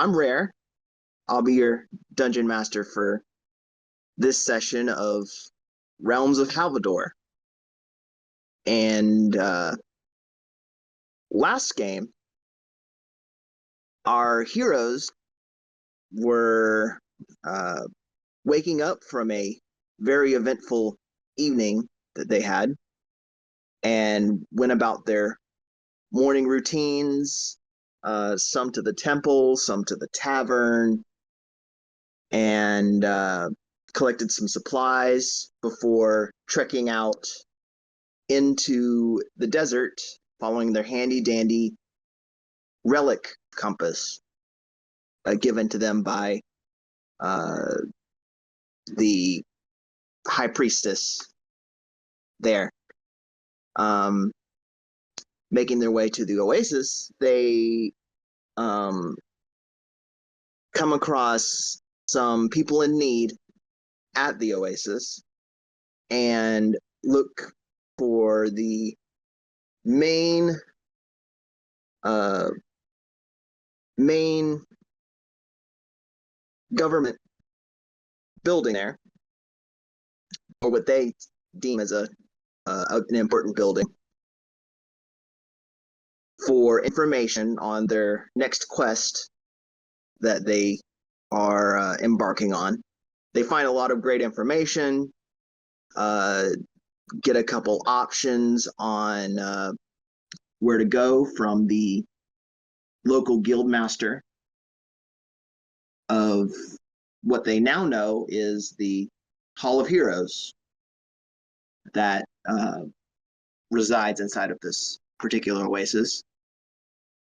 I'm Rare. I'll be your dungeon master for this session of Realms of Halvidor. And last game, our heroes were waking up from a very eventful evening that they had and went about their morning routines, some to the temple, some to the tavern, and collected some supplies before trekking out into the desert, following their handy dandy relic compass given to them by the high priestess there. Making their way to the Oasis, they come across some people in need at the Oasis and look for the main government building there, or what they deem as an important building, for information on their next quest that they are embarking on. They find a lot of great information, get a couple options on where to go from the local guild master of what they now know is the Hall of Heroes that resides inside of this particular oasis,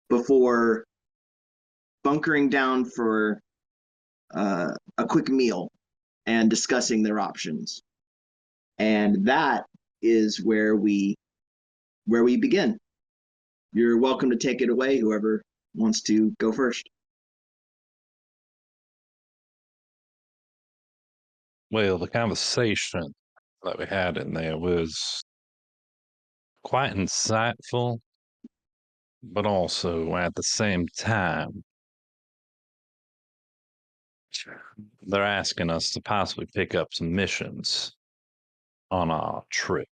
before bunkering down for a quick meal and discussing their options. And that is where we begin. You're welcome to take it away, whoever wants to go first. Well, the conversation that we had in there was quite insightful, but also at the same time, they're asking us to possibly pick up some missions on our trip.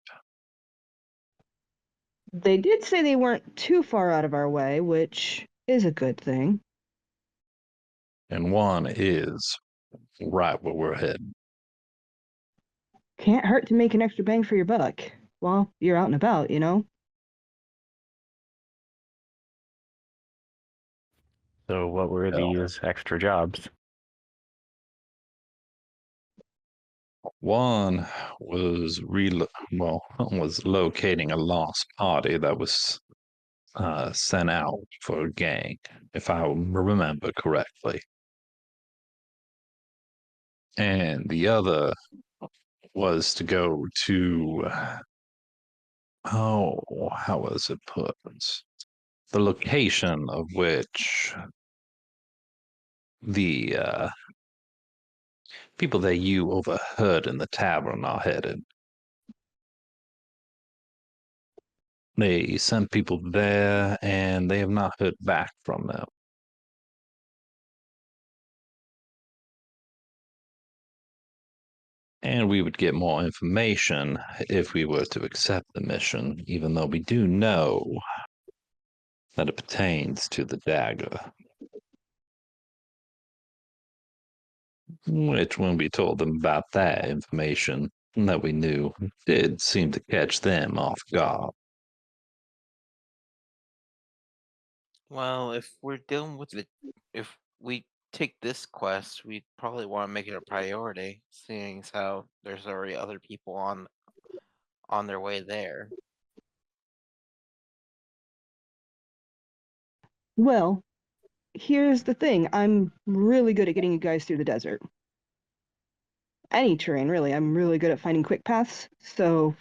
They did say they weren't too far out of our way, which is a good thing. And one is right where we're heading. Can't hurt to make an extra bang for your buck while you're out and about, you know? So what were these extra jobs? One was was locating a lost party that was sent out for a gang, if I remember correctly. And the other was to go to, how was it put? The location of which the people that you overheard in the tavern are headed. They sent people there, and they have not heard back from them. And we would get more information if we were to accept the mission, even though we do know that it pertains to the dagger. Which, when we told them about that information that we knew, did seem to catch them off guard. Well, if we're dealing with if we take this quest, we probably want to make it a priority, seeing as how there's already other people on their way there. Well, here's the thing. I'm really good at getting you guys through the desert. Any terrain, really. I'm really good at finding quick paths, so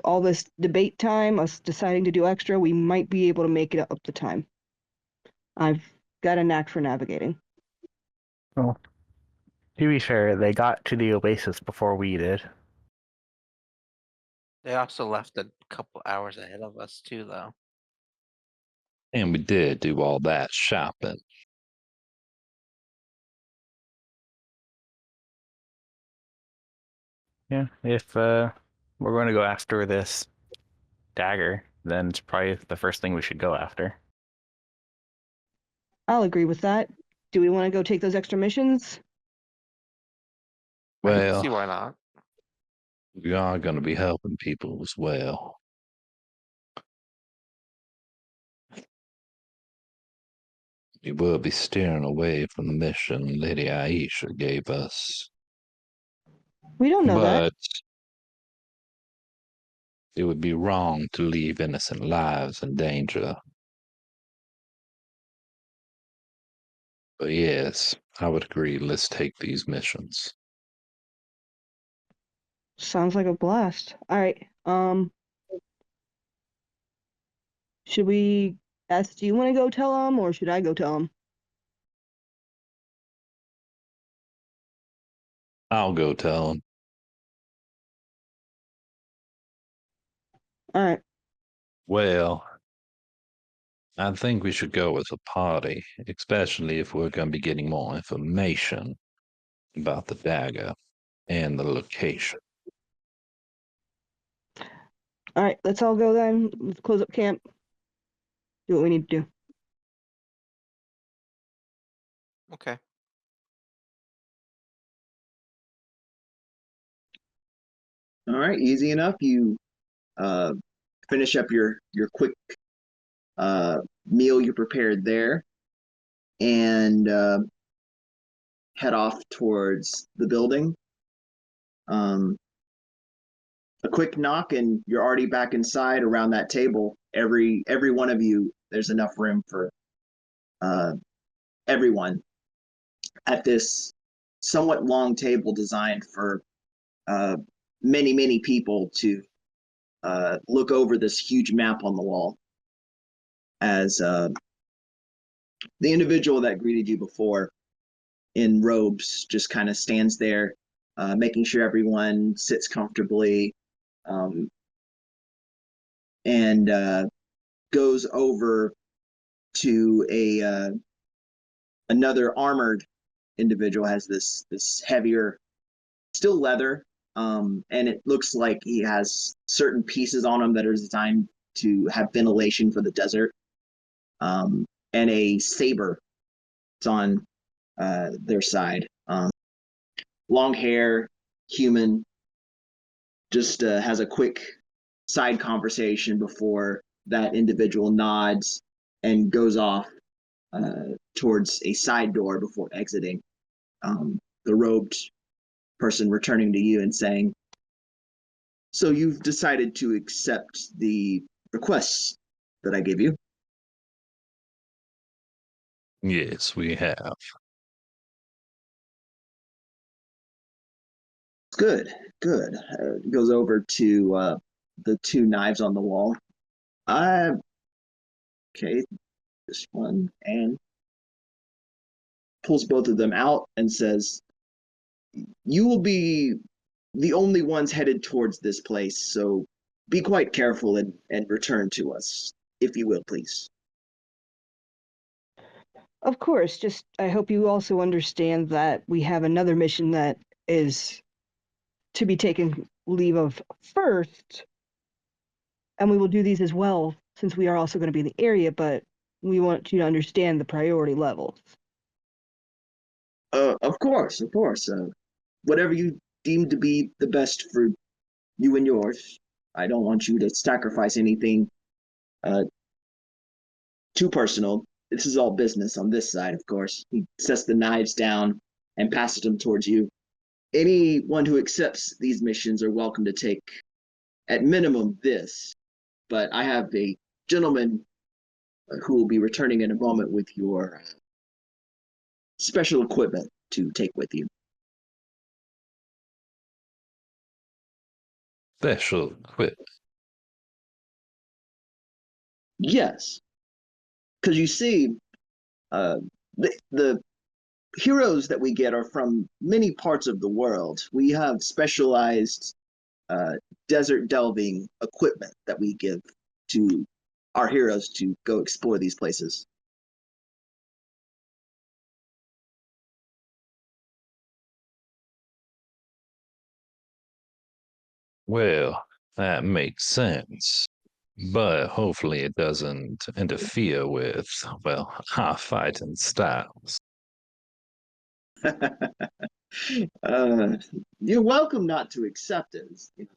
all this debate time, us deciding to do extra, we might be able to make it up the time. I've got a knack for navigating. Well, to be fair, they got to the Oasis before we did. They also left a couple hours ahead of us too, though. And we did do all that shopping. Yeah, if we're going to go after this dagger, then it's probably the first thing we should go after. I'll agree with that. Do we want to go take those extra missions? I can see Well, why not. we are going to be helping people as well. We will be steering away from the mission Lady Aisha gave us. We don't know that. But it would be wrong to leave innocent lives in danger. But yes, I would agree. Let's take these missions. Sounds like a blast. All right. Should we ask, do you want to go tell them or should I go tell them? I'll go tell them. All right. Well, I think we should go as a party, especially if we're going to be getting more information about the dagger and the location. All right. Let's all go then. Let's close up camp. Do what we need to do. Okay. All right, easy enough. You finish up your quick meal you prepared there, and head off towards the building. A quick knock, and you're already back inside around that table. Every one of you, there's enough room for everyone at this somewhat long table designed for many people to look over this huge map on the wall. As the individual that greeted you before in robes just kind of stands there, making sure everyone sits comfortably, and goes over to another armored individual. Has this heavier, still leather, and it looks like he has certain pieces on him that are designed to have ventilation for the desert, and a saber. It's on their side. Long hair, human, just has a quick side conversation before that individual nods and goes off towards a side door before exiting. The robed person returning to you and saying, "So you've decided to accept the requests that I gave you?" Yes, we have. Good, good. Goes over to the two knives on the wall. Okay, this one, and pulls both of them out and says, "You will be the only ones headed towards this place, so be quite careful and return to us, if you will, please." Of course, just I hope you also understand that we have another mission that is to be taken leave of first, and we will do these as well since we are also going to be in the area, but we want you to understand the priority levels. Of course, of course. Whatever you deem to be the best for you and yours. I don't want you to sacrifice anything uh, too personal. This is all business on this side, of course. He sets the knives down and passes them towards you. Anyone who accepts these missions are welcome to take, at minimum, this. But I have a gentleman who will be returning in a moment with your special equipment to take with you. Special equipment. Yes, because you see, the heroes that we get are from many parts of the world. We have specialized uh, desert delving equipment that we give to our heroes to go explore these places. Well, that makes sense. But hopefully it doesn't interfere with, well, our fighting styles. You're welcome not to accept it.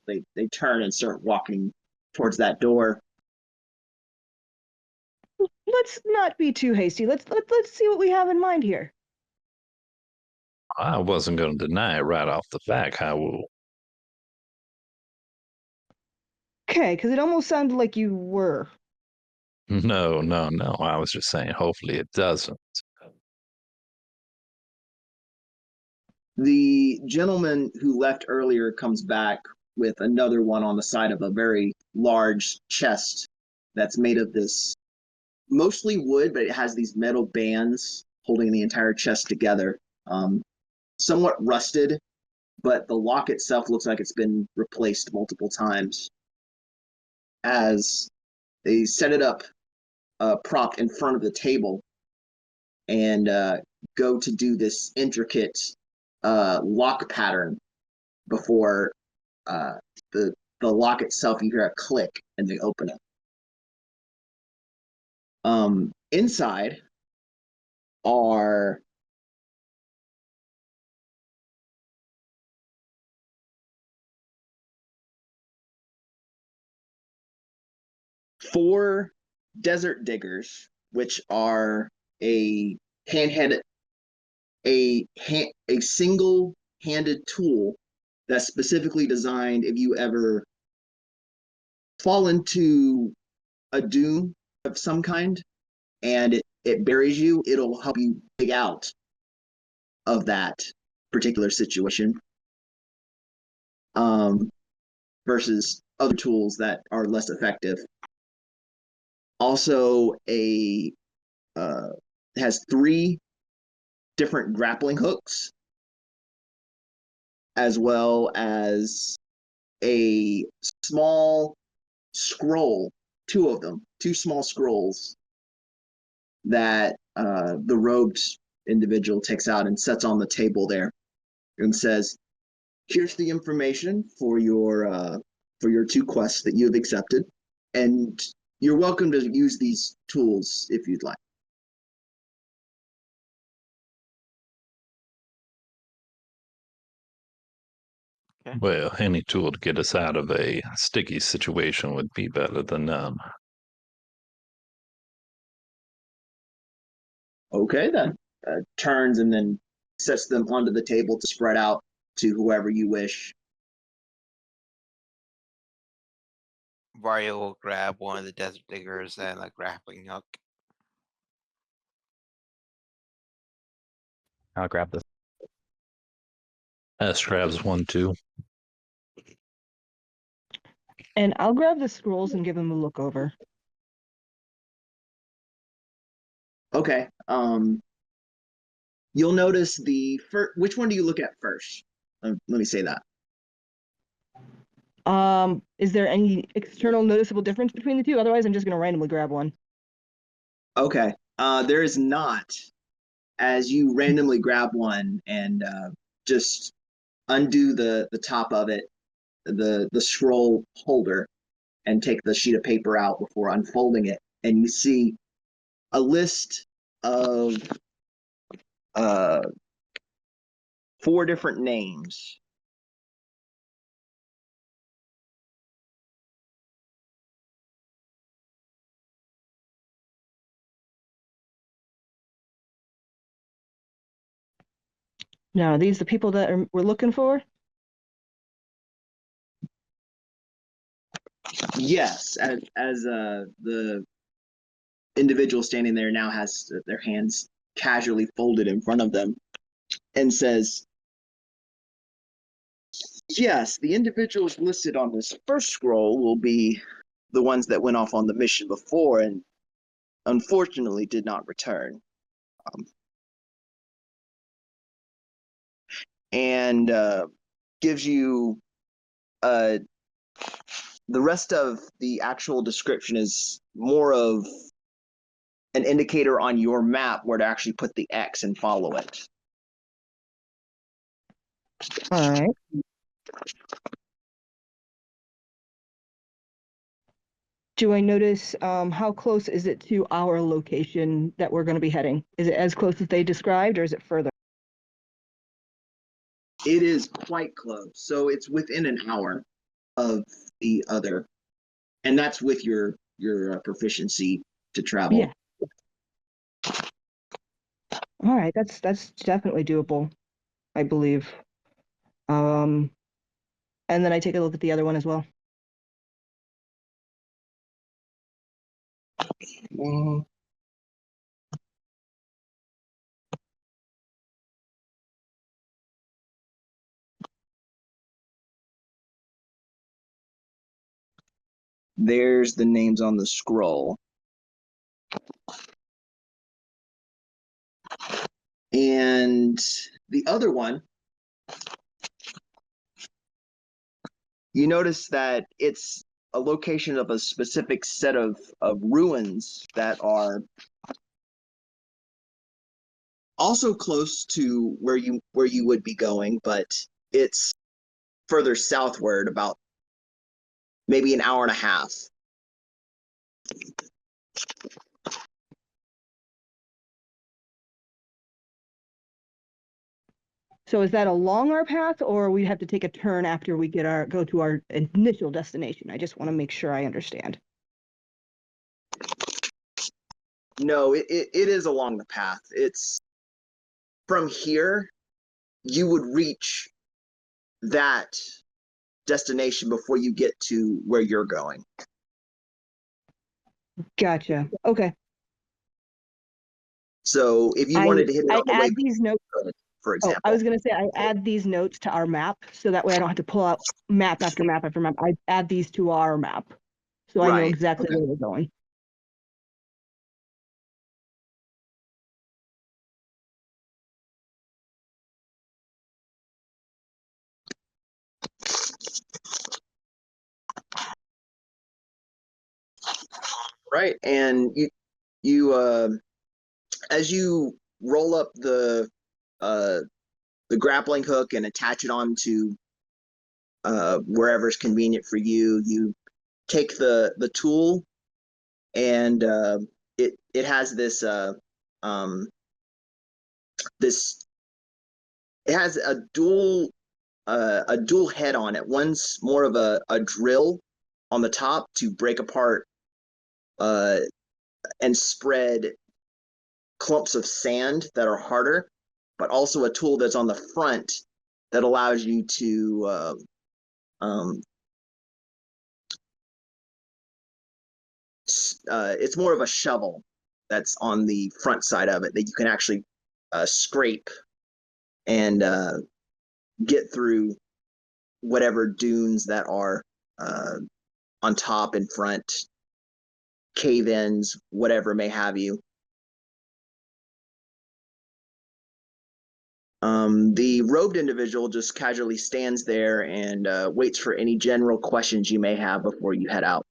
They turn and start walking towards that door. Let's not be too hasty. Let's see what we have in mind here. I wasn't going to deny it right off the bat, Howell. Okay, because it almost sounded like you were. No, no, no. I was just saying, hopefully it doesn't. The gentleman who left earlier comes back with another one on the side of a very large chest that's made of this mostly wood, but it has these metal bands holding the entire chest together. Somewhat rusted, but the lock itself looks like it's been replaced multiple times. As they set it up propped in front of the table and go to do this intricate lock pattern before the lock itself. You hear a click and they open it. Inside are four desert diggers, which are a hand-handed a single-handed tool that's specifically designed if you ever fall into a dune of some kind and it buries you, it'll help you dig out of that particular situation. Versus other tools that are less effective. Also, has three different grappling hooks, as well as a small scroll, two of them, two small scrolls that the robed individual takes out and sets on the table there and says, here's the information for your two quests that you have accepted, and you're welcome to use these tools if you'd like. Okay. Well, any tool to get us out of a sticky situation would be better than none. Okay, then. Turns and then sets them onto the table to spread out to whoever you wish. Vario will grab one of the desert diggers and a grappling hook. I'll grab this. S grabs one too. And I'll grab the scrolls and give them a look over. Okay. You'll notice the first. Which one do you look at first? Let me say that. Is there any external noticeable difference between the two? Otherwise, I'm just going to randomly grab one. Okay. There is not. As you randomly grab one and just undo the top of it, the scroll holder, and take the sheet of paper out before unfolding it, and you see a list of 4 different names. Now, are these the people that we're looking for? Yes, as the individual standing there now has their hands casually folded in front of them and says, yes, the individuals listed on this first scroll will be the ones that went off on the mission before and unfortunately did not return. And gives you the rest of the actual description is more of an indicator on your map where to actually put the X and follow it. All right. Do I notice how close is it to our location that we're going to be heading? Is it as close as they described, or is it further? It is quite close, so it's within an hour of the other, and that's with your proficiency to travel. Yeah. All right, that's definitely doable, I believe. And then I take a look at the other one as well. Mm. There's the names on the scroll. And the other one, you notice that it's a location of a specific set of ruins that are also close to where you would be going, but it's further southward, about maybe an hour and a half. So is that along our path, or we have to take a turn after we go to our initial destination? I just want to make sure I understand. No, it is along the path. It's from here, you would reach that destination before you get to where you're going. Gotcha. Okay. So if you wanted to hit it I on the way, add these notes. for Oh, example. I was gonna say I add these notes to our map, so that way I don't have to pull out map after map after map. I add these to our map, so I know Right, exactly okay. where we're going. Right, and you as you roll up the grappling hook and attach it onto wherever's convenient for you, you take the tool, and it has um this it has a dual head on it. One's more of a drill on the top to break apart uh and spread clumps of sand that are harder, but also a tool that's on the front that allows you to um, it's more of a shovel that's on the front side of it that you can actually scrape and get through whatever dunes that are uh, on top, in front, cave ins, whatever may have you. The robed individual just casually stands there and waits for any general questions you may have before you head out.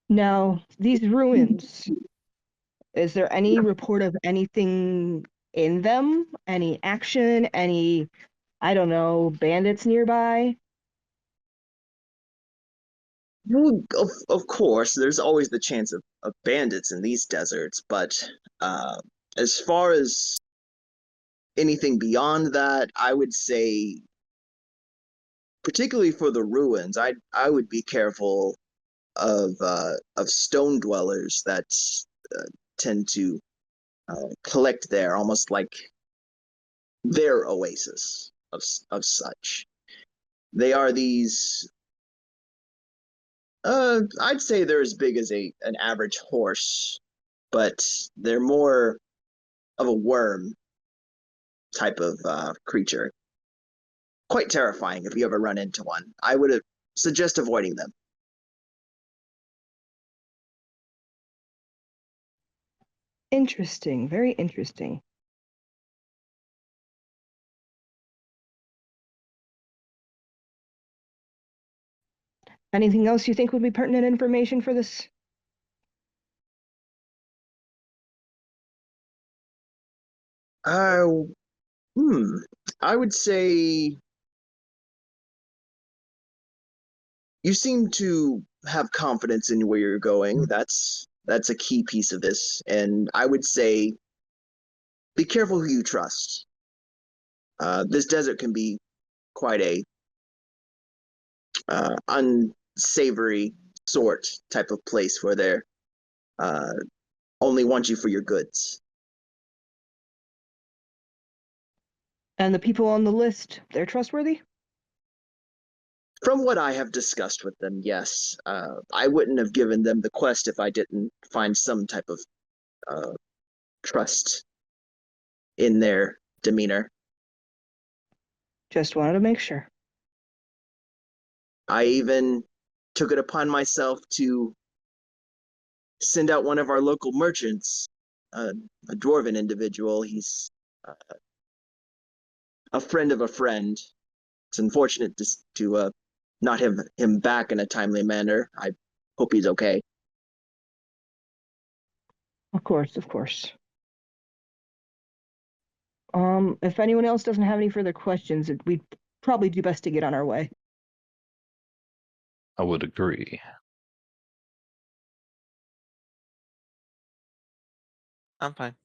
Now, these ruins, is there any report of anything in them? Any action? Any, I don't know, bandits nearby? Well, of course, there's always the chance of bandits in these deserts, but uh, as far as anything beyond that, I would say, particularly for the ruins, I would be careful of stone dwellers that uh, tend to collect there, almost like their oasis of such. They are these. I'd say they're as big as an average horse, but they're more of a worm type of creature. Quite terrifying if you ever run into one. I would suggest avoiding them. Interesting, very interesting. Anything else you think would be pertinent information for this? Uh, hmm. I would say You seem to have confidence in where you're going. That's a key piece of this, and I would say be careful who you trust. This desert can be quite a unsavory sort type of place where they're uh, only want you for your goods. And the people on the list, they're trustworthy? From what I have discussed with them, yes. I wouldn't have given them the quest if I didn't find some type of uh, trust in their demeanor. Just wanted to make sure. I even took it upon myself to send out one of our local merchants, a dwarven individual. He's a friend of a friend. It's unfortunate to not have him back in a timely manner. I hope he's okay. Of course, of course. If anyone else doesn't have any further questions, we'd probably do best to get on our way. I would agree. I'm fine.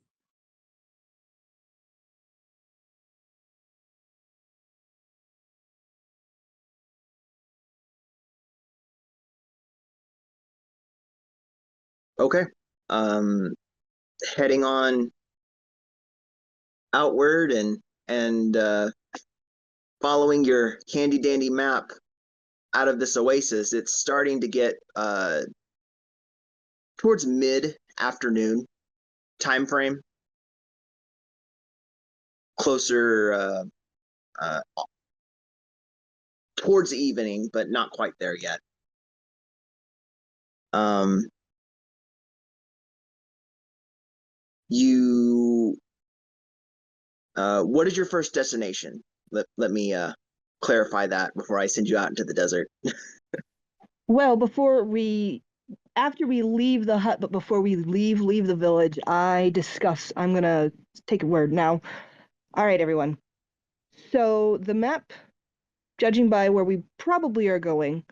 Okay. Um, Heading on outward and following your handy dandy map out of this oasis, it's starting to get towards mid afternoon time frame, closer uh, towards evening, but not quite there yet. Um, you, what is your first destination? Let me clarify that before I send you out into the desert. Well, after we leave the hut, but before we leave the village, I'm gonna take a word now. All right, everyone. So the map, judging by where we probably are going,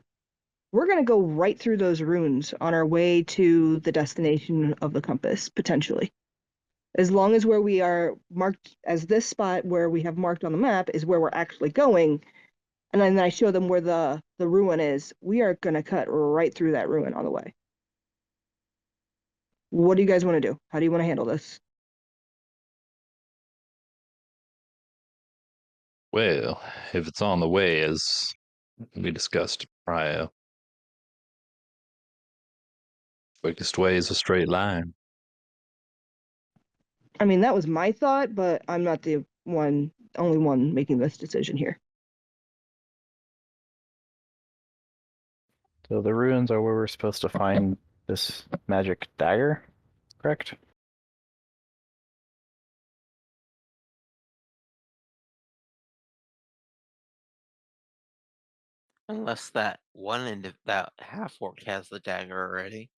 we're gonna go right through those runes on our way to the destination of the compass, potentially. As long as where we are marked as this spot where we have marked on the map is where we're actually going, and then I show them where the ruin is, we are gonna cut right through that ruin on the way. What do you guys want to do? How do you want to handle this? Well, if it's on the way as we discussed prior, quickest way is a straight line. I mean, that was my thought, but I'm not the only one making this decision here. So the ruins are where we're supposed to find this magic dagger, correct? Unless that one end of that half orc has the dagger already.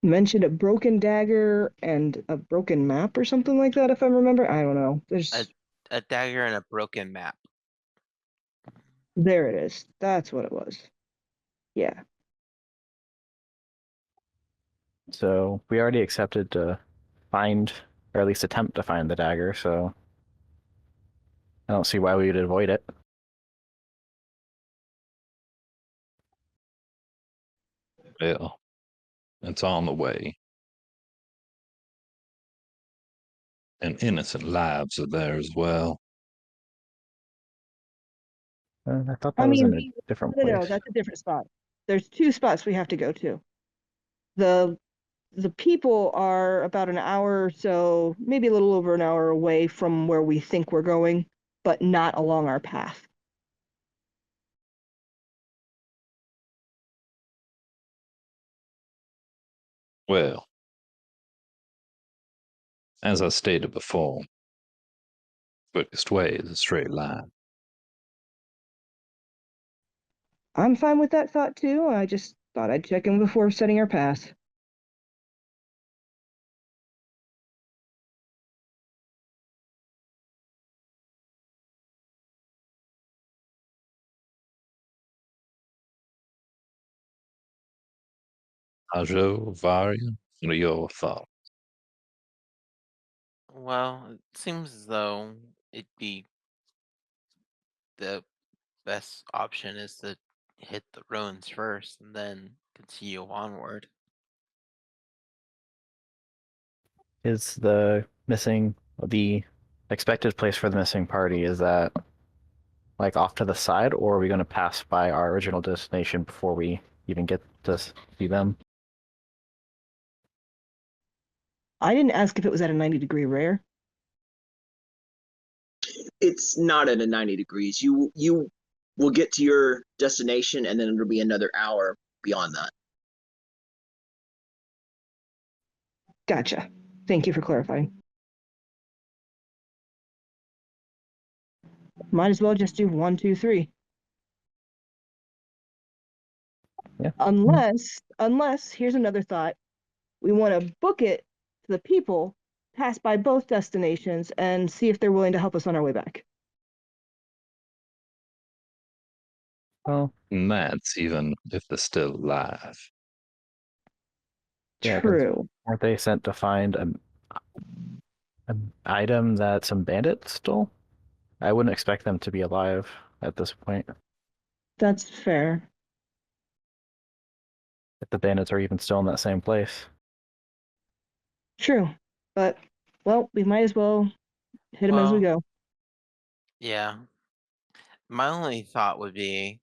You mentioned a broken dagger and a broken map or something like that, if I remember. I don't know. A dagger and a broken map. There it is. That's what it was. Yeah. So we already accepted to find, or at least attempt to find the dagger, so I don't see why we would avoid it. Well, it's on the way. And innocent lives are there as well. I thought I that was in mean, a different no, place. that's a different spot. There's two spots we have to go to. The the people are about an hour or so, maybe a little over an hour away from where we think we're going, but not along our path. Well, as I stated before, quickest way is a straight line. I'm fine with that thought too. I just thought I'd check in before setting our path. Ajo, Varia, what are your thoughts? Well, it seems as though it'd be the best option is to hit the ruins first and then continue onward. Is the expected place for the missing party, is that like off to the side, or are we going to pass by our original destination before we even get to see them? I didn't ask if it was at a 90-degree rear. It's not at a 90 degrees. You will get to your destination, and then it'll be another hour beyond that. Gotcha. Thank you for clarifying. Might as well just do 1, 2, 3. Yeah. Unless here's another thought. We want to book it to the people, pass by both destinations, and see if they're willing to help us on our way back. Well, And that's even if they're still alive. yeah, 'cause True. weren't they sent to find an item that some bandits stole? I wouldn't expect them to be alive at this point, That's fair. if the bandits are even still in that same place. True. But, well, we might as well hit them as we Well, go. Yeah. My only thought would be,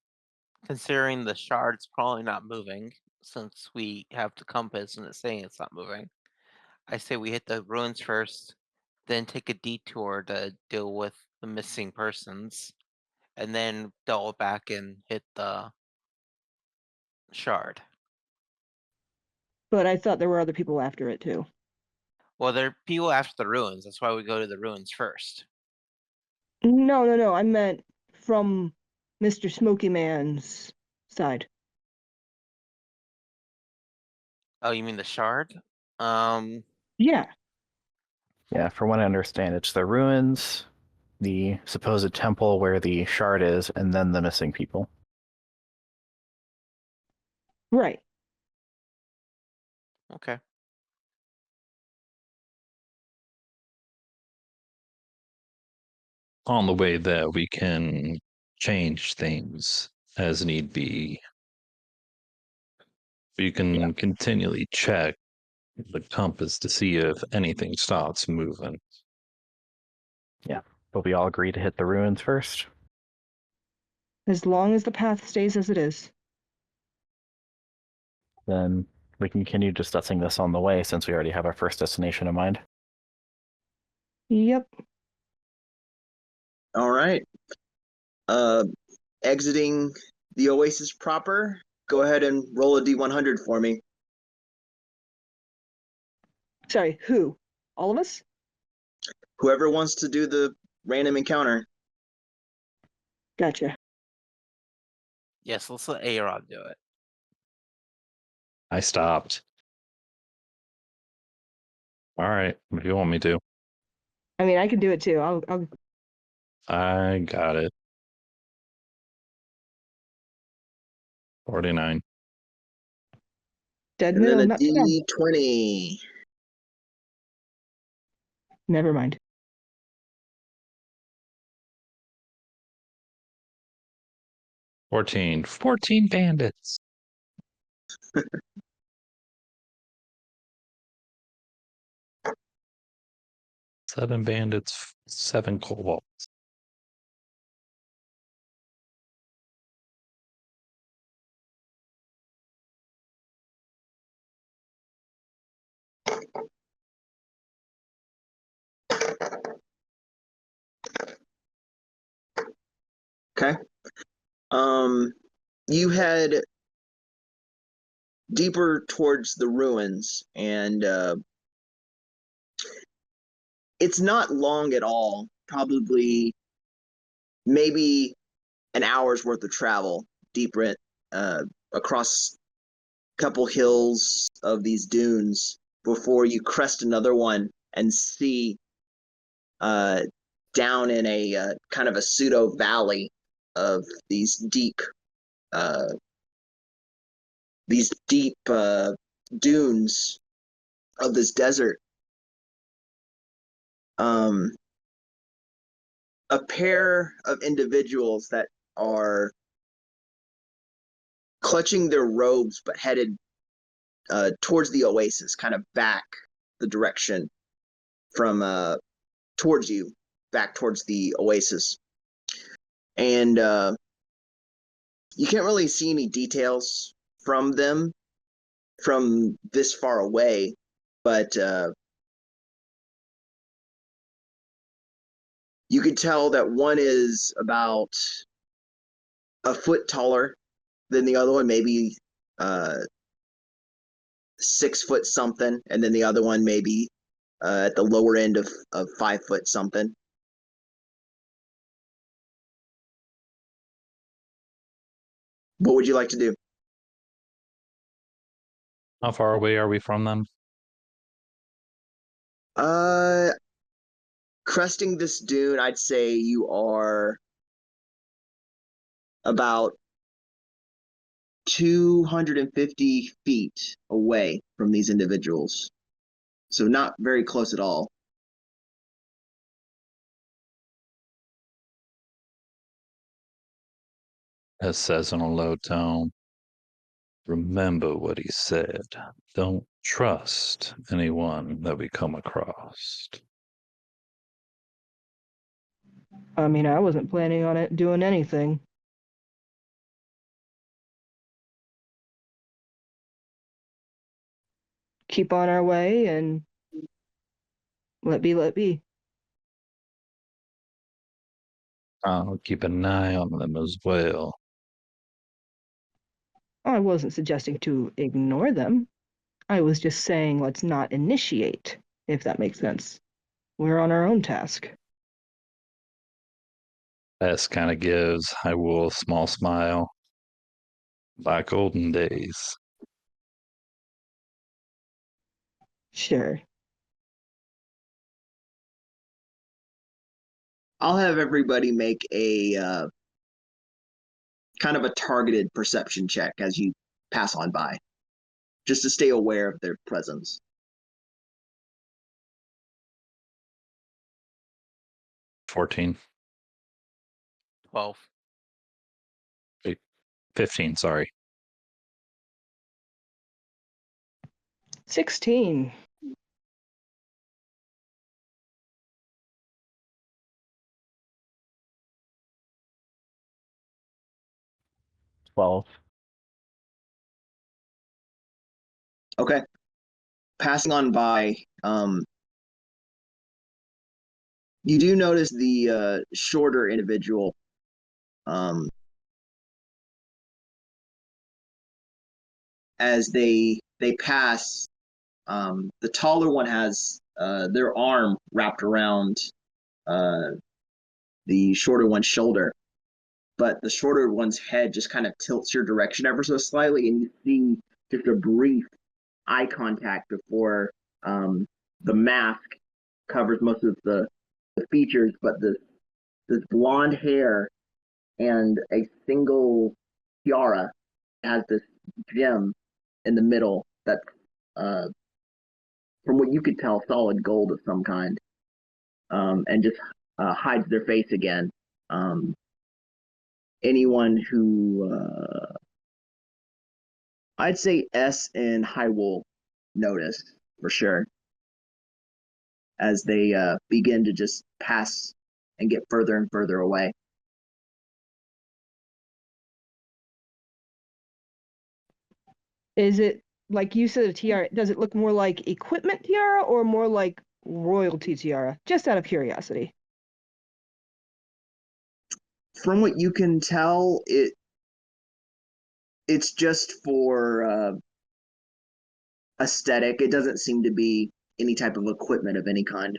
considering the shard's probably not moving, since we have the compass and it's saying it's not moving, I say we hit the ruins first, then take a detour to deal with the missing persons, and then double back and hit the shard. But I thought there were other people after it too. Well, there are people after the ruins. That's why we go to the ruins first. No. I meant from Mr. Smoky Man's side. Oh, you mean the shard? Yeah. Yeah, from what I understand, it's the ruins, the supposed temple where the shard is, and then the missing people. Right. Okay. On the way there, we can change things as need be. You can continually check the compass to see if anything starts moving. Yeah, but we all agree to hit the ruins first. As long as the path stays as it is. Then we can continue discussing this on the way, since we already have our first destination in mind. Yep. All right. Exiting the Oasis proper. Go ahead and roll a D100 for me. Sorry, who? All of us? Whoever wants to do the random encounter. Gotcha. Yes, let's let A-Rod do it. I stopped. All right, if you want me to. I mean, I can do it too. I got it. 49. Dead And then middle, a not bad. D20. Never mind. 14. 14 bandits. Seven bandits, 7 kobolds. Okay. You head deeper towards the ruins, and it's not long at all. Probably maybe an hour's worth of travel deeper across a couple hills of these dunes before you crest another one and see down in a kind of a pseudo valley of these deep dunes of this desert, a pair of individuals that are clutching their robes but headed towards the oasis, kind of back the direction from towards you, back towards the oasis. And you can't really see any details from them from this far away, but you could tell that one is about a foot taller than the other one, maybe 6 foot something, and then the other one maybe at the lower end of 5 foot something. What would you like to do? How far away are we from them? Cresting this dune, I'd say you are about 250 feet away from these individuals. So not very close at all. As says in a low tone. Remember what he said. Don't trust anyone that we come across. I mean, I wasn't planning on it doing anything. Keep on our way and let be. I'll keep an eye on them as well. I wasn't suggesting to ignore them. I was just saying let's not initiate, if that makes sense. We're on our own task. S kind of gives Hyrule a small smile. Like olden days. Sure. I'll have everybody make a kind of a targeted perception check as you pass on by, just to stay aware of their presence. 14. 12. 15, sorry. 16. 12. Okay. Passing on by, you do notice the shorter individual. As they pass, the taller one has their arm wrapped around the shorter one's shoulder, but the shorter one's head just kind of tilts your direction ever so slightly, and you see just a brief eye contact before the mask covers most of the features, but this blonde hair and a single tiara has this gem in the middle that's from what you could tell solid gold of some kind, and just hides their face again. Anyone who I'd say S and Hyrule notice for sure as they begin to just pass and get further and further away. Is it, like you said, a tiara? Does it look more like equipment tiara or more like royalty tiara? Just out of curiosity. From what you can tell, it's just for aesthetic. It doesn't seem to be any type of equipment of any kind.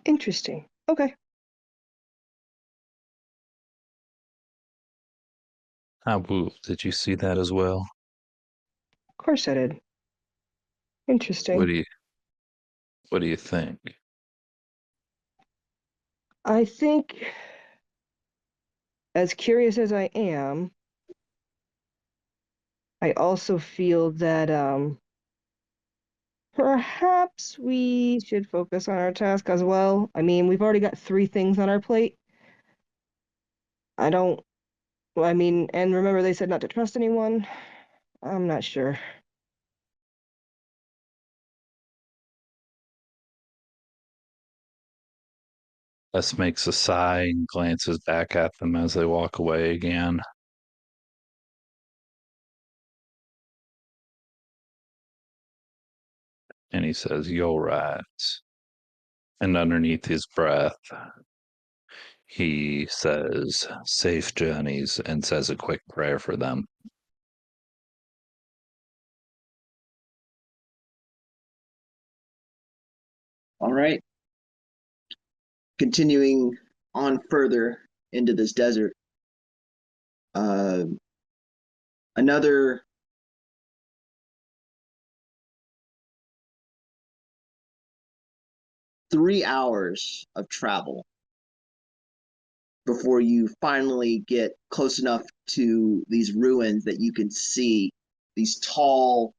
Interesting. Okay. Woo, did you see that as well? Of course I did. Interesting. What do you think? I think, as curious as I am, I also feel that perhaps we should focus on our task as well. I mean, we've already got 3 things on our plate. I don't, well, I mean, and remember they said not to trust anyone. I'm not sure. Les makes a sigh and glances back at them as they walk away again. And he says, "You're right." And underneath his breath, he says, "Safe journeys," and says a quick prayer for them. All right. Continuing on further into this desert, another 3 hours of travel before you finally get close enough to these ruins that you can see these tall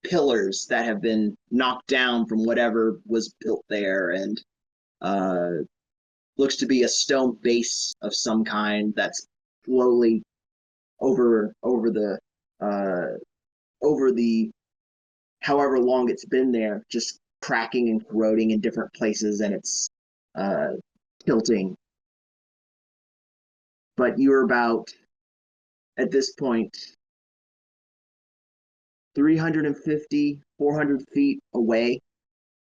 pillars that have been knocked down from whatever was built there, and uh, looks to be a stone base of some kind that's slowly over the however long it's been there, just cracking and corroding in different places, and it's uh, tilting. But you're about, at this point, 350, 400 feet away.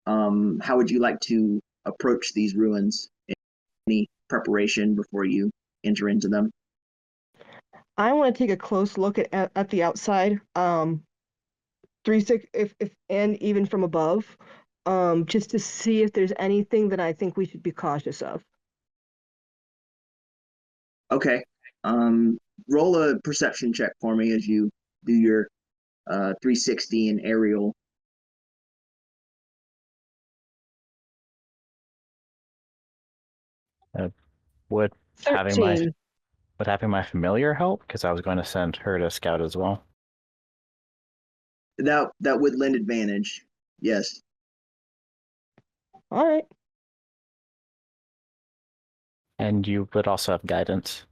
How would you like to approach these ruins? Any preparation before you enter into them? I want to take a close look at the outside. 360 if and even from above. Just to see if there's anything that I think we should be cautious of. Okay. Roll a perception check for me as you do your 360 and aerial. Would having my 13. would having my familiar help? Because I was going to send her to scout as well. That would lend advantage. Yes. All right. And you would also have guidance.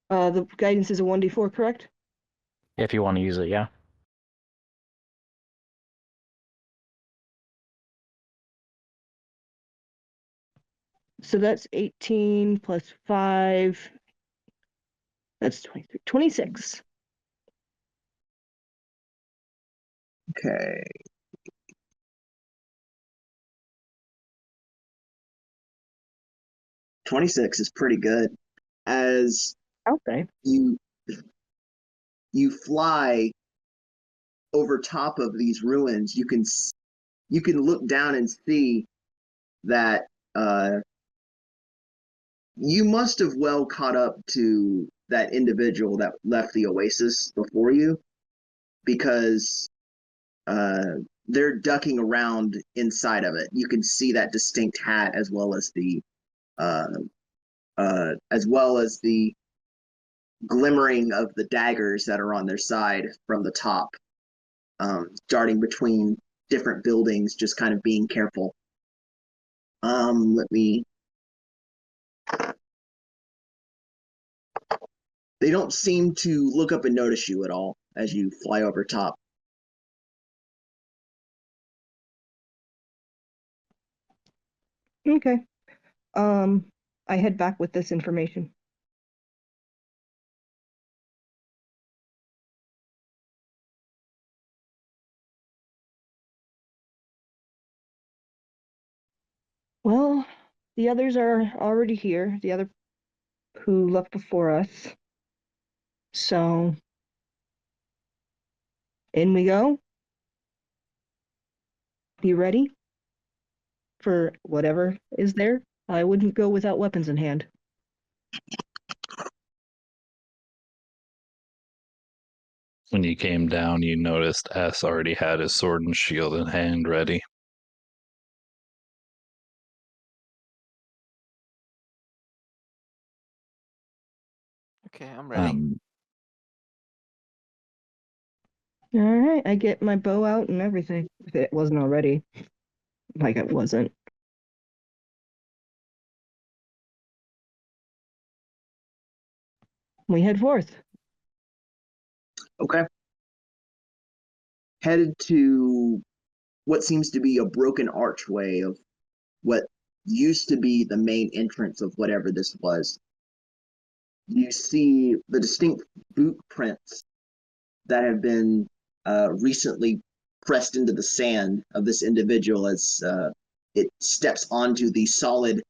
The guidance is a 1d4, correct? If you want to use it, yeah. So that's 18 plus 5. That's 23. 26. Okay. $26 is pretty good. As Okay. you fly over top of these ruins, you can look down and see that you must have well caught up to that individual that left the Oasis before you, because uh, they're ducking around inside of it. You can see that distinct hat uh, as well as the glimmering of the daggers that are on their side from the top, darting between different buildings, just kind of being careful. Let me. They don't seem to look up and notice you at all as you fly over top. Okay. Um, I head back with this information. Well, the others are already here, the other who left before us. So, in we go. Be ready for whatever is there. I wouldn't go without weapons in hand. When you came down, you noticed S already had his sword and shield in hand ready. Okay, I'm ready. All right, I get my bow out and everything. If it wasn't already, like it wasn't. We head forth. Okay. Headed to what seems to be a broken archway of what used to be the main entrance of whatever this was. You see the distinct boot prints that have been recently pressed into the sand of this individual as it steps onto the solid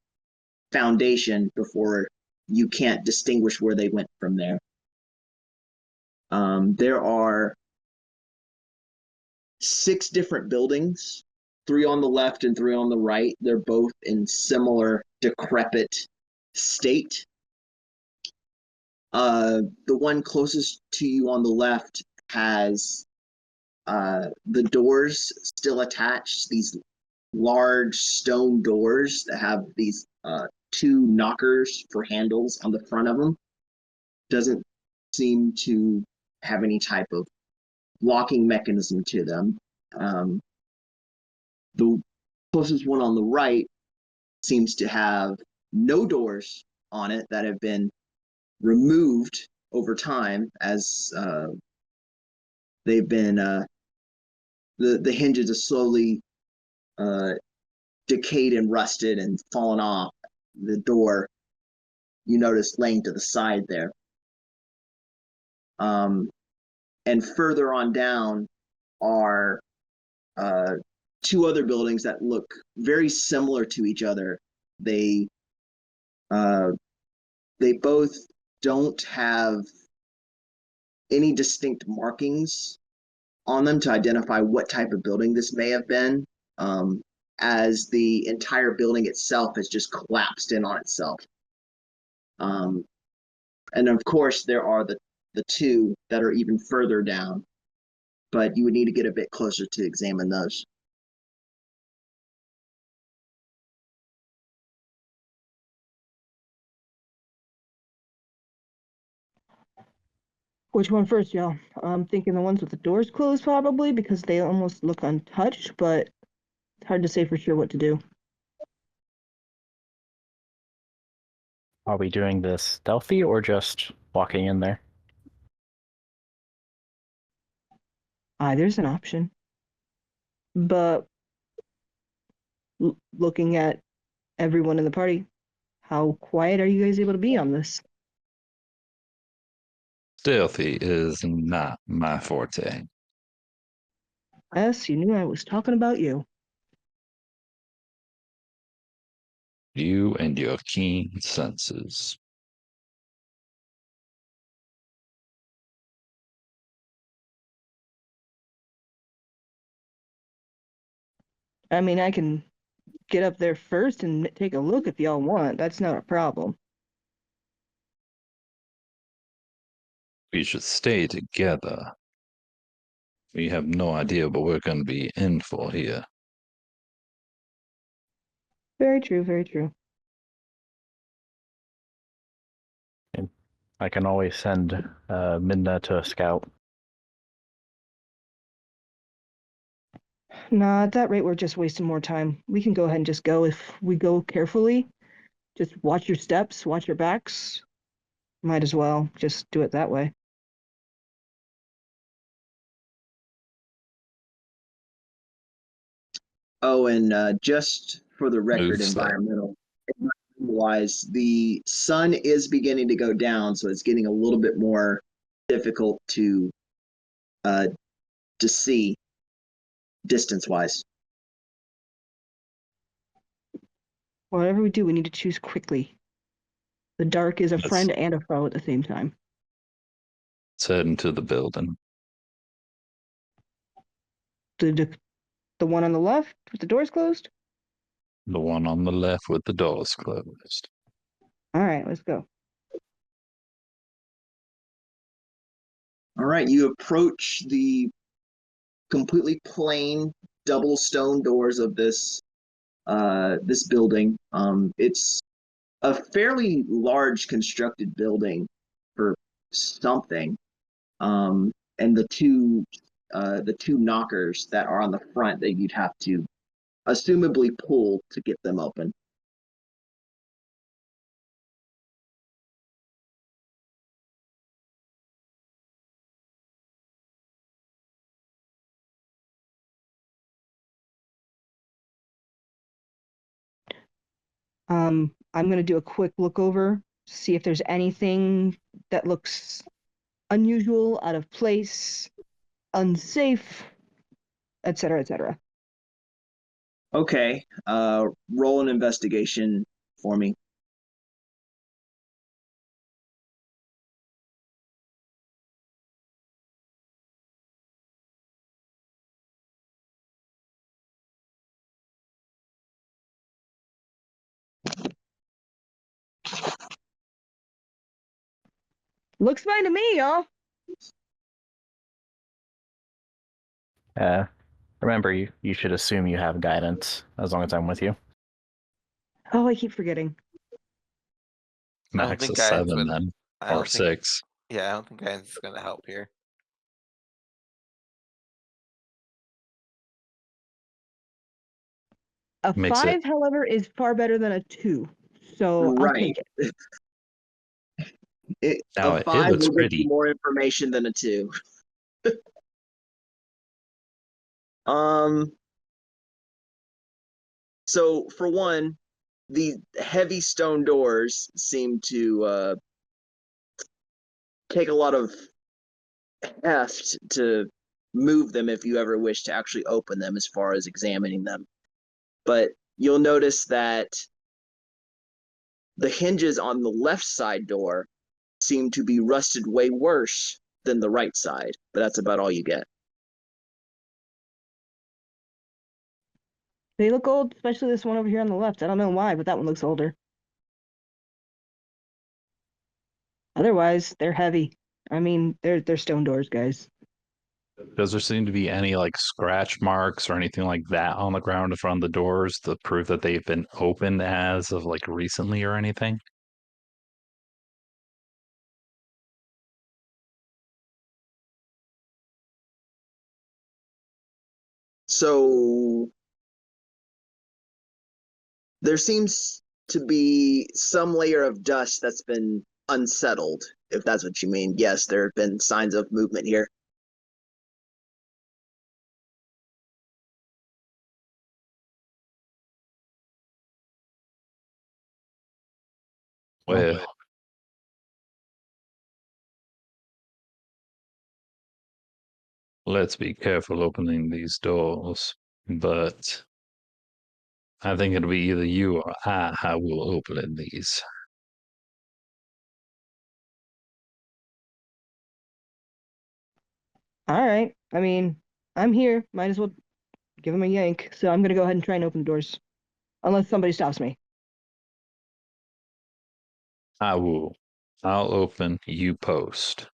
foundation before you can't distinguish where they went from there. There are 6 different buildings, 3 on the left and 3 on the right. They're both in similar decrepit state. The one closest to you on the left has the doors still attached, these large stone doors that have these 2 knockers for handles on the front of them. Doesn't seem to have any type of locking mechanism to them. The closest one on the right seems to have no doors on it that have been removed over time as they've been the hinges are slowly decayed and rusted and fallen off. The door you notice laying to the side there. And further on down are 2 other buildings that look very similar to each other. They both don't have any distinct markings on them to identify what type of building this may have been, as the entire building itself has just collapsed in on itself. And of course, there are the 2 that are even further down, but you would need to get a bit closer to examine those. Which one first, y'all? I'm thinking the ones with the doors closed probably because they almost look untouched, but it's hard to say for sure what to do. Are we doing this stealthy or just walking in there? Either's an option. But looking at everyone in the party, how quiet are you guys able to be on this? Stealthy is not my forte. Yes, you knew I was talking about you. You and your keen senses. I mean, I can get up there first and take a look if y'all want. That's not a problem. We should stay together. We have no idea what we're going to be in for here. Very true, very true. And I can always send Midna to a scout. Nah, at that rate, we're just wasting more time. We can go ahead and just go if we go carefully. Just watch your steps, watch your backs. Might as well just do it that way. Oh, and just for the record, Move slow. environmental-wise, the sun is beginning to go down, so it's getting a little bit more difficult to see distance-wise. Whatever we do, we need to choose quickly. The dark is a Let's- friend and a foe at the same time. Let's head into the building. The one on the left with the doors closed? The one on the left with the doors closed. All right, let's go. All right, you approach the completely plain double stone doors of this building. It's a fairly large constructed building. for something. And the two knockers that are on the front that you'd have to assumably pull to get them open. I'm gonna do a quick look over, see if there's anything that looks unusual, out of place, unsafe, etc., etc. Okay, roll an investigation for me. Looks fine to me, y'all. Remember, you should assume you have guidance as long as I'm with you. Oh, I keep forgetting. I don't Max think of guidance 7 would. then, I or don't think. 6. Yeah, I don't think guidance is gonna help here. A Makes it 5, however, is far better than a 2, so I'll Right. take it. now A it 5 looks will get you pretty. more information than a 2. Um. So for one, the heavy stone doors seem to take a lot of heft to move them if you ever wish to actually open them as far as examining them. But you'll notice that the hinges on the left side door seem to be rusted way worse than the right side, but that's about all you get. They look old, especially this one over here on the left. I don't know why, but that one looks older. Otherwise, they're heavy. I mean, they're stone doors, guys. Does there seem to be any like scratch marks or anything like that on the ground in front of the doors to prove that they've been opened as of like recently or anything? So there seems to be some layer of dust that's been unsettled, if that's what you mean. Yes, there have been signs of movement here. Well, let's be careful opening these doors, but I think it'll be either you or I will open these. All right. I mean, I'm here. Might as well give them a yank. So I'm gonna go ahead and try and open the doors, unless somebody stops me. I will. I'll open, you post.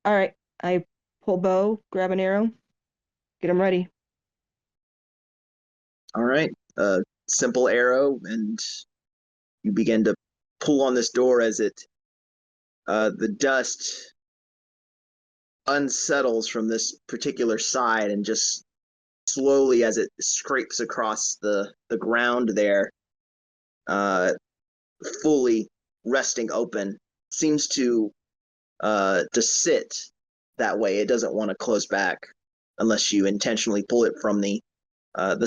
All right. I pull bow, grab an arrow, get them ready. All right. Simple arrow, and you begin to pull on this door as the dust unsettles from this particular side, and just slowly as it scrapes across the ground there, uh, fully resting open, seems to sit that way. It doesn't want to close back unless you intentionally pull it from the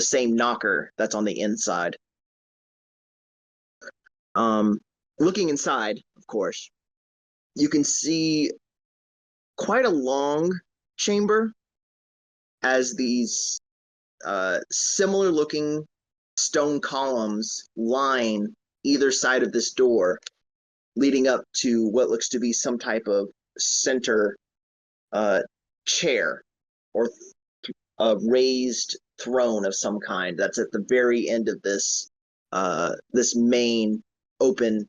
same knocker that's on the inside. Um, Looking inside, of course, you can see quite a long chamber as these similar looking stone columns line either side of this door, leading up to what looks to be some type of center chair or a raised throne of some kind that's at the very end of this main open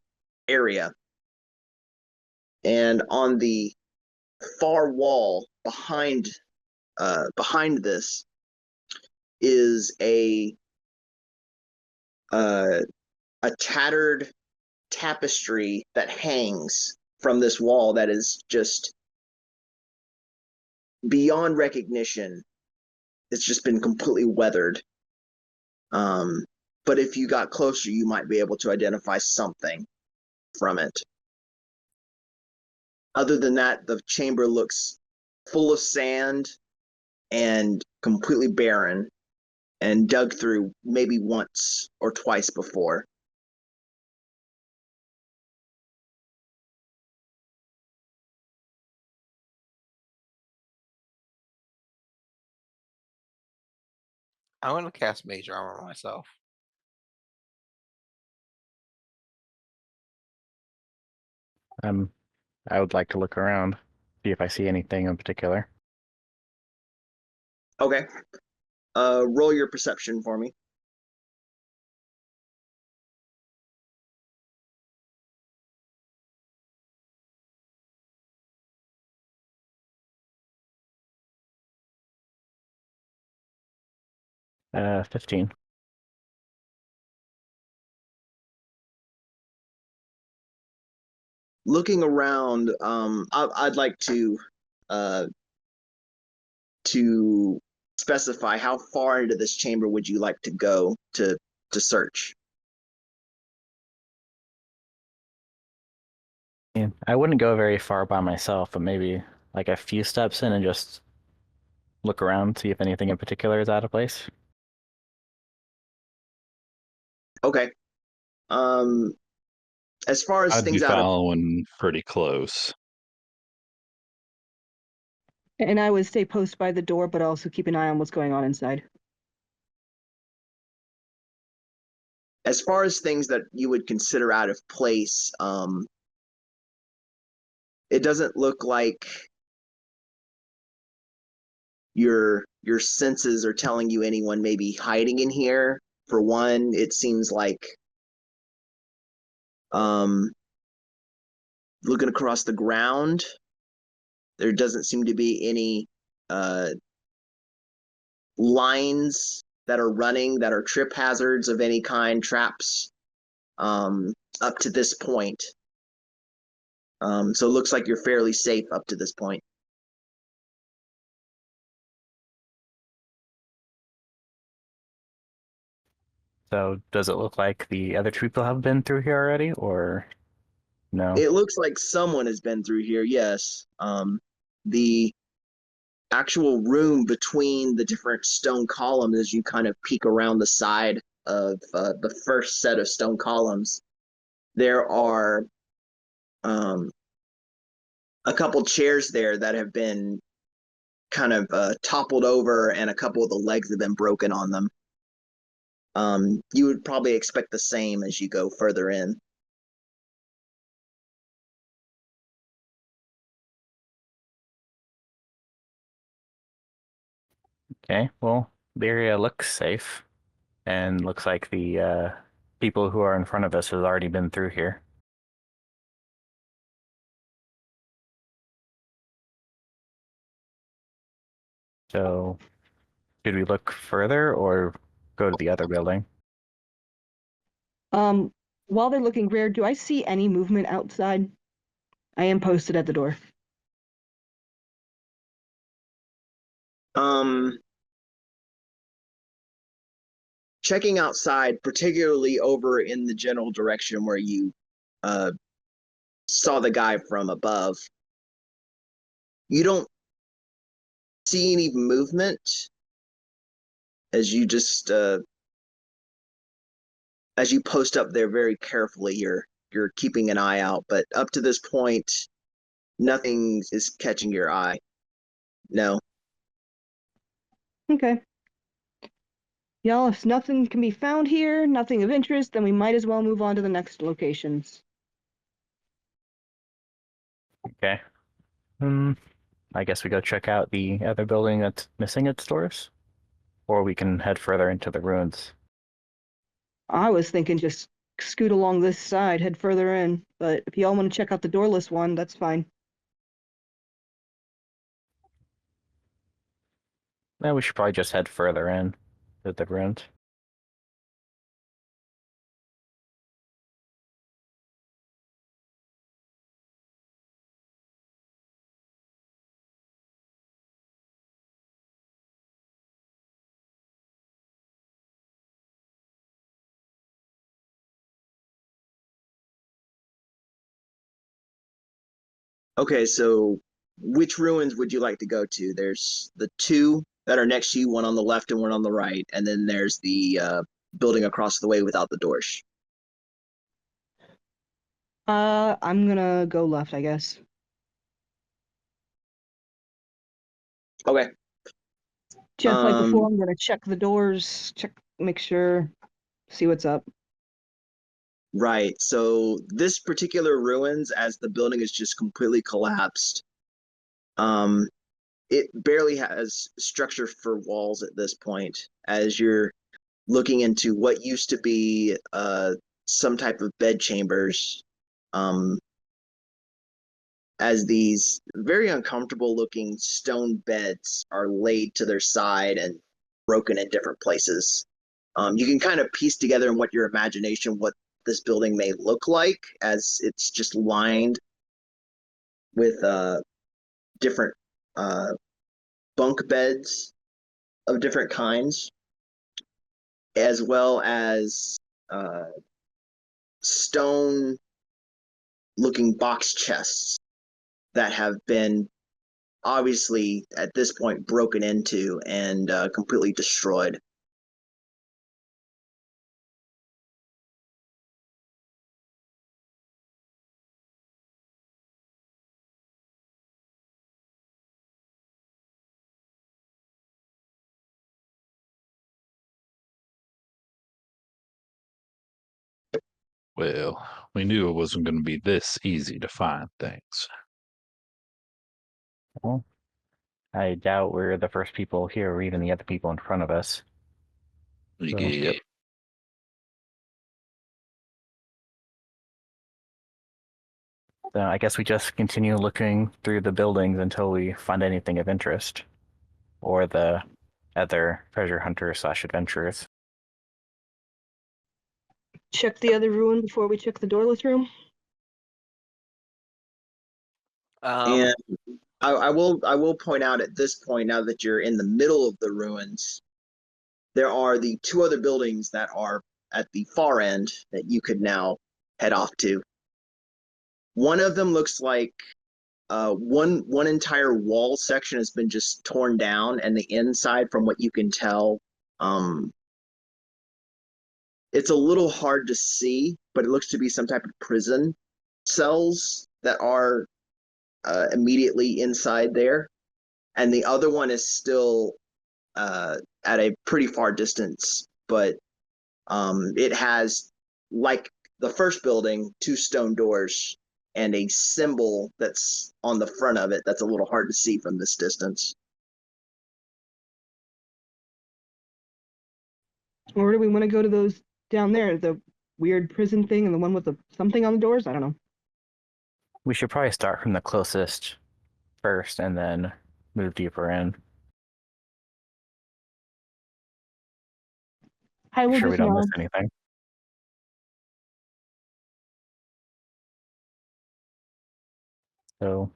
area. And on the far wall behind this is a tattered tapestry that hangs from this wall that is just beyond recognition. It's just been completely weathered. But if you got closer, you might be able to identify something from it. Other than that, the chamber looks full of sand and completely barren and dug through maybe once or twice before. I want to cast Mage Armor myself. I would like to look around, see if I see anything in particular. Okay. Roll your perception for me. 15. Looking around, I'd like to specify how far into this chamber would you like to go to search. Yeah, I wouldn't go very far by myself, but maybe like a few steps in and just look around, see if anything in particular is out of place. Okay. As far as I'd be things out of following pretty close. And I would stay post by the door, but also keep an eye on what's going on inside. as far as things that you would consider out of place, it doesn't look like your senses are telling you anyone may be hiding in here. For one, it seems like looking across the ground, there doesn't seem to be any lines that are running that are trip hazards of any kind, traps up to this point. So it looks like you're fairly safe up to this point. So does it look like the other people have been through here already, or no? It looks like someone has been through here, yes. The actual room between the different stone columns, as you kind of peek around the side of the first set of stone columns, there are a couple chairs there that have been kind of toppled over, and a couple of the legs have been broken on them. You would probably expect the same as you go further in. Okay, well, the area looks safe, and looks like the people who are in front of us has already been through here. So, should we look further or go to the other building? While they're looking rare, do I see any movement outside? I am posted at the door. Checking outside, particularly over in the general direction where you saw the guy from above, you don't see any movement as you just as you post up there very carefully. You're keeping an eye out, but up to this point, nothing is catching your eye. No. Okay. Y'all, if nothing can be found here, nothing of interest, then we might as well move on to the next locations. Okay. I guess we go check out the other building that's missing its doors, or we can head further into the ruins. I was thinking just scoot along this side, head further in, but if y'all want to check out the doorless one, that's fine. Now we should probably just head further in to the ruins. Okay, so which ruins would you like to go to? There's the two that are next to you, one on the left and one on the right, and then there's the building across the way without the doors. I'm gonna go left, I guess. Okay. Just like Um, before, I'm gonna check the doors, make sure, see what's up. right. So this particular ruins, as the building is just completely collapsed, um, it barely has structure for walls at this point. As you're looking into what used to be some type of bed chambers, um, as these very uncomfortable looking stone beds are laid to their side and broken in different places. You can kind of piece together in what your imagination what this building may look like, as it's just lined with different uh, bunk beds of different kinds, as well as uh, stone looking box chests that have been obviously at this point broken into and completely destroyed. Well, we knew it wasn't going to be this easy to find things. Well, I doubt we're the first people here or even the other people in front of us. So, Yep. so I guess we just continue looking through the buildings until we find anything of interest. Or the other treasure hunters / adventurers. Check the other ruin before we check the doorless room. And I will point out at this point, now that you're in the middle of the ruins, there are the two other buildings that are at the far end that you could now head off to. One of them looks like one entire wall section has been just torn down, and the inside, from what you can tell, it's a little hard to see, but it looks to be some type of prison cells that are immediately inside there. And the other one is still at a pretty far distance, but it has, like the first building, two stone doors and a symbol that's on the front of it that's a little hard to see from this distance. Or do we want to go to those down there, the weird prison thing and the one with the something on the doors? I don't know. We should probably start from the closest first and then move deeper in. I will Sure we just don't miss nod. anything. So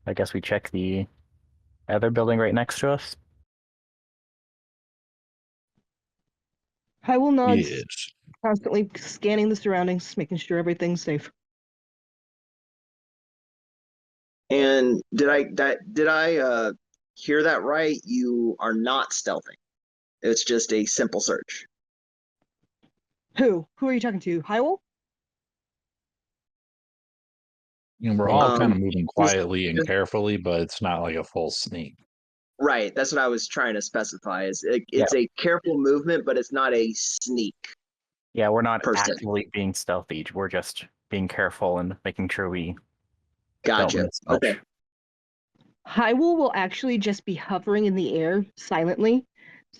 I guess we check the other building right next to us. I will nod, Yes. constantly scanning the surroundings, making sure everything's safe. And did I hear that right? You are not stealthing. It's just a simple search. Who? Who are you talking to? Hyrule? And we're all kind of Um, moving just- quietly and just- carefully, but it's not like a full sneak. Right, that's what I was trying to specify. It's Yeah. a careful movement, but it's not a sneak Yeah, we're not per se. actively being stealthy. We're just being careful and making sure we don't Gotcha. miss much. Okay. Hyrule will actually just be hovering in the air silently.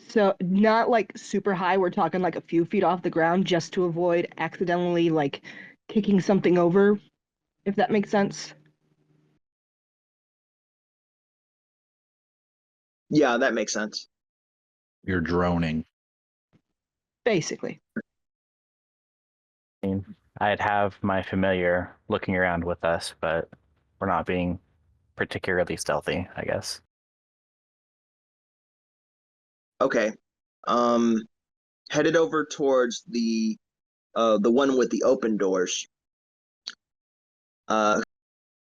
So not like super high, we're talking like a few feet off the ground just to avoid accidentally like kicking something over, if that makes sense. Yeah, that makes sense. You're droning. Basically. I mean, I'd have my familiar looking around with us, but we're not being particularly stealthy, I guess. Okay. Um, Headed over towards the one with the open doors.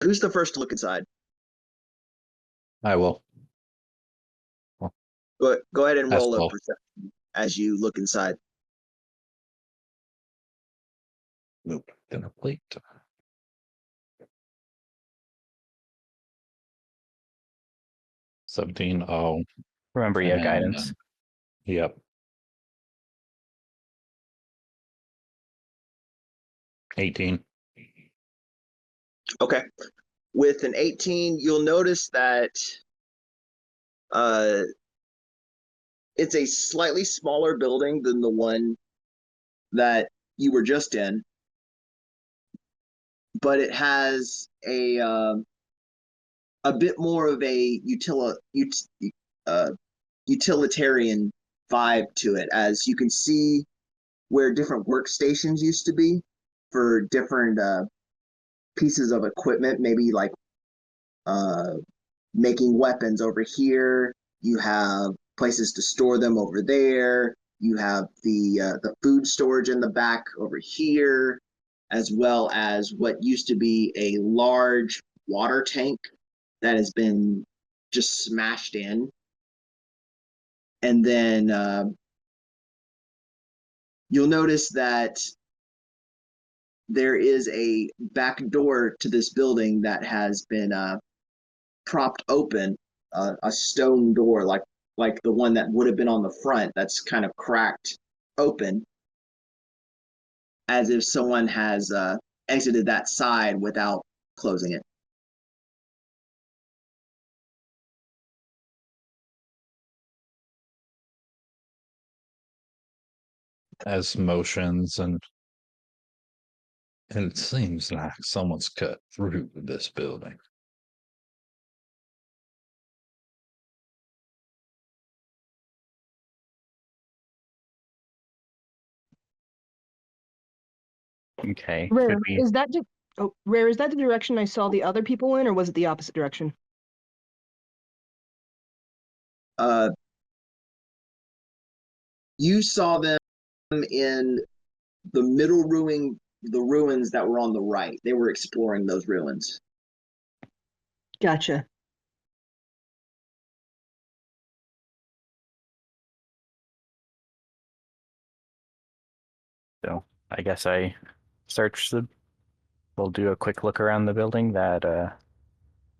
Who's the first to look inside? I will. Go ahead and As roll a well. perception as you look inside. Nope. Dinner plate. $17. Oh, Remember, you have and, guidance. Yep. 18. Okay. With an 18, you'll notice that it's a slightly smaller building than the one that you were just in, but it has a bit more of a utilitarian vibe to it, as you can see where different workstations used to be for different pieces of equipment, maybe like making weapons over here. You have places to store them over there. You have the food storage in the back over here, as well as what used to be a large water tank that has been just smashed in. And then you'll notice that there is a back door to this building that has been propped open, a stone door like the one that would have been on the front, that's kind of cracked open, as if someone has exited that side without closing it. As motions, and it seems like someone's cut through this building. Okay. Rare, Should we? is that Rare, is that the direction I saw the other people in, or was it the opposite direction? You saw them in the middle the ruins that were on the right. They were exploring those ruins. Gotcha. So I guess I search the. We'll do a quick look around the building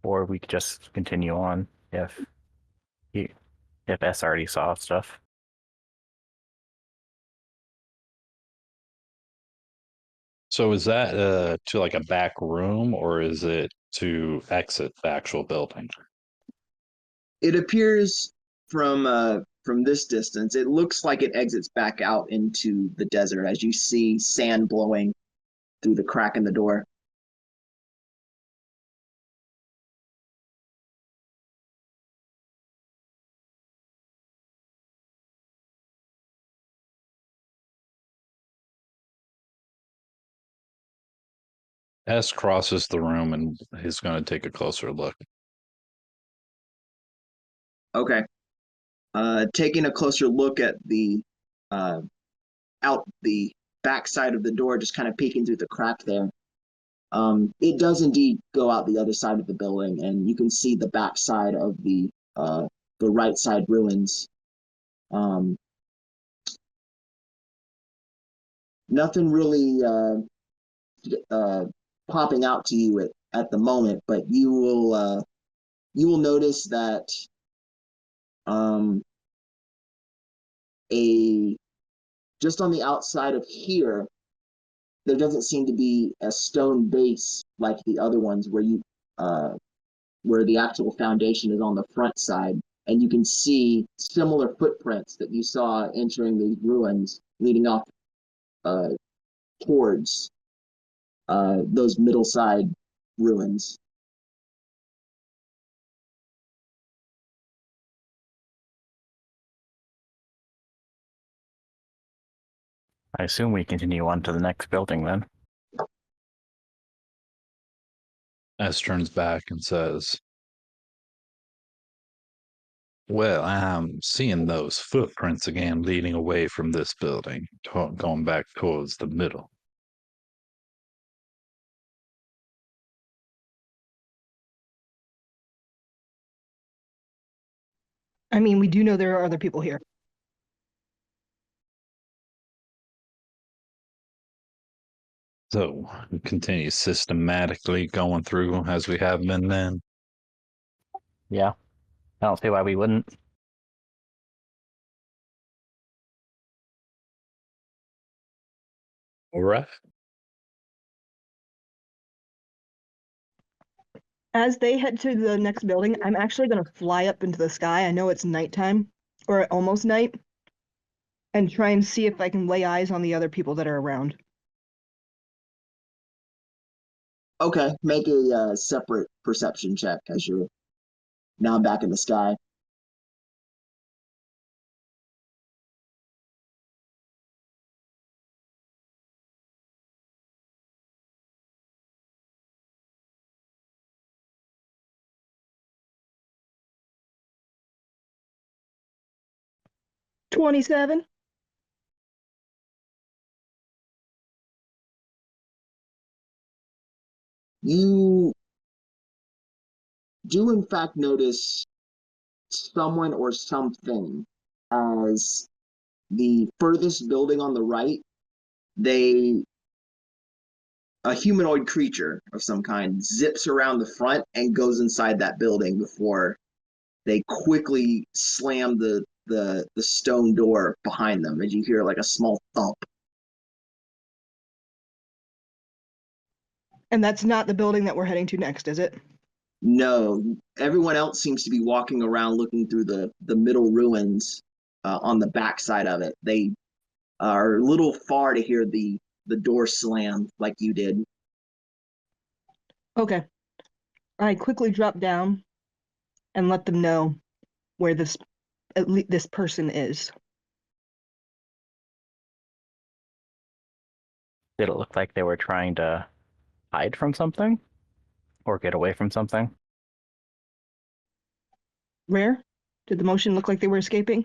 or we could just continue on if S already saw stuff. So is that to like a back room, or is it to exit the actual building? It appears from this distance, it looks like it exits back out into the desert as you see sand blowing through the crack in the door. S crosses the room and is going to take a closer look. Okay. Taking a closer look at the out the back side of the door, just kind of peeking through the crack there. It does indeed go out the other side of the building, and you can see the back side of the right side ruins. Nothing really popping out to you at the moment, but you will notice that a just on the outside of here, there doesn't seem to be a stone base like the other ones where the actual foundation is on the front side, and you can see similar footprints that you saw entering the ruins, leading off towards those middle side ruins. I assume we continue on to the next building then. S turns back and says, well, I'm seeing those footprints again leading away from this building, going back towards the middle. I mean, we do know there are other people here. So we continue systematically going through as we have been then. Yeah. I don't see why we wouldn't. All right. As they head to the next building, I'm actually going to fly up into the sky. I know it's nighttime, or almost night, and try and see if I can lay eyes on the other people that are around. Okay, make a separate perception check as you're now back in the sky. $27. You do in fact notice someone or something as the furthest building on the right, a humanoid creature of some kind zips around the front and goes inside that building before they quickly slam the stone door behind them as you hear like a small thump. And that's not the building that we're heading to next, is it? No, everyone else seems to be walking around looking through the middle ruins on the back side of it. They are a little far to hear the door slam like you did. Okay. I quickly drop down and let them know where this person is. Did it look like they were trying to hide from something? Or get away from something? Rare? Did the motion look like they were escaping?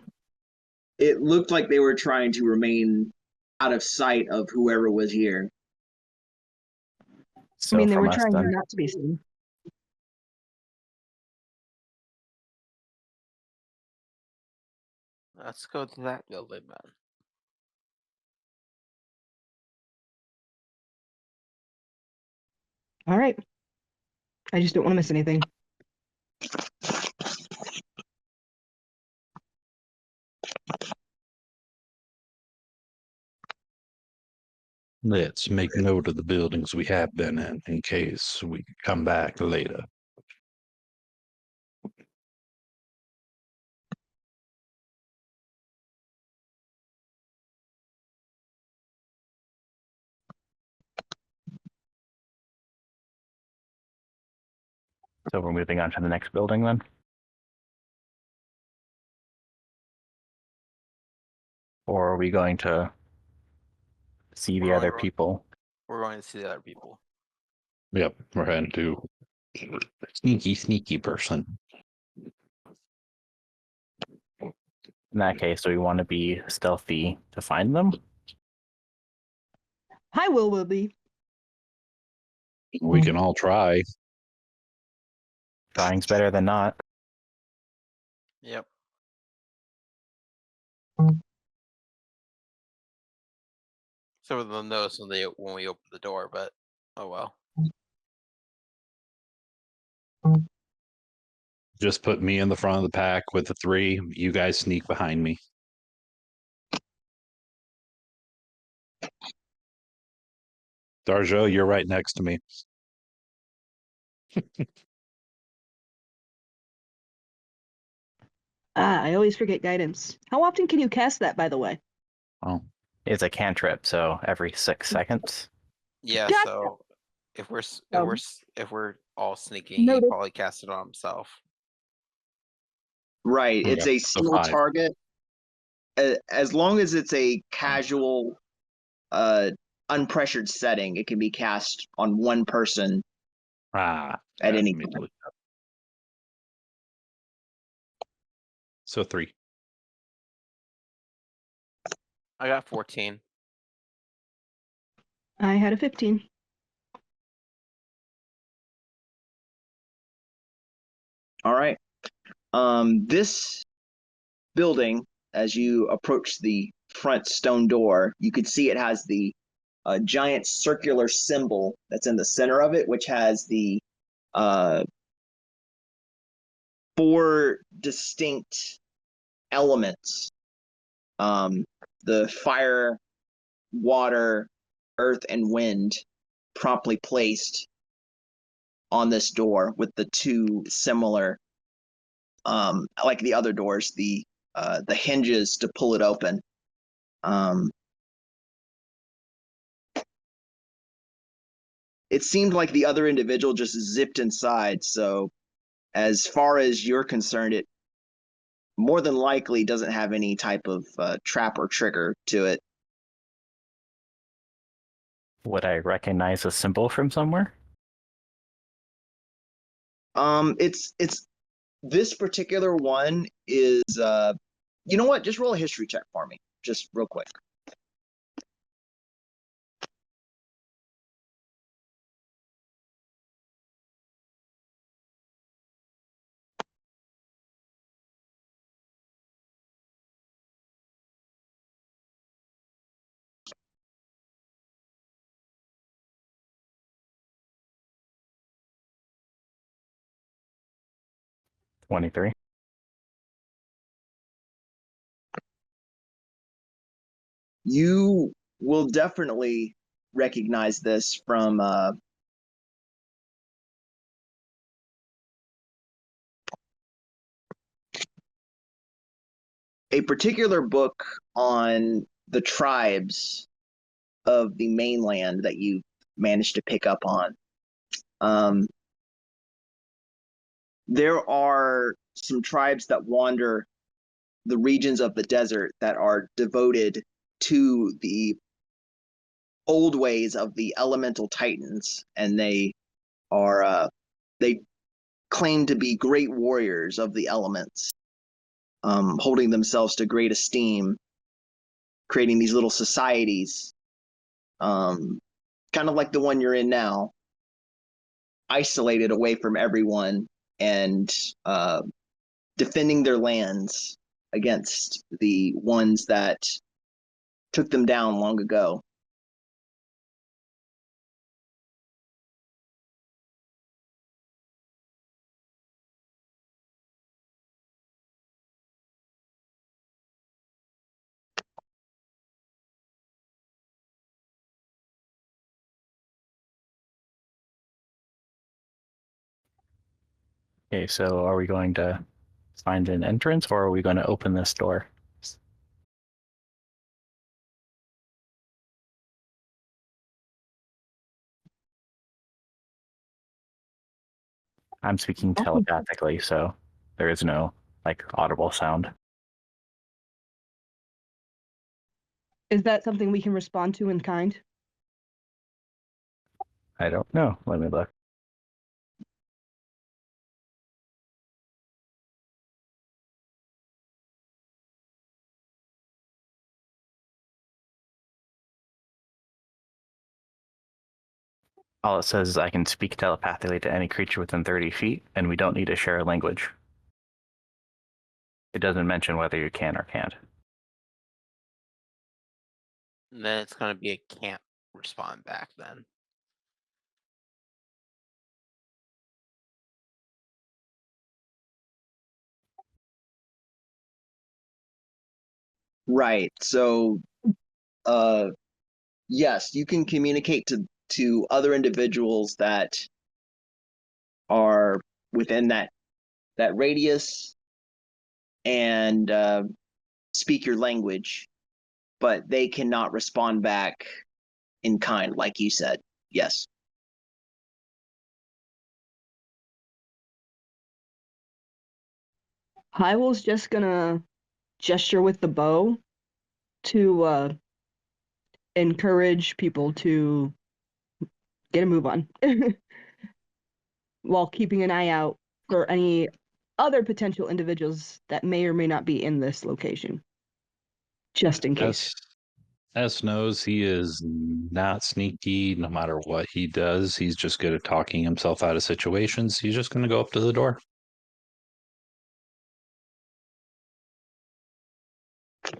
It looked like they were trying to remain out of sight of whoever was here. So I mean, they from were us trying then, not to be seen. Let's go to that building then. All right. I just don't want to miss anything. Let's make note of the buildings we have been in case we come back later. so we're moving on to the next building then? Or are we going to see the We're other going- people? We're going to see the other people. Yep, we're heading to sneaky person. In that case, do we want to be stealthy to find them? Hi, will be. We can all try. Trying's better than not. Yep. Some of them notice when we open the door, but oh well. Just put me in the front of the pack with the three. You guys sneak behind me. Darjo, you're right next to me. I always forget guidance. How often can you cast that, by the way? Oh, It's a cantrip, so every 6 seconds. Yeah. Gotcha. So if we're if we're all sneaking, he Noted. probably cast it on himself. Right, it's Yep, a so single 5. target. As long as it's a casual, unpressured setting, it can be cast on one person Ah, at any me time. look up. So 3. I got 14. I had a 15. All right. This building, as you approach the front stone door, you could see it has the giant circular symbol that's in the center of it, which has the four distinct elements, the fire, water, earth, and wind, promptly placed on this door, with the two similar, like the other doors, the hinges to pull it open. It seemed like the other individual just zipped inside, so as far as you're concerned, it more than likely doesn't have any type of trap or trigger to it. Would I recognize a symbol from somewhere? It's this particular one is you know what? Just roll a history check for me, just real quick. $23. You will definitely recognize this from a particular book on the tribes of the mainland that you managed to pick up on. There are some tribes that wander the regions of the desert that are devoted to the old ways of the elemental titans, and they claim to be great warriors of the elements, holding themselves to great esteem, creating these little societies, kind of like the one you're in now, isolated away from everyone, and defending their lands against the ones that took them down long ago. Okay, so are we going to find an entrance or are we going to open this door? I'm speaking telepathically, so there is no like audible sound. Is that something we can respond to in kind? I don't know. Let me look. All it says is I can speak telepathically to any creature within 30 feet, and we don't need to share a language. It doesn't mention whether you can or can't. And then it's going to be a can't respond back then. Right. So, yes, you can communicate to other individuals that are within that radius, and speak your language, but they cannot respond back in kind, like you said. Yes. Hyrul's just gonna gesture with the bow to encourage people to get a move on, while keeping an eye out for any other potential individuals that may or may not be in this location, just in case. S knows he is not sneaky. No matter what he does, he's just good at talking himself out of situations. He's just going to go up to the door.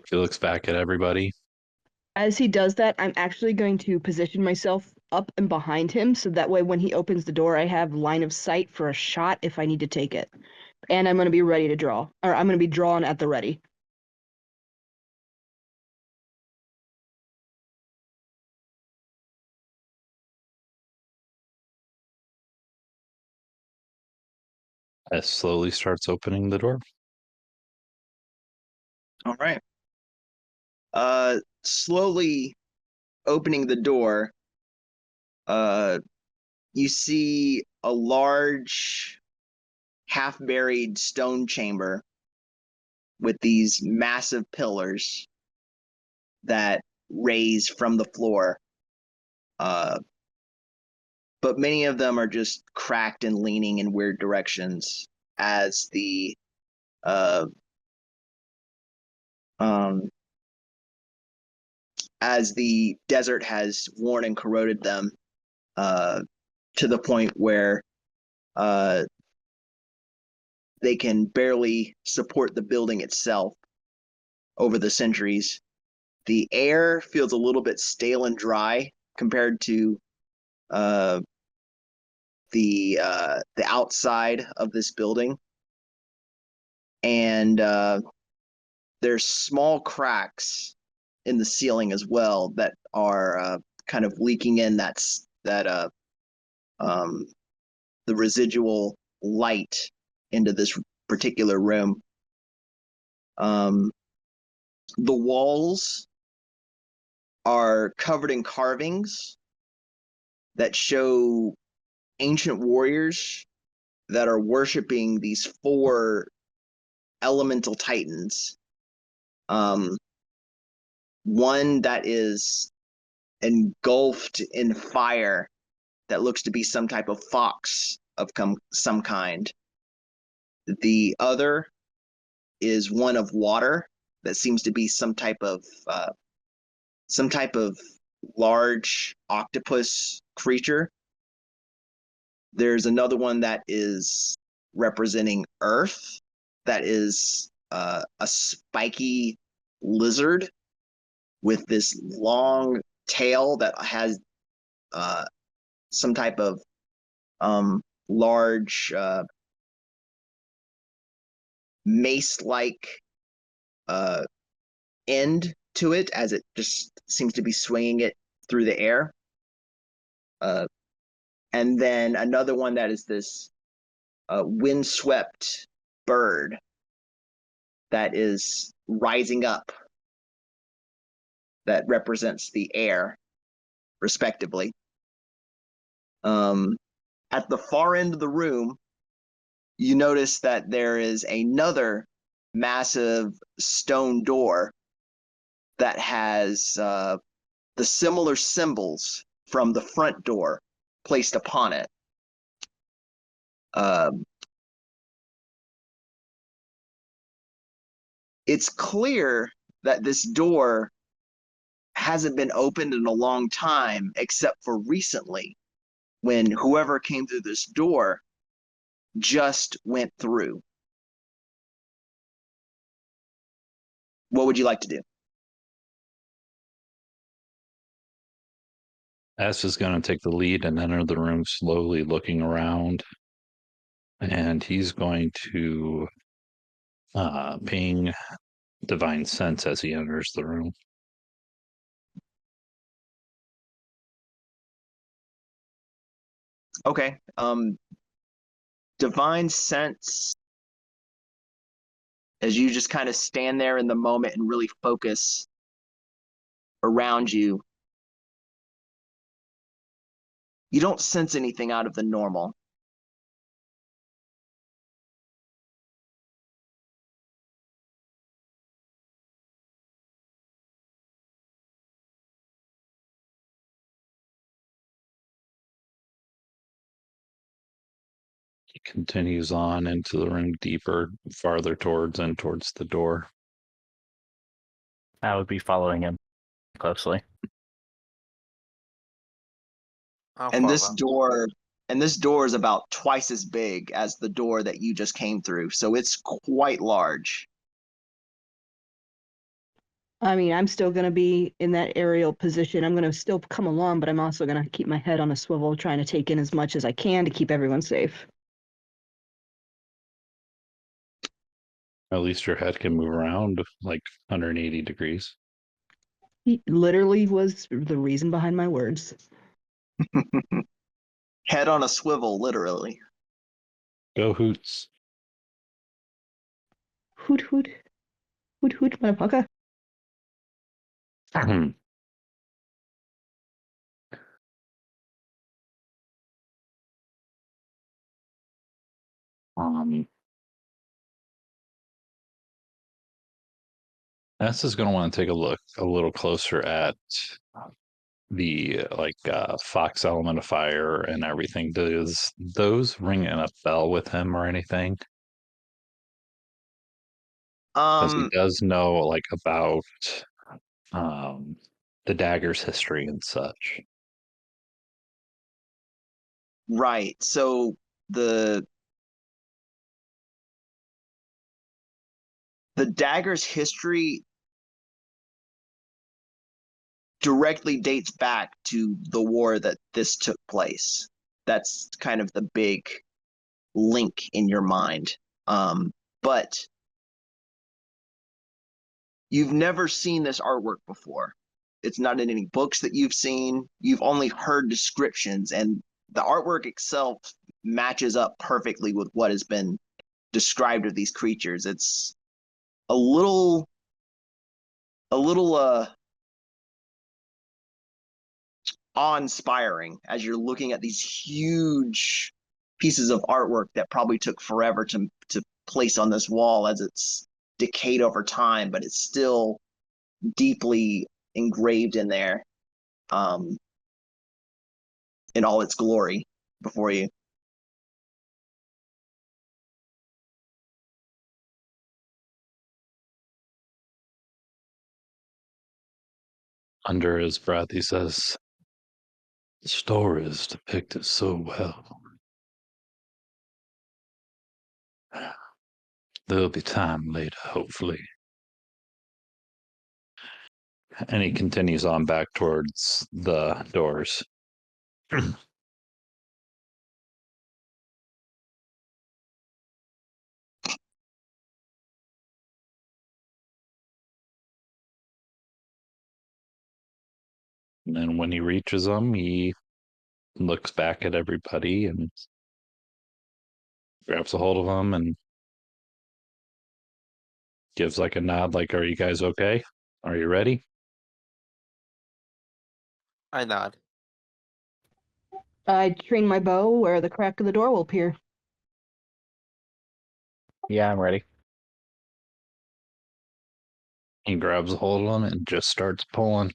He looks back at everybody. As he does that, I'm actually going to position myself up and behind him, so that way when he opens the door, I have line of sight for a shot if I need to take it. And I'm going to be ready to draw, or I'm going to be drawn at the ready. As slowly starts opening the door. All right. Slowly opening the door, you see a large, half-buried stone chamber with these massive pillars that raise from the floor. But many of them are just cracked and leaning in weird directions as the desert has worn and corroded them to the point where they can barely support the building itself over the centuries. The air feels a little bit stale and dry compared to the outside of this building, and there's small cracks in the ceiling as well that are kind of leaking in the residual light into this particular room. The walls are covered in carvings that show ancient warriors that are worshiping these 4 elemental titans. One that is engulfed in fire that looks to be some type of fox of some kind. The other is one of water that seems to be some type of large octopus creature. There's another one that is representing earth that is a spiky lizard with this long tail that has some type of large mace-like end to it, as it just seems to be swinging it through the air. And then another one that is this windswept bird that is rising up, that represents the air, respectively. At the far end of the room, you notice that there is another massive stone door that has the similar symbols from the front door placed upon it. It's clear that this door hasn't been opened in a long time, except for recently, when whoever came through this door just went through. What would you like to do? S is going to take the lead and enter the room slowly, looking around. And he's going to ping Divine Sense as he enters the room. Okay. Divine Sense, as you just kind of stand there in the moment and really focus around you, you don't sense anything out of the normal. He continues on into the room deeper, farther towards the door. I would be following him closely. I'll And this follow. door is about twice as big as the door that you just came through, so it's quite large. I mean, I'm still going to be in that aerial position. I'm going to still come along, but I'm also going to keep my head on a swivel, trying to take in as much as I can to keep everyone safe. At least your head can move around like 180 degrees. He literally was the reason behind my words. Head on a swivel, literally. Go Hoots. Hoot hoot. Hoot hoot, motherfucker. um, S is going to want to take a look a little closer at the fox element of fire and everything. Does those ring in a bell with him or anything? Because he does know like about the dagger's history and such. Right. So the dagger's history directly dates back to the war that this took place. That's kind of the big link in your mind. But you've never seen this artwork before. It's not in any books that you've seen. You've only heard descriptions, and the artwork itself matches up perfectly with what has been described of these creatures. It's a little awe-inspiring as you're looking at these huge pieces of artwork that probably took forever to place on this wall as it's decayed over time, but it's still deeply engraved in there, in all its glory before you. Under his breath, he says, "The story is depicted so well. There'll be time later, hopefully." And he continues on back towards the doors. And then when he reaches them, he looks back at everybody and grabs a hold of them and gives like a nod, like, "Are you guys okay? Are you ready?" I nod. I train my bow where the crack of the door will appear. Yeah, I'm ready. He grabs a hold of them and just starts pulling.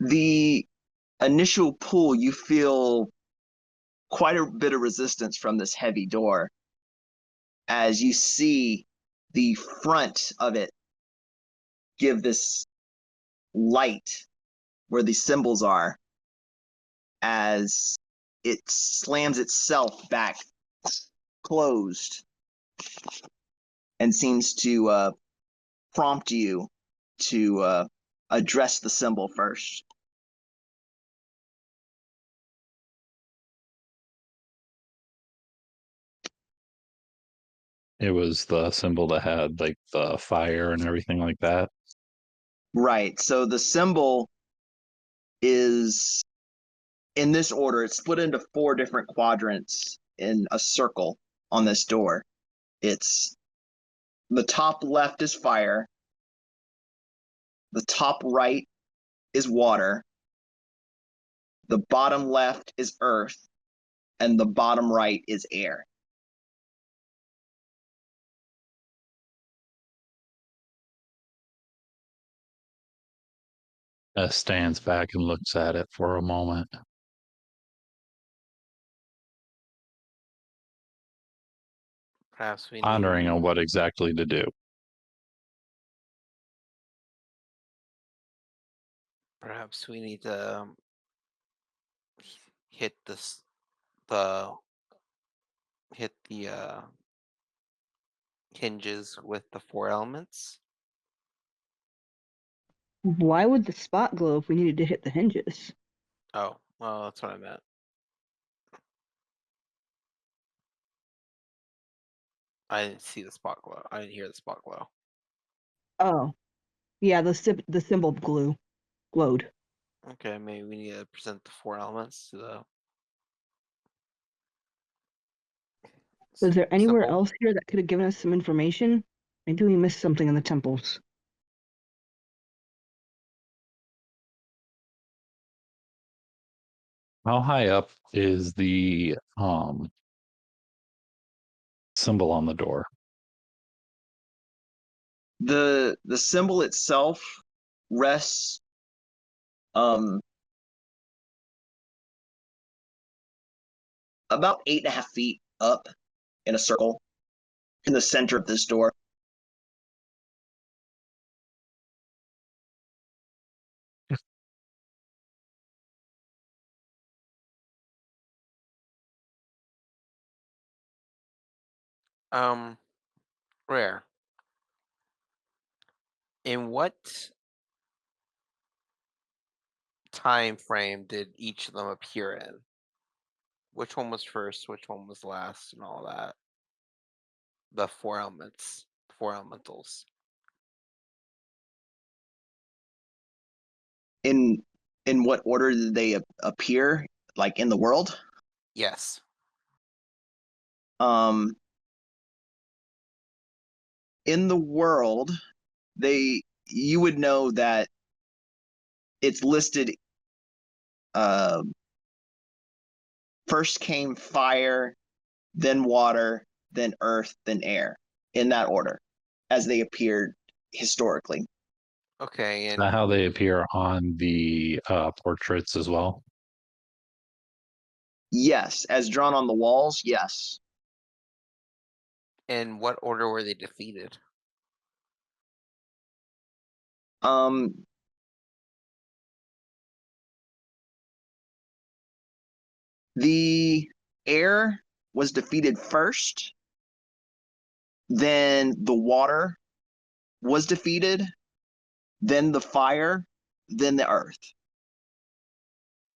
The initial pull, you feel quite a bit of resistance from this heavy door as you see the front of it give this light where the symbols are as it slams itself back closed and seems to prompt you to address the symbol first. It was the symbol that had like the fire and everything like that. Right. So the symbol is in this order. It's split into 4 different quadrants in a circle on this door. It's the top left is fire, the top right is water, the bottom left is earth, and the bottom right is air. Stands back and looks at it for a moment. Perhaps we Pondering need. on what exactly to do. Perhaps we need to hit this the hit the hinges with the 4 elements. Why would the spot glow if we needed to hit the hinges? Oh, well, that's what I meant. I didn't see the spot glow. I didn't hear the spot glow. Oh, yeah, the symbol glowed. Okay, maybe we need to present the 4 elements to the Was there anywhere symbol. else here that could have given us some information? Maybe we missed something in the temples. How high up is the symbol on the door? The symbol itself rests about 8.5 feet up in a circle in the center of this door. Rare. In what time frame did each of them appear in? Which one was first? Which one was last? And all that. The 4 elements, 4 elementals. In what order did they appear, like in the world? Yes. In the world, you would know that it's listed. First came fire, then water, then earth, then air, in that order, as they appeared historically. Okay, Is that how they appear on the portraits as well? Yes, as drawn on the walls, yes. in what order were they defeated? The air was defeated first, then the water was defeated, then the fire, then the earth.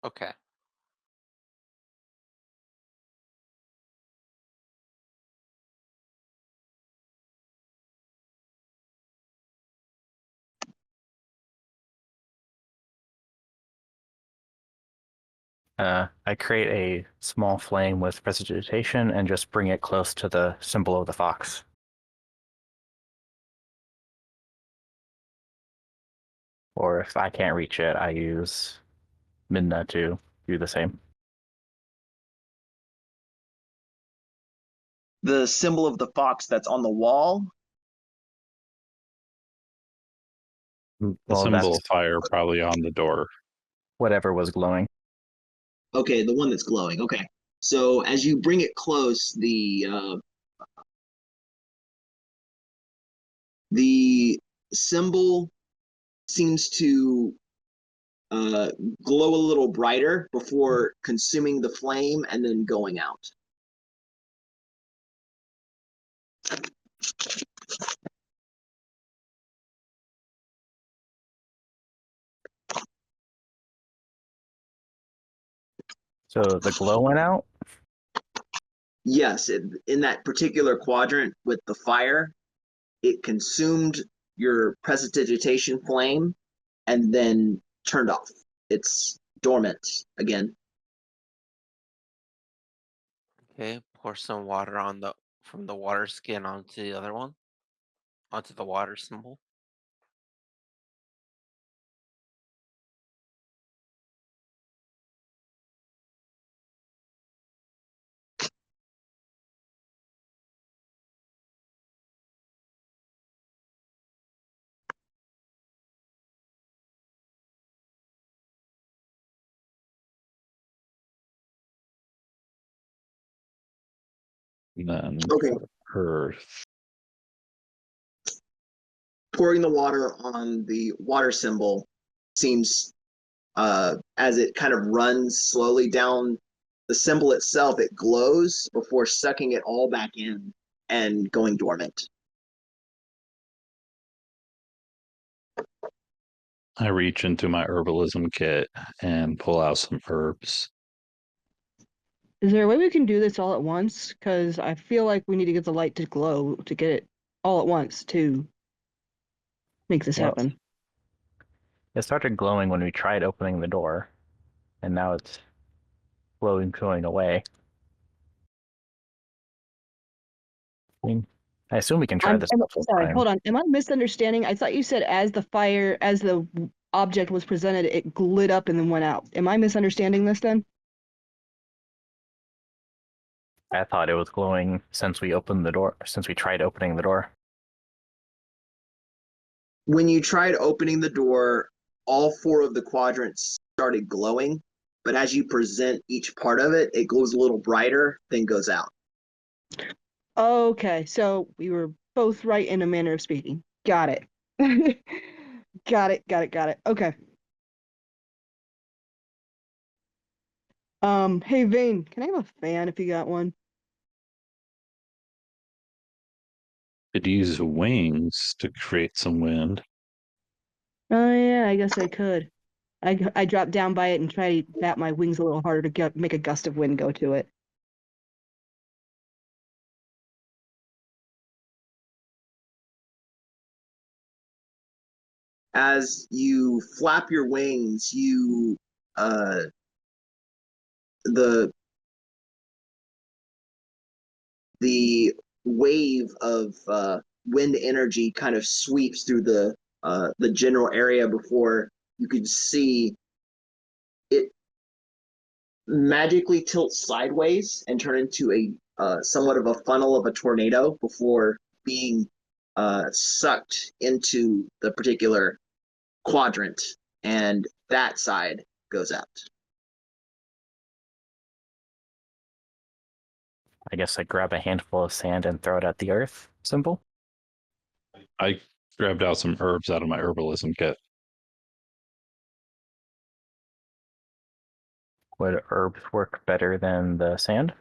Okay. I create a small flame with precipitation and just bring it close to the symbol of the fox. Or if I can't reach it, I use Midna to do the same. The symbol of the fox that's on the wall. The Well, symbol that's of fire probably on the door. whatever was glowing. Okay, the one that's glowing. Okay. So as you bring it close, the symbol seems to glow a little brighter before consuming the flame and then going out. So the glow went out? Yes, in that particular quadrant with the fire, it consumed your prestidigitation flame and then turned off. It's dormant again. Okay, pour some water on from the water skin onto the other one. Onto the water symbol. And then Okay. earth. Pouring the water on the water symbol seems, as it kind of runs slowly down the symbol itself, it glows before sucking it all back in and going dormant. I reach into my herbalism kit and pull out some herbs. Is there a way we can do this all at once? Because I feel like we need to get the light to glow to get it all at once to make this Well, happen. It started glowing when we tried opening the door, and now it's slowly going away. I mean, I assume we can try this multiple Sorry, times. hold on. Am I misunderstanding? I thought you said as the object was presented, it lit up and then went out. Am I misunderstanding this then? I thought it was glowing since we opened the door, since we tried opening the door. When you tried opening the door, all 4 of the quadrants started glowing, but as you present each part of it, it glows a little brighter, then goes out. Okay, so we were both right in a manner of speaking. Got it. Got it. Okay. Hey Vane, can I have a fan if you got one? Could use wings to create some wind. Oh yeah, I guess I could. I dropped down by it and try to bat my wings a little harder to make a gust of wind go to it. As you flap your wings, you the wave of wind energy kind of sweeps through the general area before you could see it magically tilt sideways and turn into a somewhat of a funnel of a tornado before being sucked into the particular quadrant, and that side goes out. I guess I grab a handful of sand and throw it at the earth symbol. I grabbed out some herbs out of my herbalism kit. Would herbs work better than the sand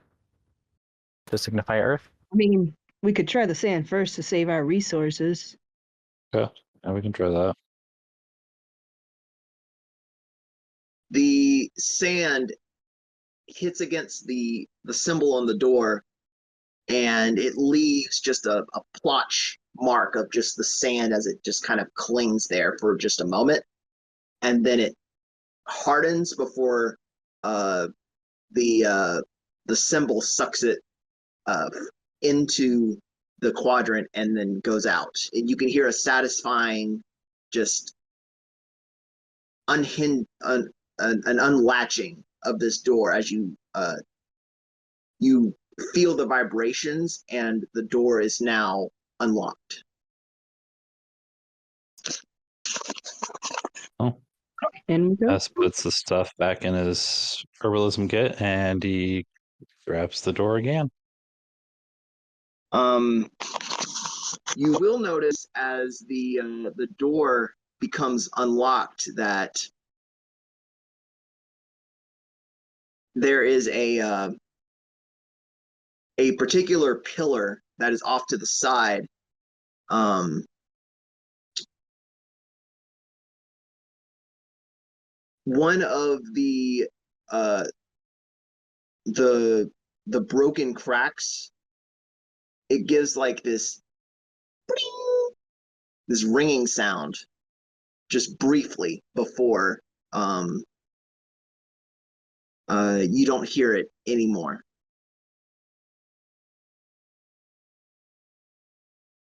to signify earth? I mean, we could try the sand first to save our resources. Yeah, we can try that. The sand hits against the symbol on the door, and it leaves just a plotch mark of just the sand as it just kind of clings there for just a moment, and then it hardens before the symbol sucks it into the quadrant and then goes out. And you can hear a satisfying, just an unlatching of this door as you feel the vibrations, and the door is now unlocked. Oh, And we go. Tess puts the stuff back in his herbalism kit and he grabs the door again. You will notice as the door becomes unlocked that there is a particular pillar that is off to the side. One of the broken cracks, it gives like this ringing sound just briefly before you don't hear it anymore.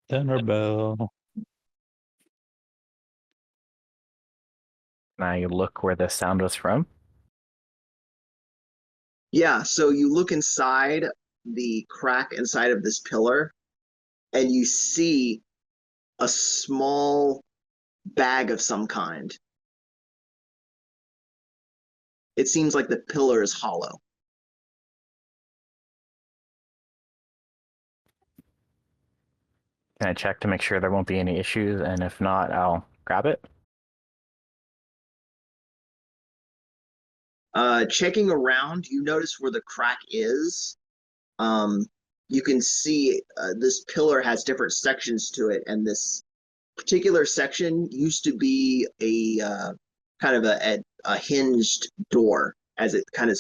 Dinner bell. Can I look where the sound was from? Yeah, so you look inside the crack inside of this pillar, and you see a small bag of some kind. It seems like the pillar is hollow. Can I check to make sure there won't be any issues? And if not, I'll grab it. Checking around, you notice where the crack is. You can see this pillar has different sections to it, and this particular section used to be a kind of a hinged door as it kind of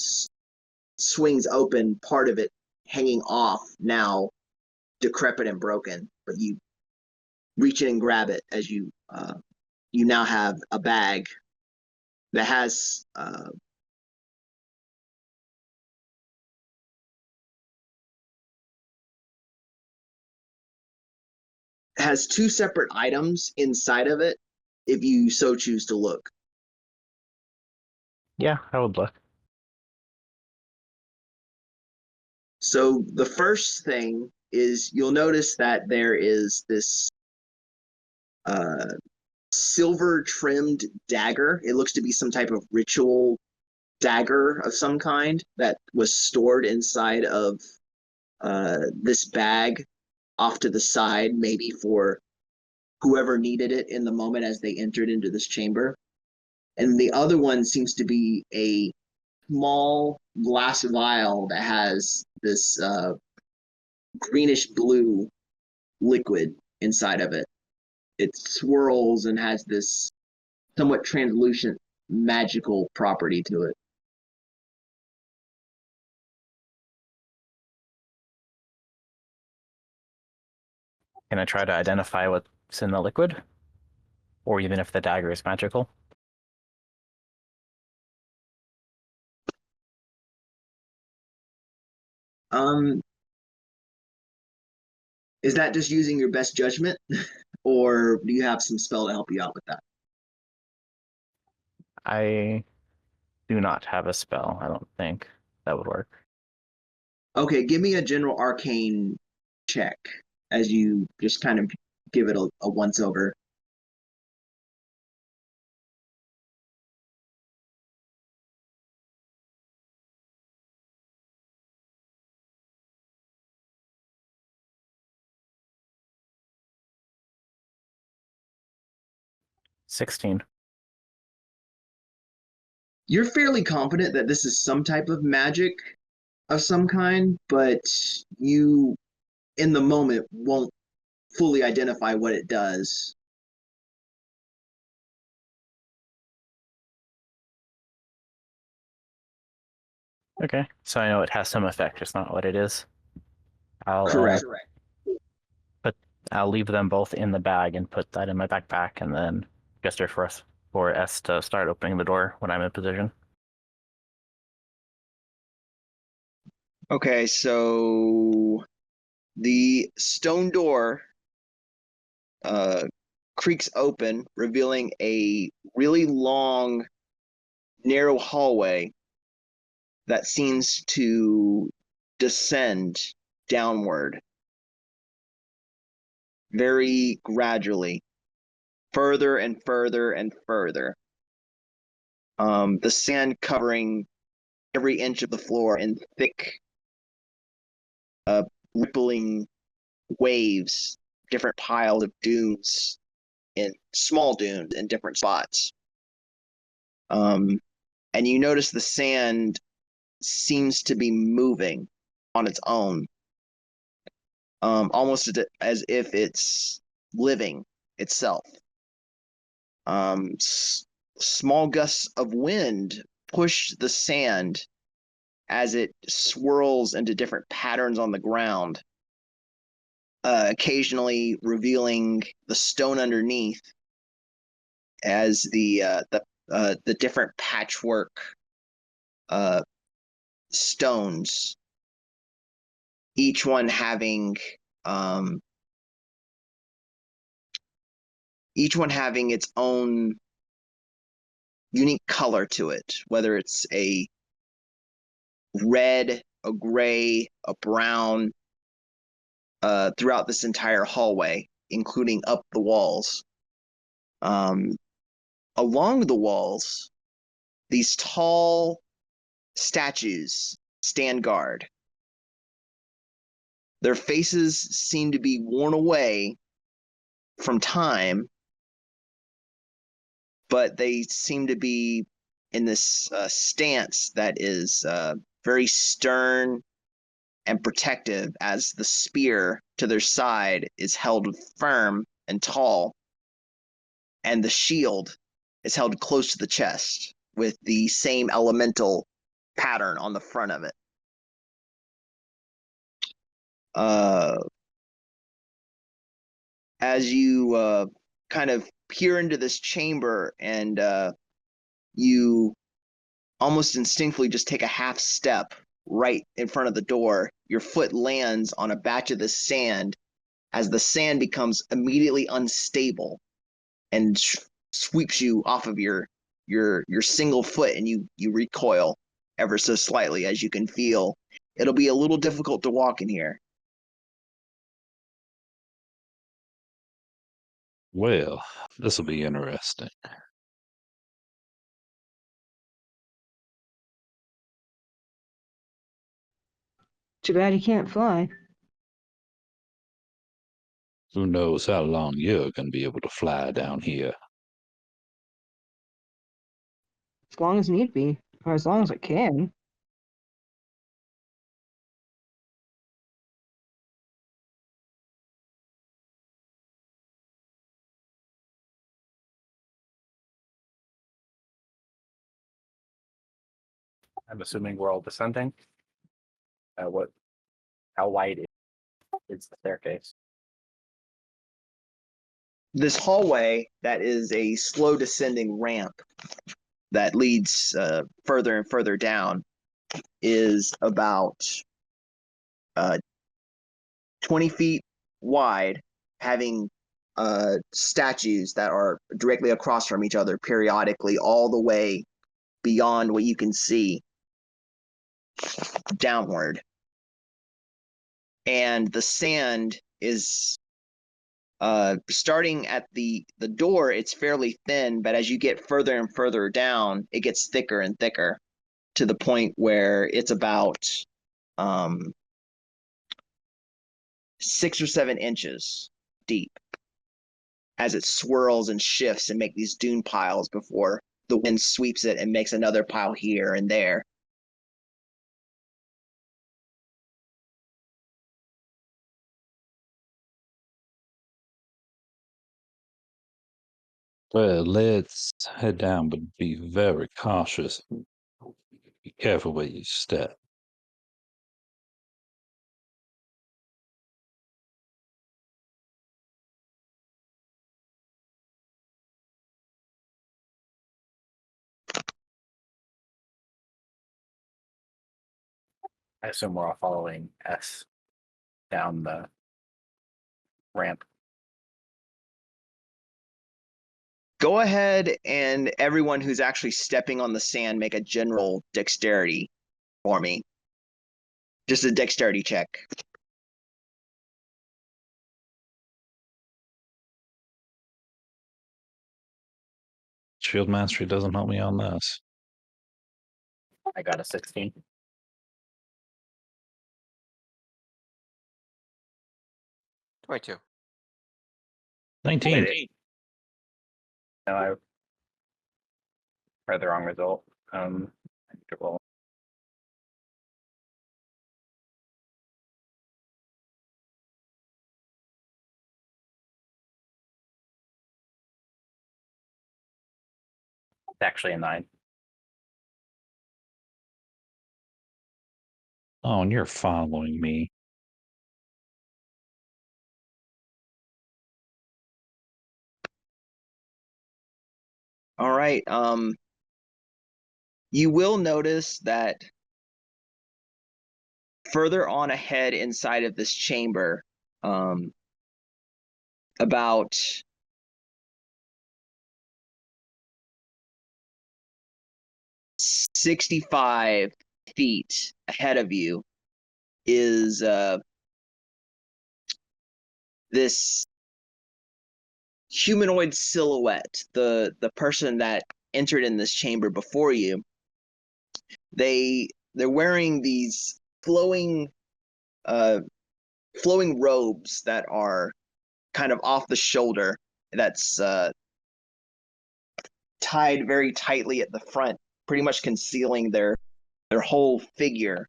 swings open, part of it hanging off, now decrepit and broken. But you reach in and grab it as you now have a bag that has two separate items inside of it, if you so choose to look. Yeah, I would look. So the first thing is you'll notice that there is this silver trimmed dagger. It looks to be some type of ritual dagger of some kind that was stored inside of this bag off to the side, maybe for whoever needed it in the moment as they entered into this chamber. And the other one seems to be a small glass vial that has this greenish blue liquid inside of it. It swirls and has this somewhat translucent magical property to it. Can I try to identify what's in the liquid? Or even if the dagger is magical? Is that just using your best judgment, or do you have some spell to help you out with that? I do not have a spell. I don't think that would work. Okay, give me a general arcane check as you just kind of give it a once over. $16. You're fairly confident that this is some type of magic of some kind, but you, in the moment, won't fully identify what it does. Okay, so I know it has some effect, just not what it is. Correct. I'll leave them both in the bag and put that in my backpack, and then gesture for S to start opening the door when I'm in position. Okay, so the stone door creaks open, revealing a really long, narrow hallway that seems to descend downward very gradually, further and further and further. The sand covering every inch of the floor in thick, rippling waves, different piles of dunes and small dunes in different spots. And you notice the sand seems to be moving on its own, almost as if it's living itself. Small gusts of wind push the sand as it swirls into different patterns on the ground, occasionally revealing the stone underneath as the different patchwork stones, each one having its own unique color to it, whether it's a red, a gray, a brown, throughout this entire hallway, including up the walls. Along the walls, these tall statues stand guard. Their faces seem to be worn away from time, but they seem to be in this stance that is very stern and protective, as the spear to their side is held firm and tall and the shield is held close to the chest with the same elemental pattern on the front of it. As you kind of peer into this chamber and you almost instinctively just take a half step right in front of the door, your foot lands on a batch of this sand as the sand becomes immediately unstable and sweeps you off of your single foot, and you recoil ever so slightly. As you can feel, it'll be a little difficult to walk in here. Well, this will be interesting. Too bad you can't fly. Who knows how long you're going to be able to fly down here? As long as need be, or as long as I can. I'm assuming we're all descending. How wide is the staircase? This hallway that is a slow descending ramp that leads further and further down is about 20 feet wide, having statues that are directly across from each other periodically, all the way beyond what you can see downward. And the sand is starting at the door, it's fairly thin, but as you get further and further down, it gets thicker and thicker to the point where it's about 6 or 7 inches deep as it swirls and shifts and make these dune piles before the wind sweeps it and makes another pile here and there. Well, let's head down, but be very cautious. Be careful where you step. I assume we're all following S down the ramp. Go ahead and everyone who's actually stepping on the sand make a general dexterity for me. Just a dexterity check. Shield Mastery doesn't help me on this. I got a 16. 22. 19. No, I read the wrong result. I need to roll. It's actually a 9. Oh, and you're following me. All right. You will notice that further on ahead inside of this chamber, about 65 feet ahead of you is this humanoid silhouette. The person that entered in this chamber before you. They're wearing these flowing robes that are kind of off the shoulder. That's tied very tightly at the front, pretty much concealing their whole figure.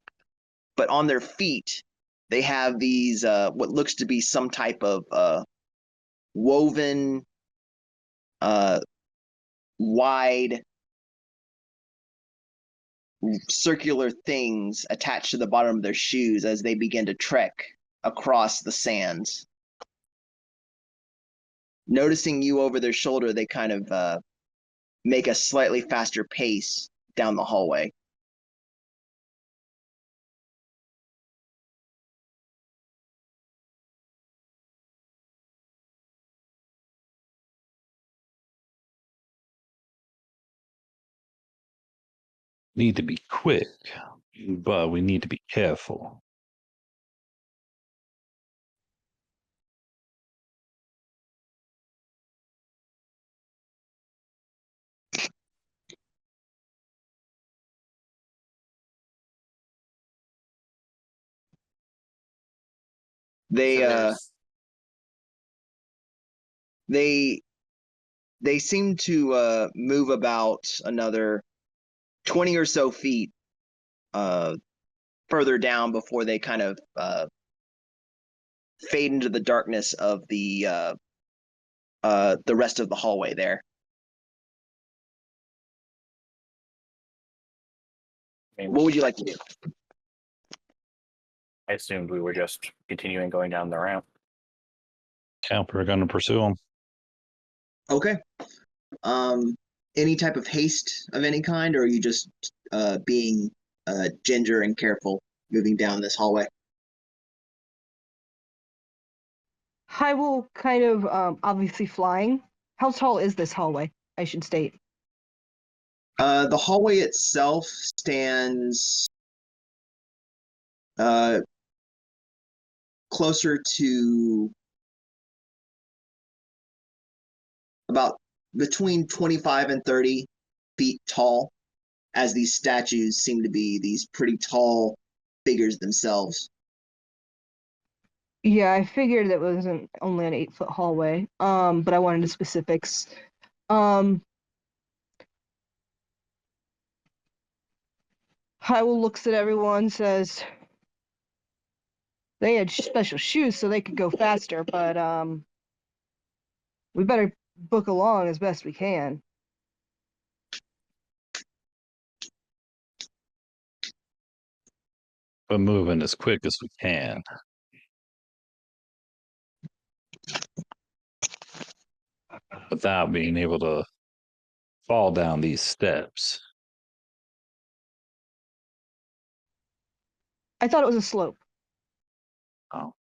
But on their feet, they have these what looks to be some type of woven wide circular things attached to the bottom of their shoes as they begin to trek across the sands. Noticing you over their shoulder, they kind of make a slightly faster pace down the hallway. Need to be quick, but we need to be careful. They So there's they seem to move about another 20 or so feet further down before they kind of fade into the darkness of the rest of the hallway there. I mean, What would you like to do? I assumed we were just continuing going down the ramp. Count, we're going to pursue them. Okay. Any type of haste of any kind, or are you just being ginger and careful moving down this hallway? I will kind of obviously flying. How tall is this hallway? I should state. The hallway itself stands closer to about between 25 and 30 feet tall, as these statues seem to be these pretty tall figures themselves. Yeah, I figured that wasn't only an 8-foot hallway. But I wanted the specifics. Hyrule looks at everyone, says they had special shoes so they could go faster, but we better book along as best we can. But moving as quick as we can. Without being able to fall down these steps. I thought it was a slope. Oh.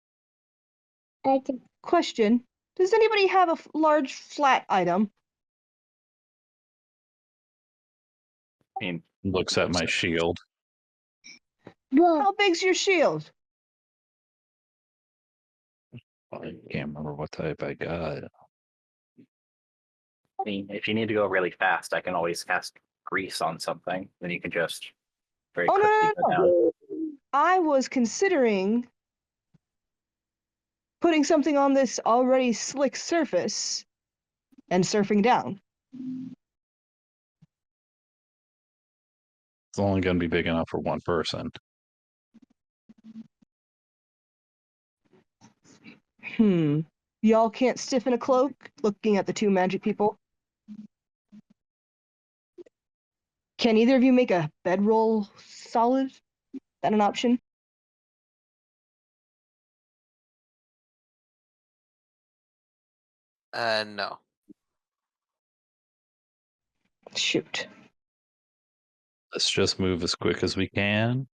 Question: does anybody have a large flat item? I mean, Looks at my shield. How big's your shield? I can't remember what type I got. if you need to go really fast, I can always cast grease on something. Then you can just very Oh, quickly go down. no. I was considering putting something on this already slick surface and surfing down. It's only going to be big enough for one person. Y'all can't stiffen a cloak? Looking at the two magic people. Can either of you make a bedroll solid? Is that an option? no. Shoot. Let's just move as quick as we can.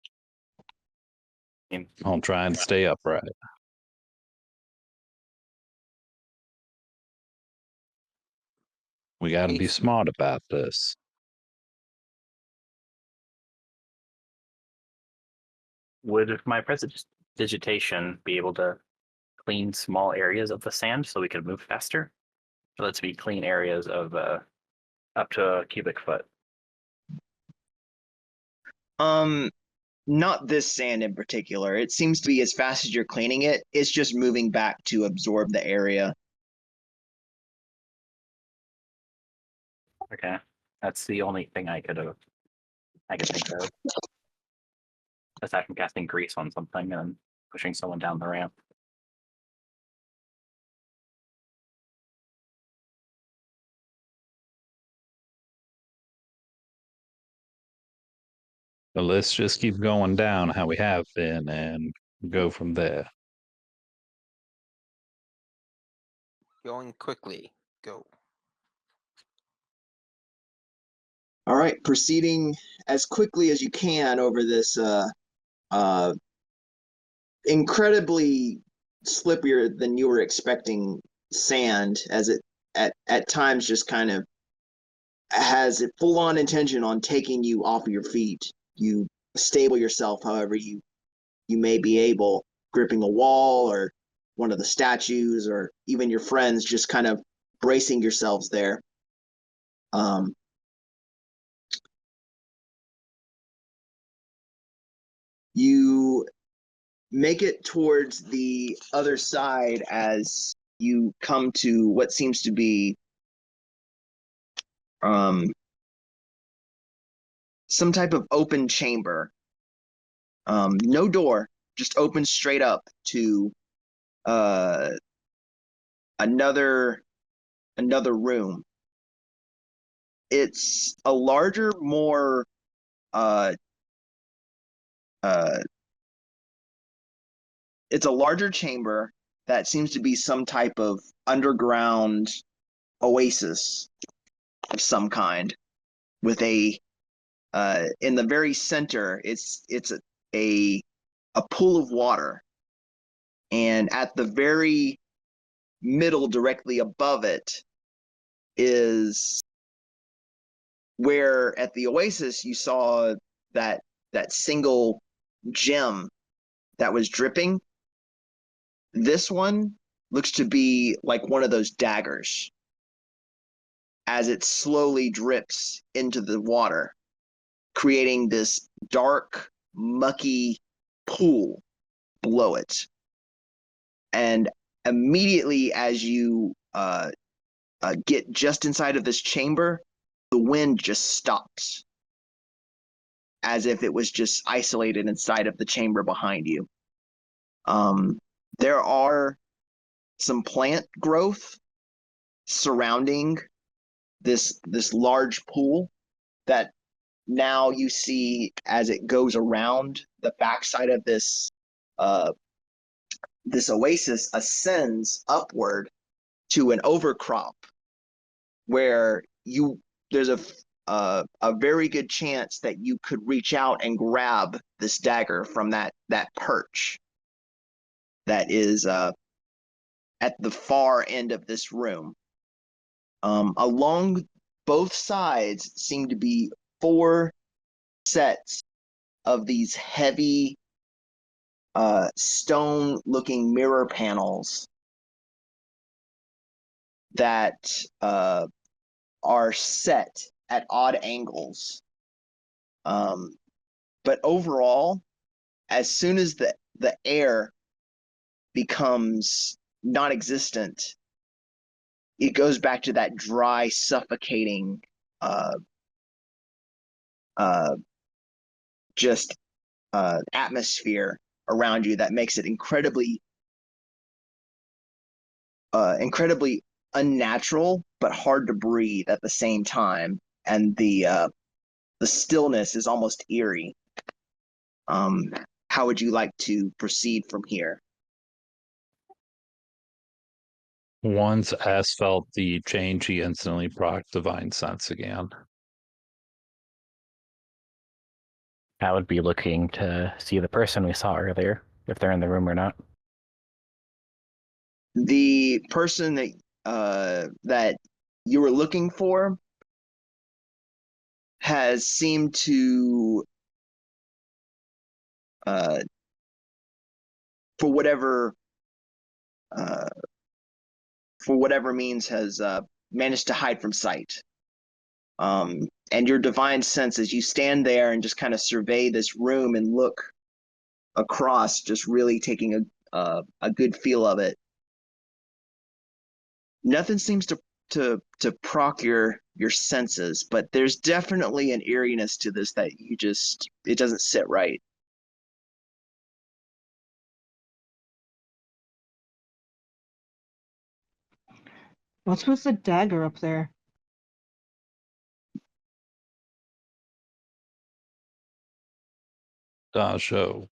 I mean, I'll try and stay upright. We got to be Easy. smart about this. would my prestidigitation be able to clean small areas of the sand so we could move faster? So let's be clean areas of up to a cubic foot. Not this sand in particular. It seems to be as fast as you're cleaning it, it's just moving back to absorb the area. Okay, that's the only thing I could think of. Aside from casting grease on something and pushing someone down the ramp. But let's just keep going down how we have been and go from there. Going quickly. Go. All right, proceeding as quickly as you can over this uh, incredibly slippier than you were expecting sand, as it at times just kind of has a full on intention on taking you off of your feet. You stable yourself however you may be able, gripping a wall or one of the statues, or even your friends, just kind of bracing yourselves there. You make it towards the other side as you come to what seems to be some type of open chamber. No door, just open straight up to uh, another room. It's a larger, more it's a larger chamber that seems to be some type of underground oasis of some kind, with a in the very center, it's a pool of water, and at the very middle, directly above it, is where at the Oasis you saw that single gem that was dripping. This one looks to be like one of those daggers as it slowly drips into the water, creating this dark, mucky pool below it. And immediately as you get just inside of this chamber, the wind just stops, as if it was just isolated inside of the chamber behind you. There are some plant growth surrounding this large pool that now you see as it goes around the backside of this this oasis, ascends upward to an overcrop where there's a very good chance that you could reach out and grab this dagger from that perch that is at the far end of this room. Along both sides seem to be 4 sets of these heavy stone-looking mirror panels that are set at odd angles. But overall, as soon as the air becomes non-existent, it goes back to that dry, suffocating, just atmosphere around you that makes it incredibly unnatural, but hard to breathe at the same time. And the stillness is almost eerie. How would you like to proceed from here? Once Ass felt the change, he instantly procced Divine Sense again. I would be looking to see the person we saw earlier, if they're in the room or not. The person that you were looking for has seemed to for whatever means has managed to hide from sight. And your divine sense, as you stand there and just kind of survey this room and look across, just really taking a good feel of it, nothing seems to proc your senses, but there's definitely an eeriness to this that it doesn't sit right. What's with the dagger up there? Show.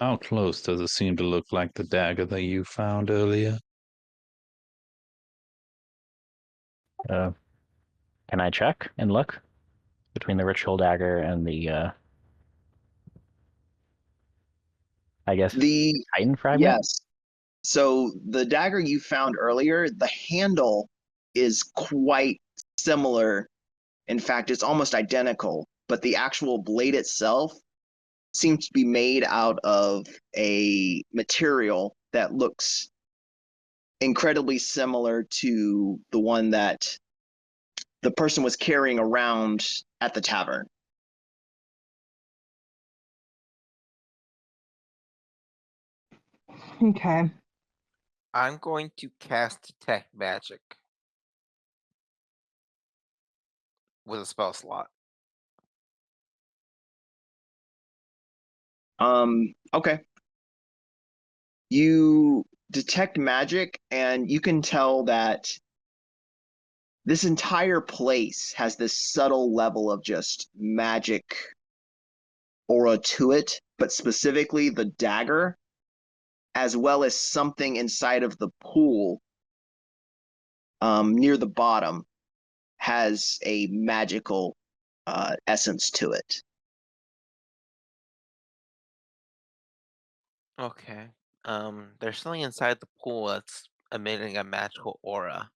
How close does it seem to look like the dagger that you found earlier? Can I check and look between the ritual dagger and the I guess The Titan fragment? yes. So the dagger you found earlier, the handle is quite similar. In fact, it's almost identical, but the actual blade itself seems to be made out of a material that looks incredibly similar to the one that the person was carrying around at the tavern. Okay. I'm going to cast Detect Magic with a spell slot. Okay. You detect magic, and you can tell that this entire place has this subtle level of just magic aura to it, but specifically the dagger, as well as something inside of the pool near the bottom, has a magical essence to it. Okay. There's something inside the pool that's emitting a magical aura,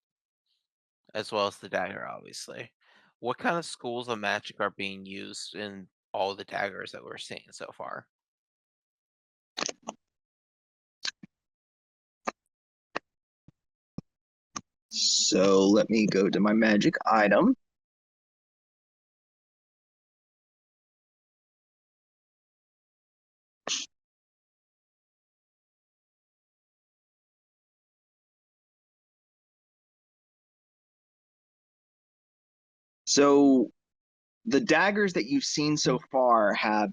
as well as the dagger, obviously. What kind of schools of magic are being used in all the daggers that we're seeing so far? So let me go to my magic item. So the daggers that you've seen so far have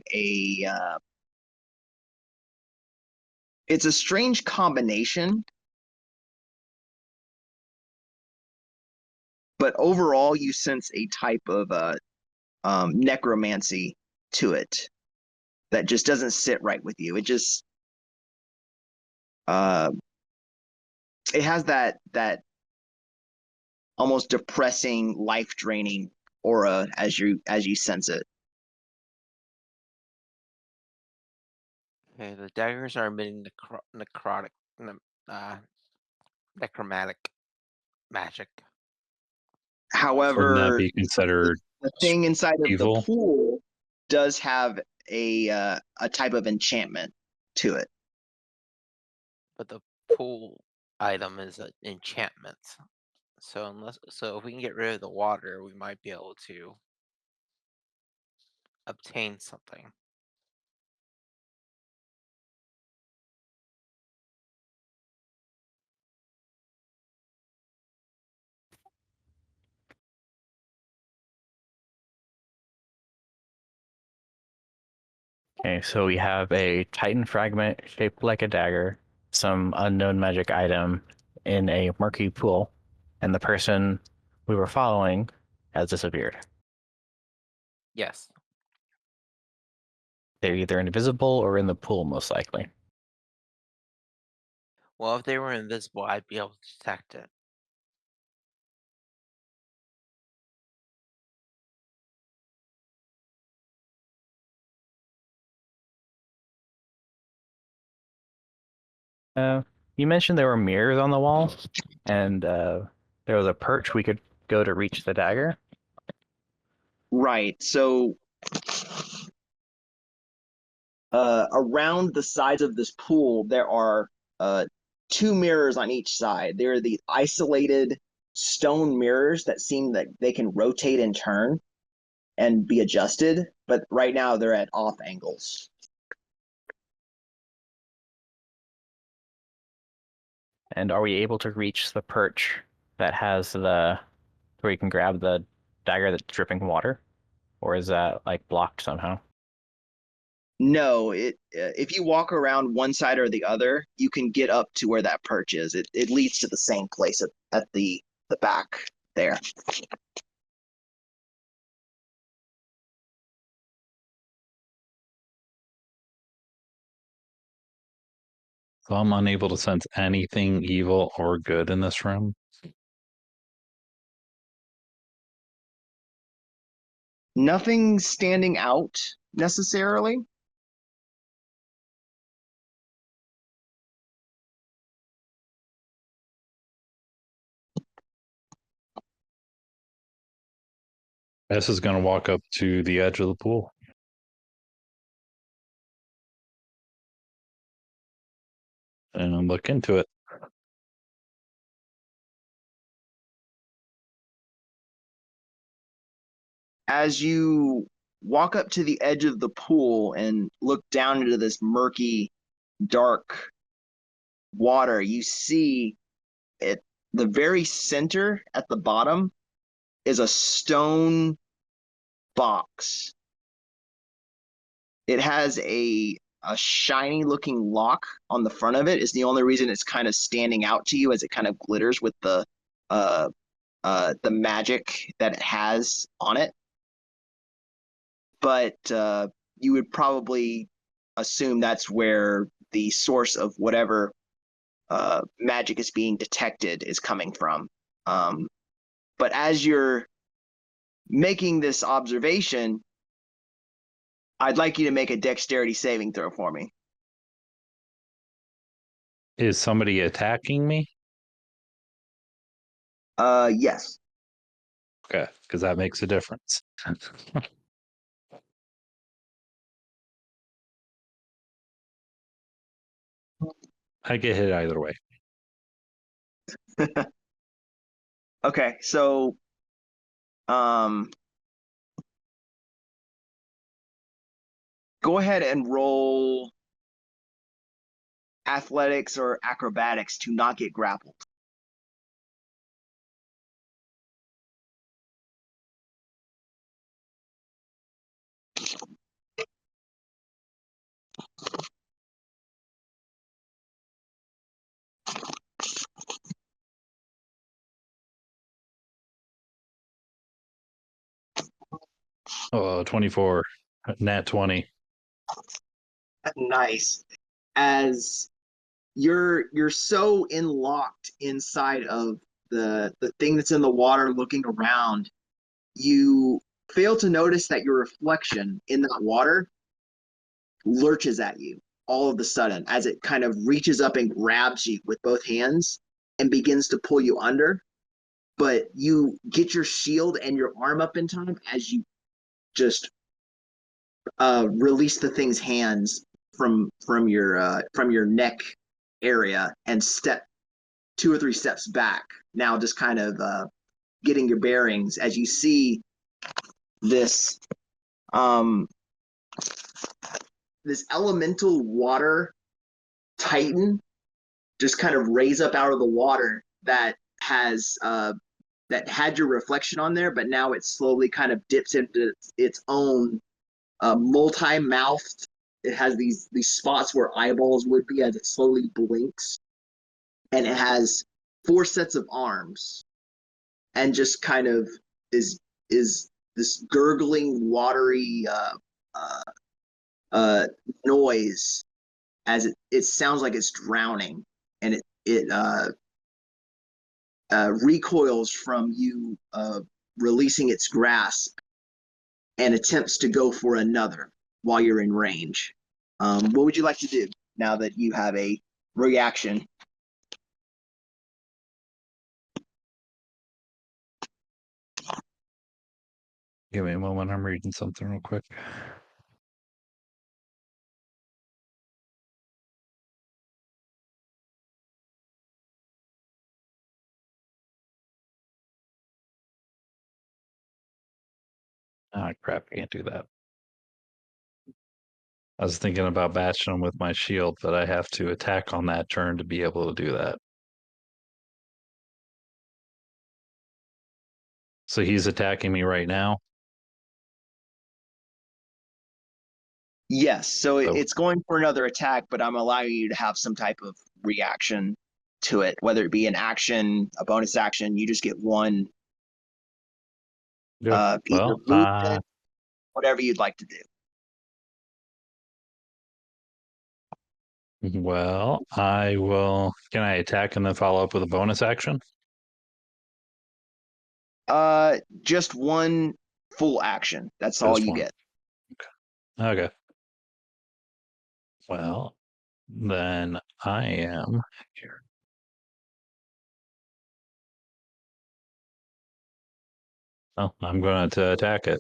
it's a strange combination, but overall you sense a type of necromancy to it that just doesn't sit right with you. It just uh, it has that almost depressing, life draining aura as you sense it. Okay, the daggers are emitting uh, necromantic magic. Wouldn't that However, be considered the thing inside of the evil? pool does have a type of enchantment to it. But the pool item is an enchantment. So if we can get rid of the water, we might be able to obtain something. Okay, so we have a Titan fragment shaped like a dagger, some unknown magic item in a murky pool, and the person we were following has disappeared. Yes. They're either invisible or in the pool, most likely. Well, if they were invisible, I'd be able to detect it. You mentioned there were mirrors on the wall, and there was a perch we could go to reach the dagger. Right. So around the sides of this pool, there are two mirrors on each side. They're the isolated stone mirrors that seem that they can rotate and turn and be adjusted, but right now they're at off angles. And are we able to reach the perch that has the where you can grab the dagger that's dripping water, or is that like blocked somehow? No, it if you walk around one side or the other, you can get up to where that perch is. It leads to the same place at the back there. So I'm unable to sense anything evil or good in this room. Nothing standing out necessarily. S is going to walk up to the edge of the pool and look into it. As you walk up to the edge of the pool and look down into this murky, dark water, you see at the very center at the bottom is a stone box. It has a shiny looking lock on the front of it. Is the only reason it's kind of standing out to you, as it kind of glitters with the magic that it has on it. But you would probably assume that's where the source of whatever magic is being detected is coming from. But as you're making this observation, I'd like you to make a dexterity saving throw for me. Is somebody attacking me? Yes. Okay, because that makes a difference. I get hit either way. Okay, so go ahead and roll athletics or acrobatics to not get grappled. Oh, 24, nat 20. Nice. As you're so locked inside of the thing that's in the water looking around, you fail to notice that your reflection in that water lurches at you all of a sudden as it kind of reaches up and grabs you with both hands and begins to pull you under. But you get your shield and your arm up in time as you just release the thing's hands from your neck area and step 2 or 3 steps back. Now just kind of getting your bearings as you see this this elemental water titan just kind of raise up out of the water that has that had your reflection on there, but now it slowly kind of dips into its own multi-mouthed. It has these spots where eyeballs would be as it slowly blinks, and it has 4 sets of arms, and just kind of is this gurgling, watery noise as it sounds like it's drowning, and it recoils from you releasing its grasp and attempts to go for another while you're in range. What would you like to do now that you have a reaction? Give me a moment. I'm reading something real quick. Ah, crap. I can't do that. I was thinking about bashing him with my shield, but I have to attack on that turn to be able to do that. So he's attacking me right now. Yes, so So- it's going for another attack, but I'm allowing you to have some type of reaction to it, whether it be an action, a bonus action. You just get one. Yeah. Either movement, whatever you'd like to do. Well, I will. Can I attack and then follow up with a bonus action? Just one full action. That's all Just you one. get. Okay. Well, then I am here. Oh, I'm going to attack it.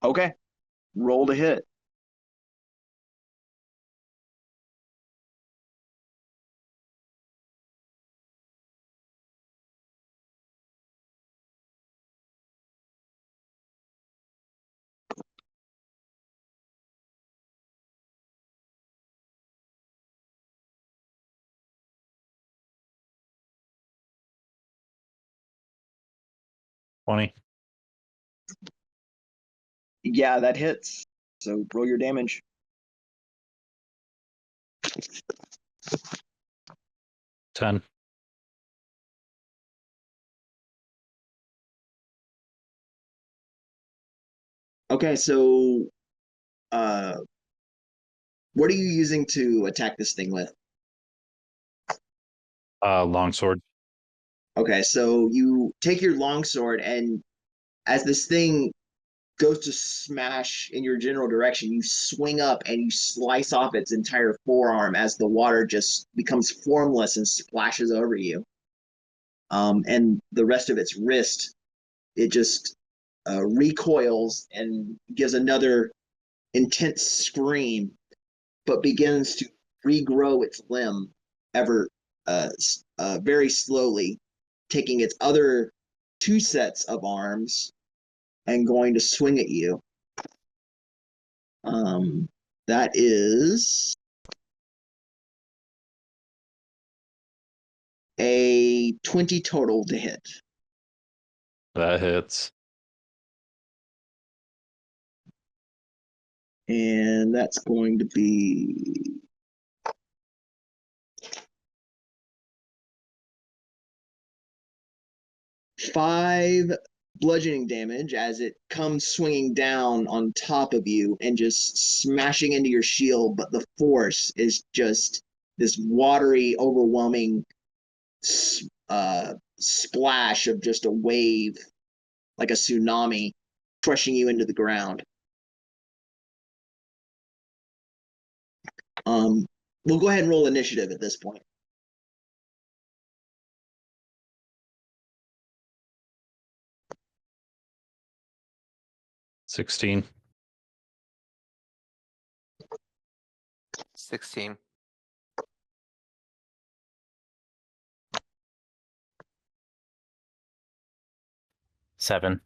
Okay. Roll to hit. $20. Yeah, that hits. So roll your damage. $10. Okay, so what are you using to attack this thing with? Longsword. Okay, so you take your longsword, and as this thing goes to smash in your general direction, you swing up and you slice off its entire forearm as the water just becomes formless and splashes over you. And the rest of its wrist, it just recoils and gives another intense scream, but begins to regrow its limb ever very slowly, taking its other two sets of arms and going to swing at you. That is a 20 total to hit. That hits. And that's going to be 5 bludgeoning damage as it comes swinging down on top of you and just smashing into your shield. But the force is just this watery, overwhelming splash of just a wave, like a tsunami, crushing you into the ground. We'll go ahead and roll initiative at this point. 16. 16. 7.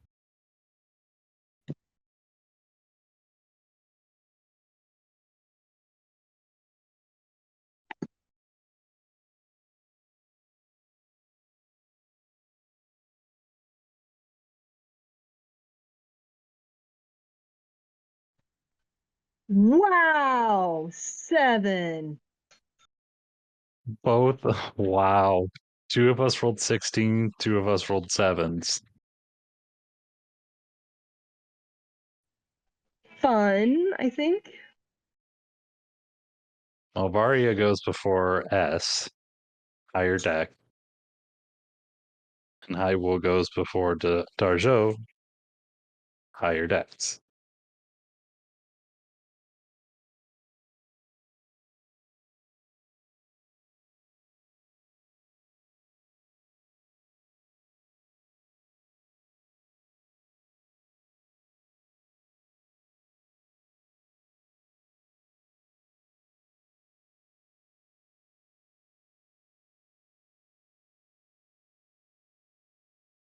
Wow, 7. Both. Wow. 2 of us rolled 16, 2 of us rolled 7s. Fun, I think. Alvaria goes before S, higher deck. And Hyrule goes before Darjo, higher decks.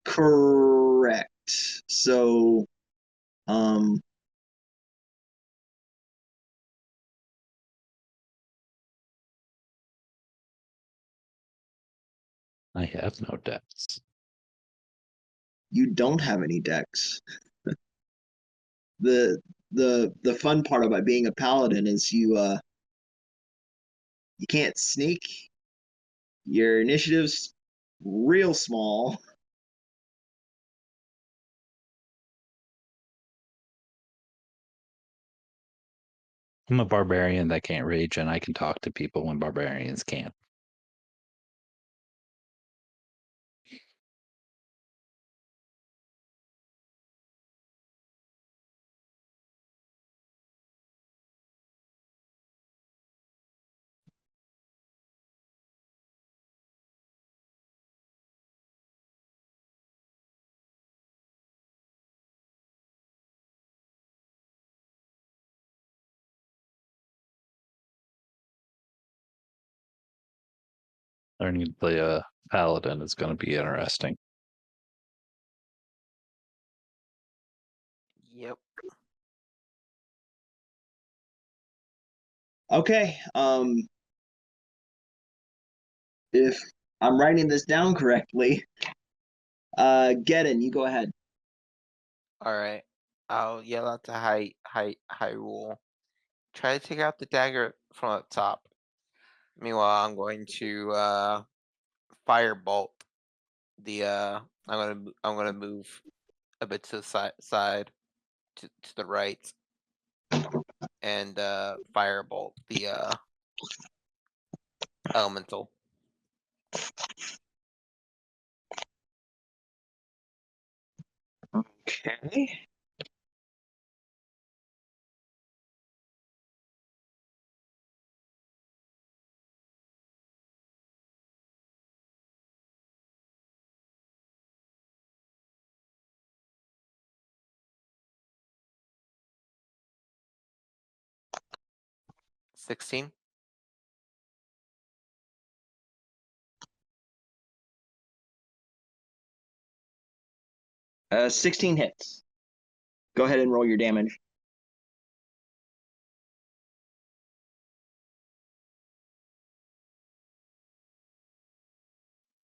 Correct. So, um, I have no decks. you don't have any decks. The fun part about being a paladin is you can't sneak. Your initiative's real small. I'm a barbarian that can't rage, and I can talk to people when barbarians can't. Learning to play a paladin is going to be interesting. Yep. Okay. If I'm writing this down correctly, Geddon, you go ahead. All right. I'll yell out to high rule. Try to take out the dagger from up top. Meanwhile, I'm going to firebolt the I'm gonna move a bit to the side to the right and firebolt the elemental. Okay. $16. 16 hits. Go ahead and roll your damage.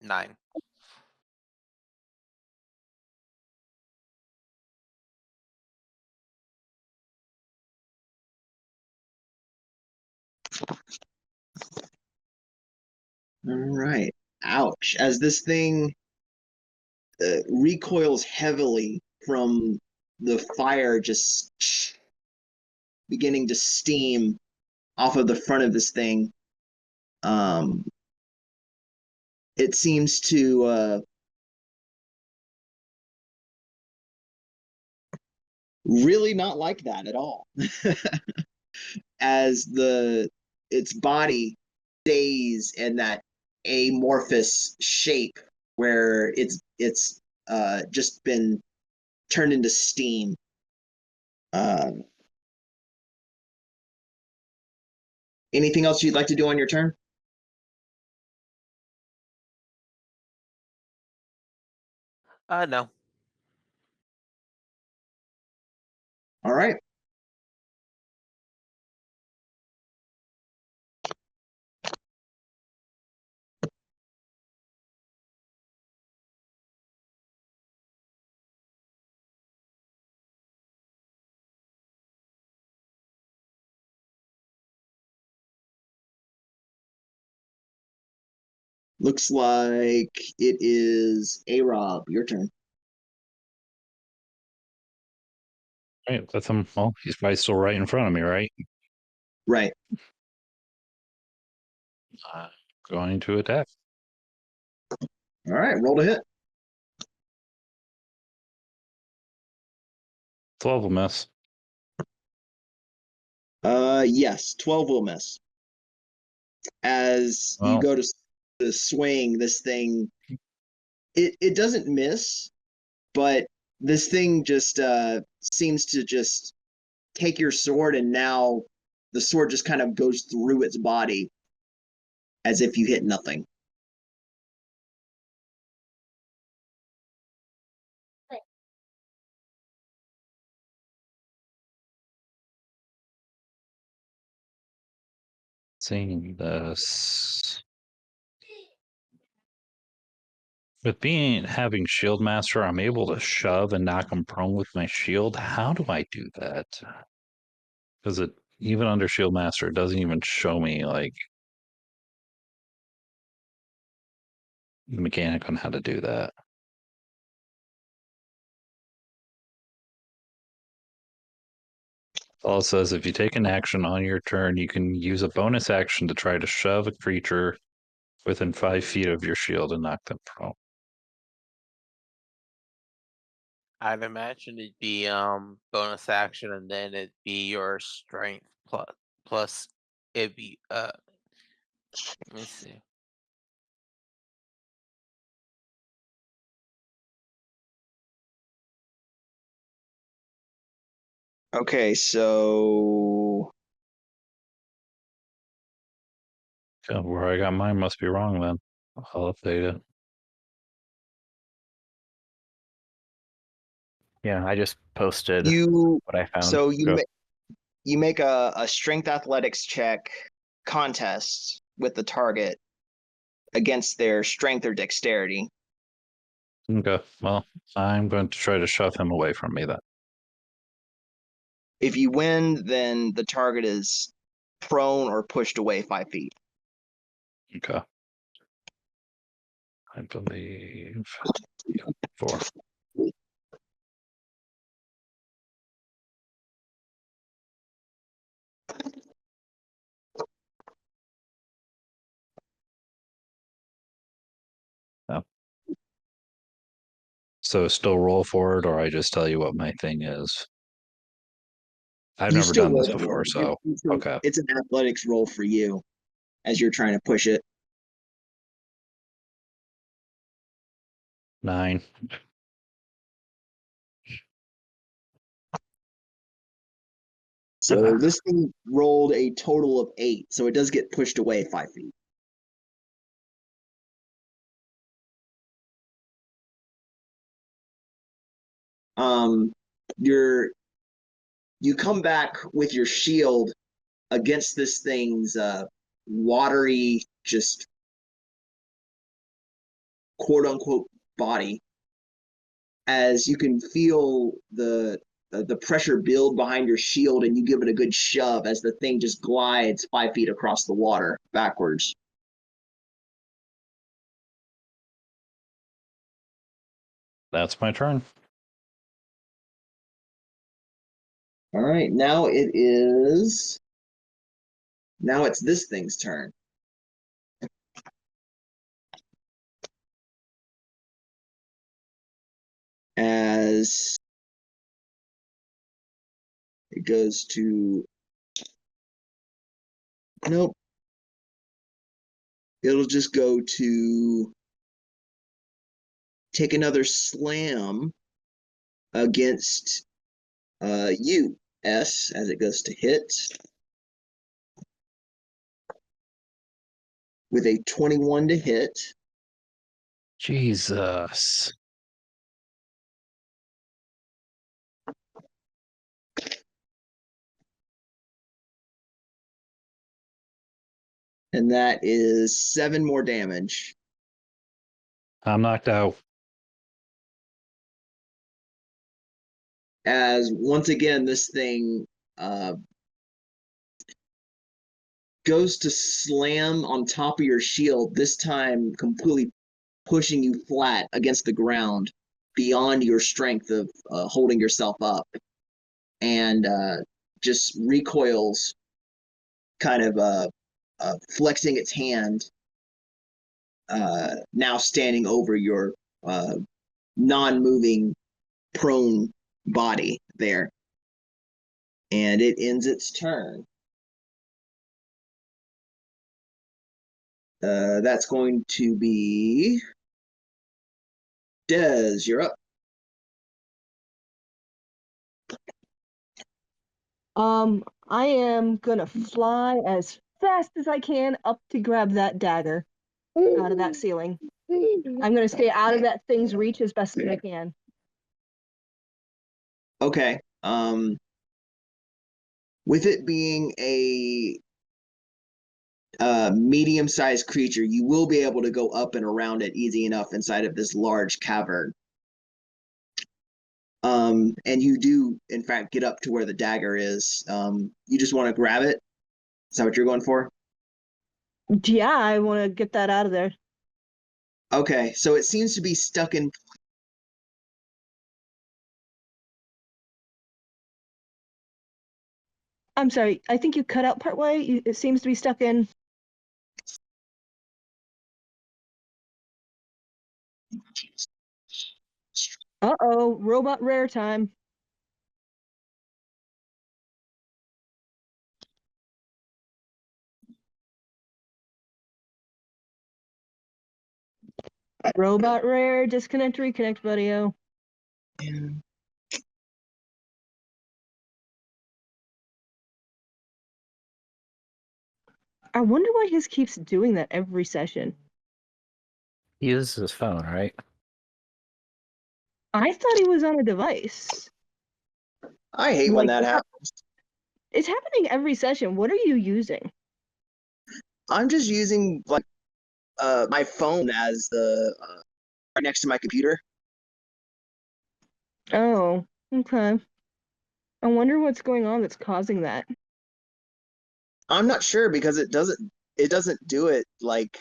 $9. All right. Ouch. As this thing recoils heavily from the fire, just beginning to steam off of the front of this thing. It seems to really not like that at all. As its body stays in that amorphous shape where it's just been turned into steam. Anything else you'd like to do on your turn? No. All right. Looks like it is A-Rob. Your turn. Right, that's him. Well, he's probably still right in front of me, right? Right. Uh, Going to attack. All right. Roll to hit. 12 will miss. Yes. 12 will miss. As you Well, go to swing this thing, it doesn't miss, but this thing just seems to just take your sword, and now the sword just kind of goes through its body as if you hit nothing. seeing this. With having Shield Master, I'm able to shove and knock him prone with my shield. How do I do that? Because it even under Shield Master, it doesn't even show me like the mechanic on how to do that. All it says if you take an action on your turn, you can use a bonus action to try to shove a creature within 5 feet of your shield and knock them prone. I'd imagine it'd be bonus action and then it'd be your strength plus it'd be let me see. Okay, so So where I got mine must be wrong then. I'll update it. Yeah, I just posted you what I found. so you Go. you make a strength athletics check contest with the target against their strength or dexterity. Okay, well, I'm going to try to shove him away from me then. If you win, then the target is prone or pushed away 5 feet. Okay. I believe 4. So still roll for it, or I just tell you what my thing is? I've You never still done this roll for before, it. so okay. It's an athletics roll for you as you're trying to push it. 9. So this thing rolled a total of 8, so it does get pushed away 5 feet. Um, you come back with your shield against this thing's watery, just quote unquote body, as you can feel the pressure build behind your shield, and you give it a good shove as the thing just glides 5 feet across the water backwards. That's my turn. All right, now it's this thing's turn. As it goes to, nope, it'll just go to take another slam against you, S, as it goes to hit with a 21 to hit. Jesus. And that is 7 more damage. I'm knocked out. As once again, this thing goes to slam on top of your shield, this time completely pushing you flat against the ground beyond your strength of holding yourself up, and just recoils, kind of flexing its hand, now standing over your non-moving prone body there. And it ends its turn. That's going to be Des, you're up. I am gonna fly as fast as I can up to grab that dagger out of that ceiling. I'm gonna stay out of that thing's reach as best as I can. Okay. With it being a medium-sized creature, you will be able to go up and around it easy enough inside of this large cavern. And you do, in fact, get up to where the dagger is. You just want to grab it? Is that what you're going for? Yeah, I want to get that out of there. Okay, so it seems to be stuck in. I'm sorry. I think you cut out partway. It seems to be stuck in. Uh-oh, robot rare time. Robot rare, disconnect, reconnect, buddy-o. I wonder why his keeps doing that every session. He uses his phone, right? I thought he was on a device. I hate when Like, that happens. it's happening every session. What are you using? I'm just using like my phone as the right next to my computer. Oh, okay. I wonder what's going on that's causing that. I'm not sure because it doesn't do it like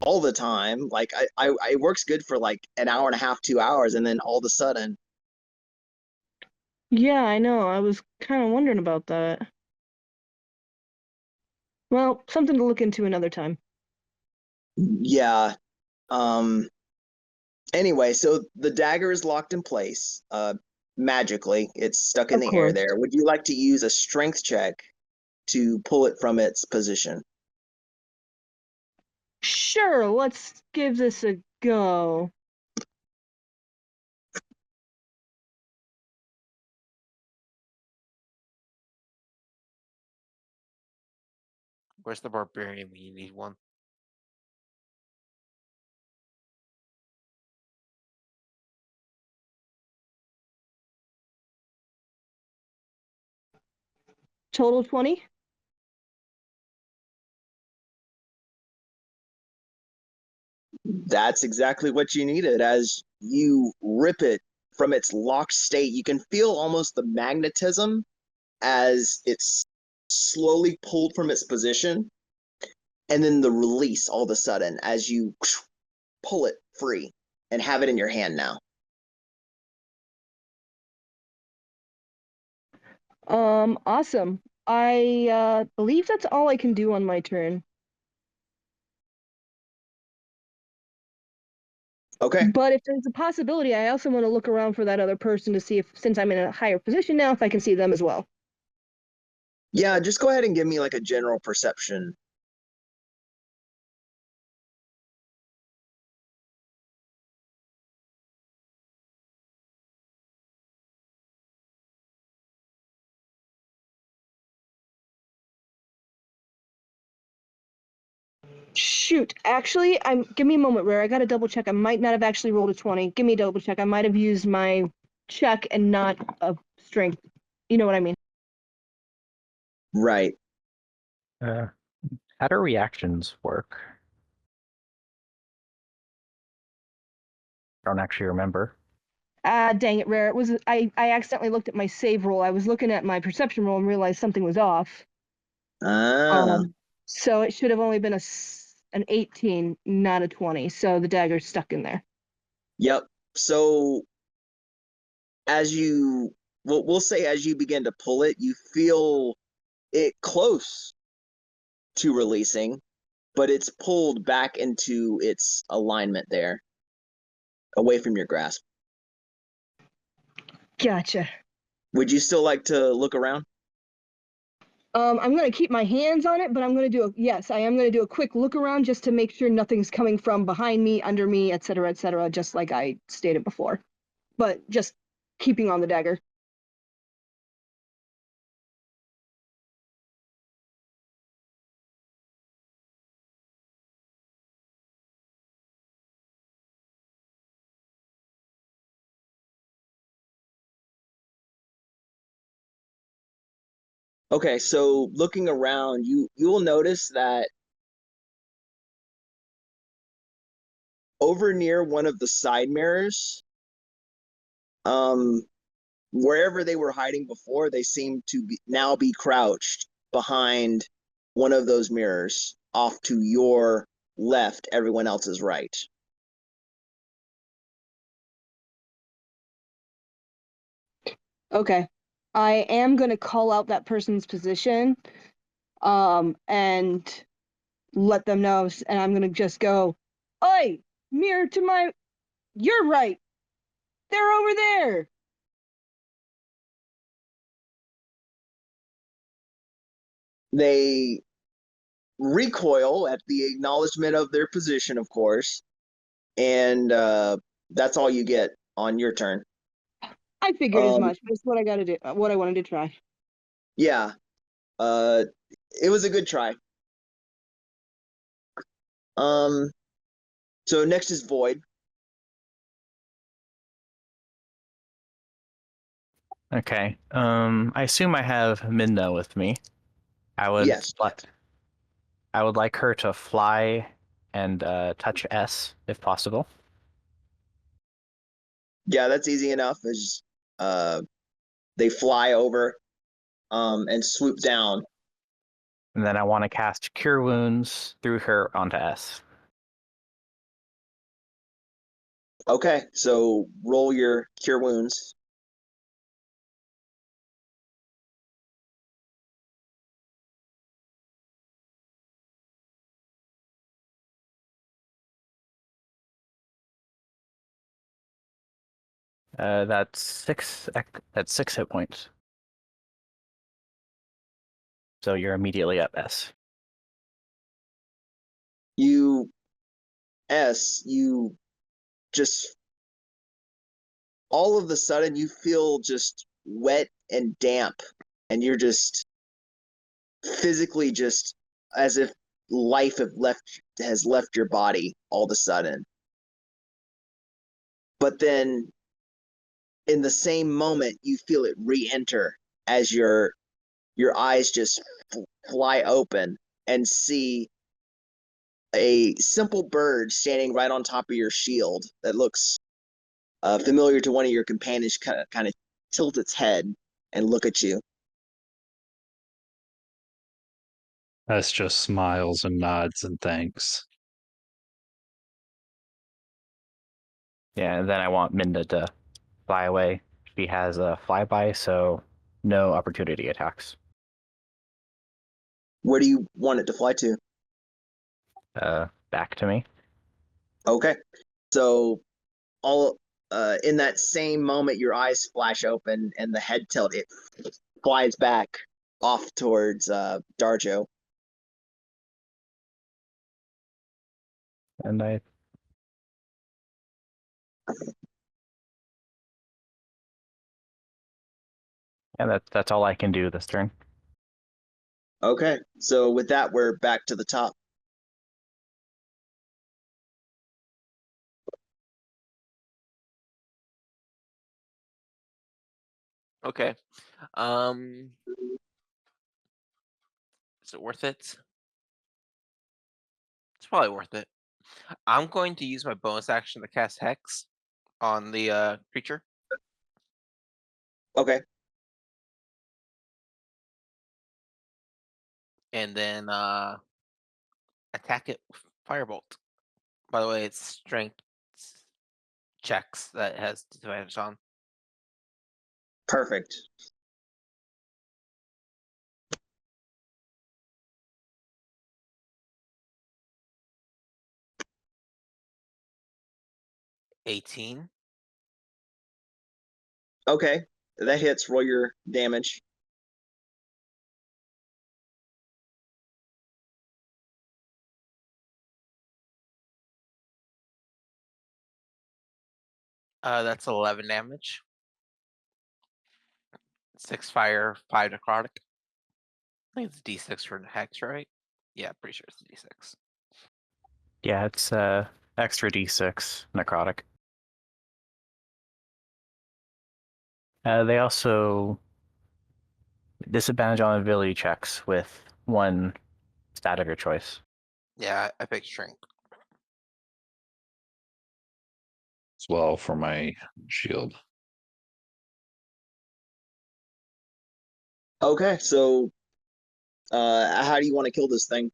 all the time. Like it works good for like an hour and a half, 2 hours, and then all of a sudden, Yeah, I know. I was kind of wondering about that. Well, something to look into another time. yeah. Um. Anyway, so the dagger is locked in place. Magically, it's stuck in Of the air course. there. Would you like to use a strength check to pull it from its position? Sure, let's give this a go. Where's the barbarian when you need one? Total 20? That's exactly what you needed. As you rip it from its locked state, you can feel almost the magnetism as it's slowly pulled from its position, and then the release all of a sudden as you pull it free and have it in your hand now. Awesome. I believe that's all I can do on my turn. Okay. But if there's a possibility, I also want to look around for that other person to see if, since I'm in a higher position now, if I can see them as well. Yeah, just go ahead and give me like a general perception. Shoot, actually, give me a moment, Rare. I gotta double check. I might not have actually rolled a 20. Give me a double check. I might have used my check and not a strength. You know what I mean? Right. How do reactions work? I don't actually remember. Ah, dang it, Rare. It was I accidentally looked at my save roll. I was looking at my perception roll and realized something was off. Ah. So it should have only been an 18, not a 20. So the dagger's stuck in there. Yep. So as you we'll say as you begin to pull it, you feel it close to releasing, but it's pulled back into its alignment there, away from your grasp. Gotcha. Would you still like to look around? I'm gonna keep my hands on it, but I'm gonna yes, I am gonna do a quick look around just to make sure nothing's coming from behind me, under me, etc., just like I stated before. But just keeping on the dagger. Okay, so looking around, you will notice that over near one of the side mirrors, um, wherever they were hiding before, they seem to now be crouched behind one of those mirrors off to your left, everyone else's right. Okay. I am gonna call out that person's position, and let them know, and I'm gonna just go, "Oi, mirror to my, you're right. They're over there." They recoil at the acknowledgement of their position, of course, and that's all you get on your turn. I figured as Um, much, but it's what I gotta do, what I wanted to try. Yeah, uh, it was a good try. Um, so next is Void. Okay. I assume I have Minna with me. I would Yes. like I would like her to fly and touch S if possible. Yeah, that's easy enough. As they fly over and swoop down. And then I want to cast Cure Wounds through her onto S. Okay, so roll your cure wounds. That's 6 hit points. So you're immediately up S. You just all of the sudden you feel just wet and damp, and you're just physically just as if life has left your body all of a sudden. But then in the same moment you feel it re-enter as your eyes just fly open and see a simple bird standing right on top of your shield that looks familiar to one of your companions. Kind of tilt its head and look at you. S just smiles and nods and thanks. Yeah, and then I want Minda to fly away. She has a flyby, so no opportunity attacks. Where do you want it to fly to? Back to me. Okay, so all in that same moment, your eyes flash open and the head tilt. It flies back off towards Darjo. And that's all I can do this turn. Okay, so with that, we're back to the top. Okay. Is it worth it? It's probably worth it. I'm going to use my bonus action to cast Hex on the creature. Okay, And then attack it with Firebolt. By the way, it's strength checks that it has disadvantage on. perfect. $18. Okay, that hits. Roll your damage. That's 11 damage. 6 fire, 5 necrotic. I think it's D6 for Hex, right? Yeah, pretty sure it's D6. Yeah, it's extra D6 necrotic. They also disadvantage on ability checks with one stat of your choice. Yeah, I picked Strength. As well for my shield. Okay, so how do you want to kill this thing?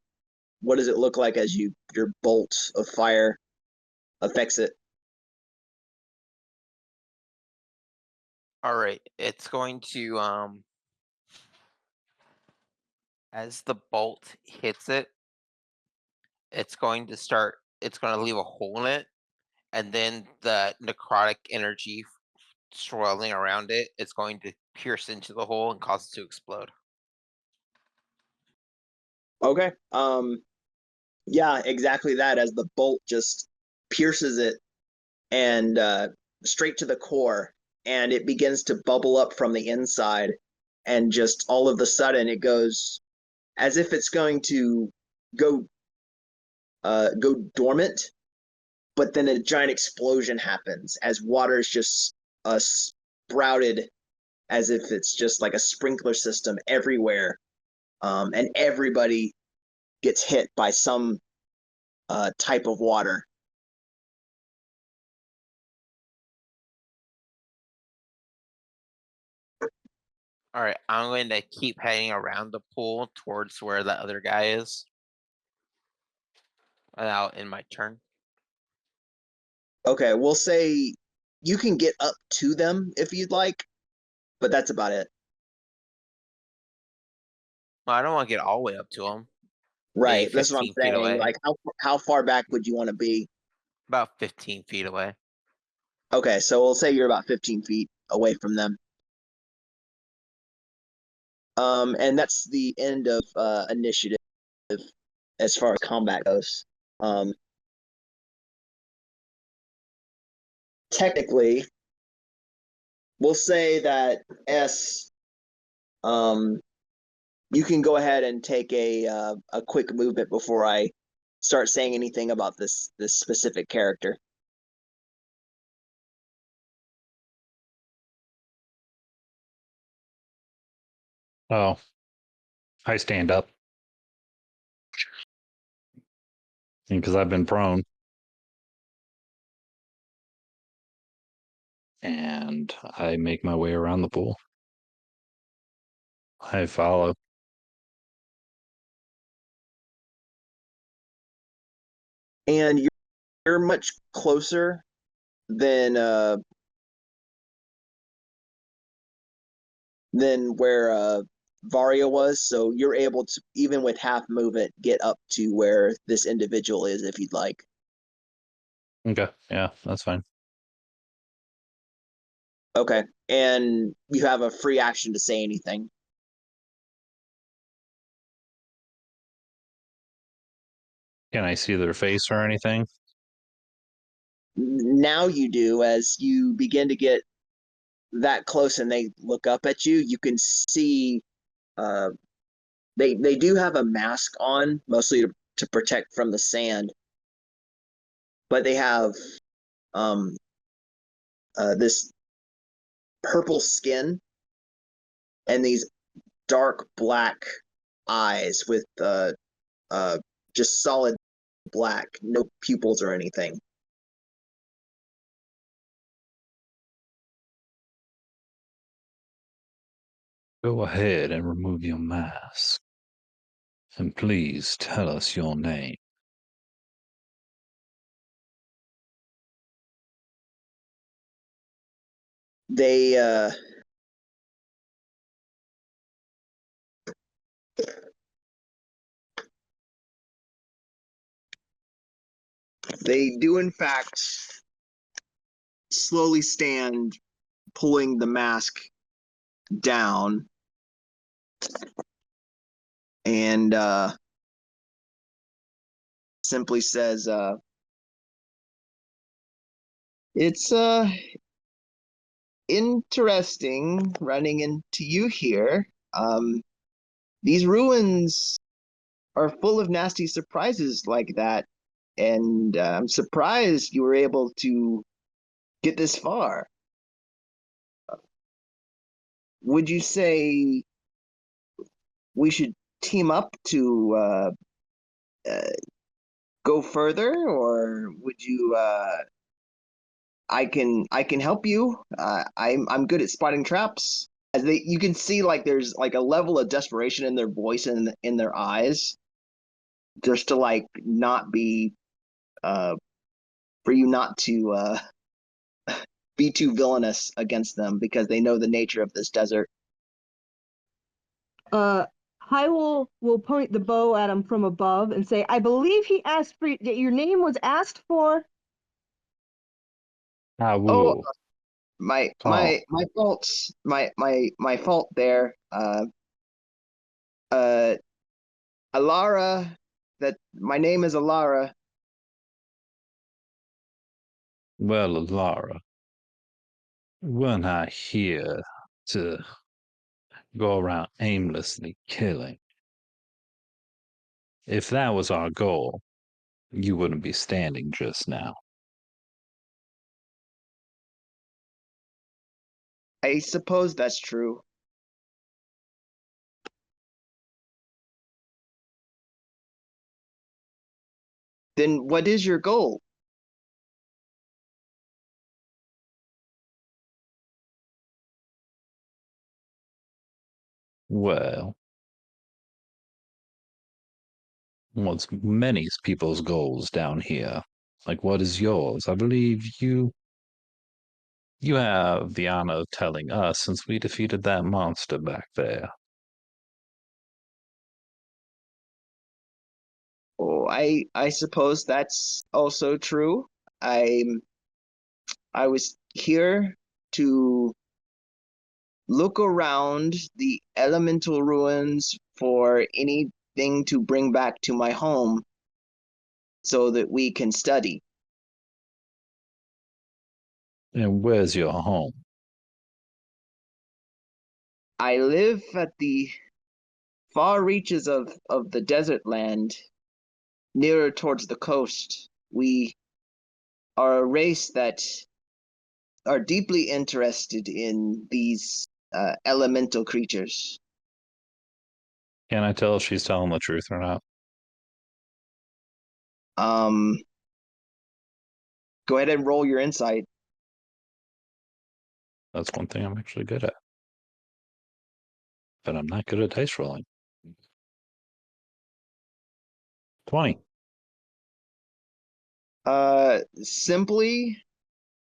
What does it look like as your bolt of fire affects it? All right, it's going to as the bolt hits it, it's going to start. It's going to leave a hole in it, and then the necrotic energy swirling around it, it's going to pierce into the hole and cause it to explode. Okay. Yeah, exactly that. As the bolt just pierces it and straight to the core, and it begins to bubble up from the inside, and just all of a sudden it goes as if it's going to go go dormant, but then a giant explosion happens as water is just sprouted as if it's just like a sprinkler system everywhere, and everybody gets hit by some type of water. All right, I'm going to keep heading around the pool towards where the other guy is. Out in my turn. Okay, we'll say you can get up to them if you'd like, but that's about it. Well, I don't want to get all the way up to him. Right, that's what I'm 15 feet saying. away. Like, how far back would you want to be? About 15 feet away. Okay, so we'll say you're about 15 feet away from them. And that's the end of initiative as far as combat goes. Technically, we'll say that S, you can go ahead and take a quick movement before I start saying anything about this specific character. Oh, I stand up because I've been prone. And I make my way around the pool. I follow. And you're much closer than where Varia was, so you're able to, even with half movement, get up to where this individual is if you'd like. Okay, yeah, that's fine. Okay, and you have a free action to say anything. Can I see their face or anything? Now you do, as you begin to get that close and they look up at you. You can see they do have a mask on, mostly to protect from the sand, but they have this purple skin and these dark black eyes with just solid black, no pupils or anything. Go ahead and remove your mask. And please tell us your name. They do in fact slowly stand, pulling the mask down, and simply says, it's interesting running into you here. These ruins are full of nasty surprises like that, and I'm surprised you were able to get this far. Would you say we should team up to uh, go further, or would you? I can help you. I'm good at spotting traps. As you can see, like there's like a level of desperation in their voice and in their eyes, just to like not be, for you not to be too villainous against them because they know the nature of this desert. Hyrule will point the bow at him from above and say, "I believe he asked for your name was asked for." I Oh, will. my faults. My fault there. Uh, Alara. That my name is Alara. Well, Lara, we're not here to go around aimlessly killing. If that was our goal, you wouldn't be standing just now. I suppose that's true. Then what is your goal? Well, what's many people's goals down here? Like, what is yours? I believe you have the honor of telling us since we defeated that monster back there. Oh, I suppose that's also true. I was here to look around the elemental ruins for anything to bring back to my home so that we can study. And where's your home? I live at the far reaches of the desert land, nearer towards the coast. We are a race that are deeply interested in these elemental creatures. Can I tell if she's telling the truth or not? Um, go ahead and roll your insight. That's one thing I'm actually good at. But I'm not good at dice rolling. 20. Simply,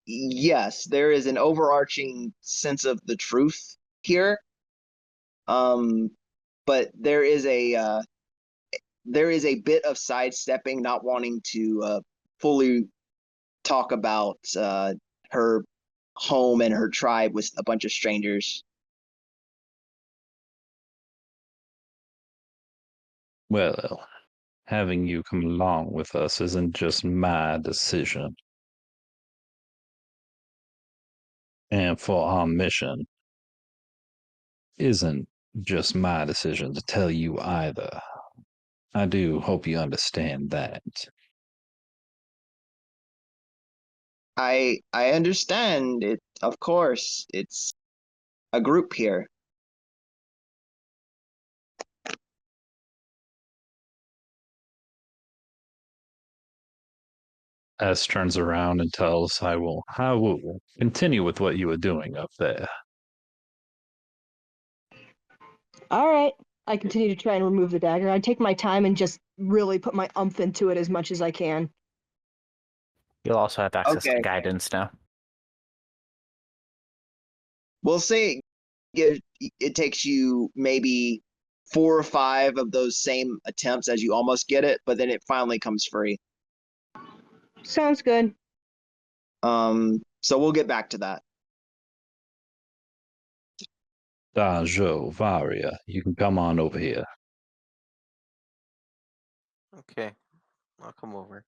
yes, there is an overarching sense of the truth here. But there is a bit of sidestepping, not wanting to fully talk about her home and her tribe with a bunch of strangers. Well, having you come along with us isn't just my decision. And for our mission isn't just my decision to tell you either. I do hope you understand that. I understand it. Of course, it's a group here. S turns around and tells I will continue with what you were doing up there. All right. I continue to try and remove the dagger. I take my time and just really put my umph into it as much as I can. You'll also have access Okay. to guidance now. We'll say it takes you maybe 4 or 5 of those same attempts as you almost get it, but then it finally comes free. Sounds good. So we'll get back to that. Dajo, Varia, you can come on over here. Okay, I'll come over.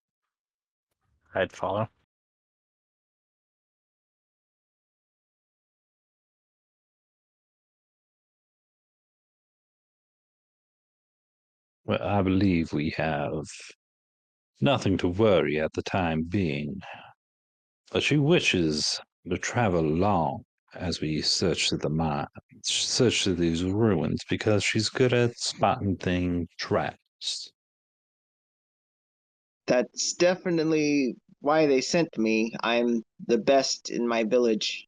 I'd follow. Well, I believe we have nothing to worry at the time being. But she wishes to travel along as we search through the mine, search through these ruins because she's good at spotting thing traps. That's definitely why they sent me. I'm the best in my village.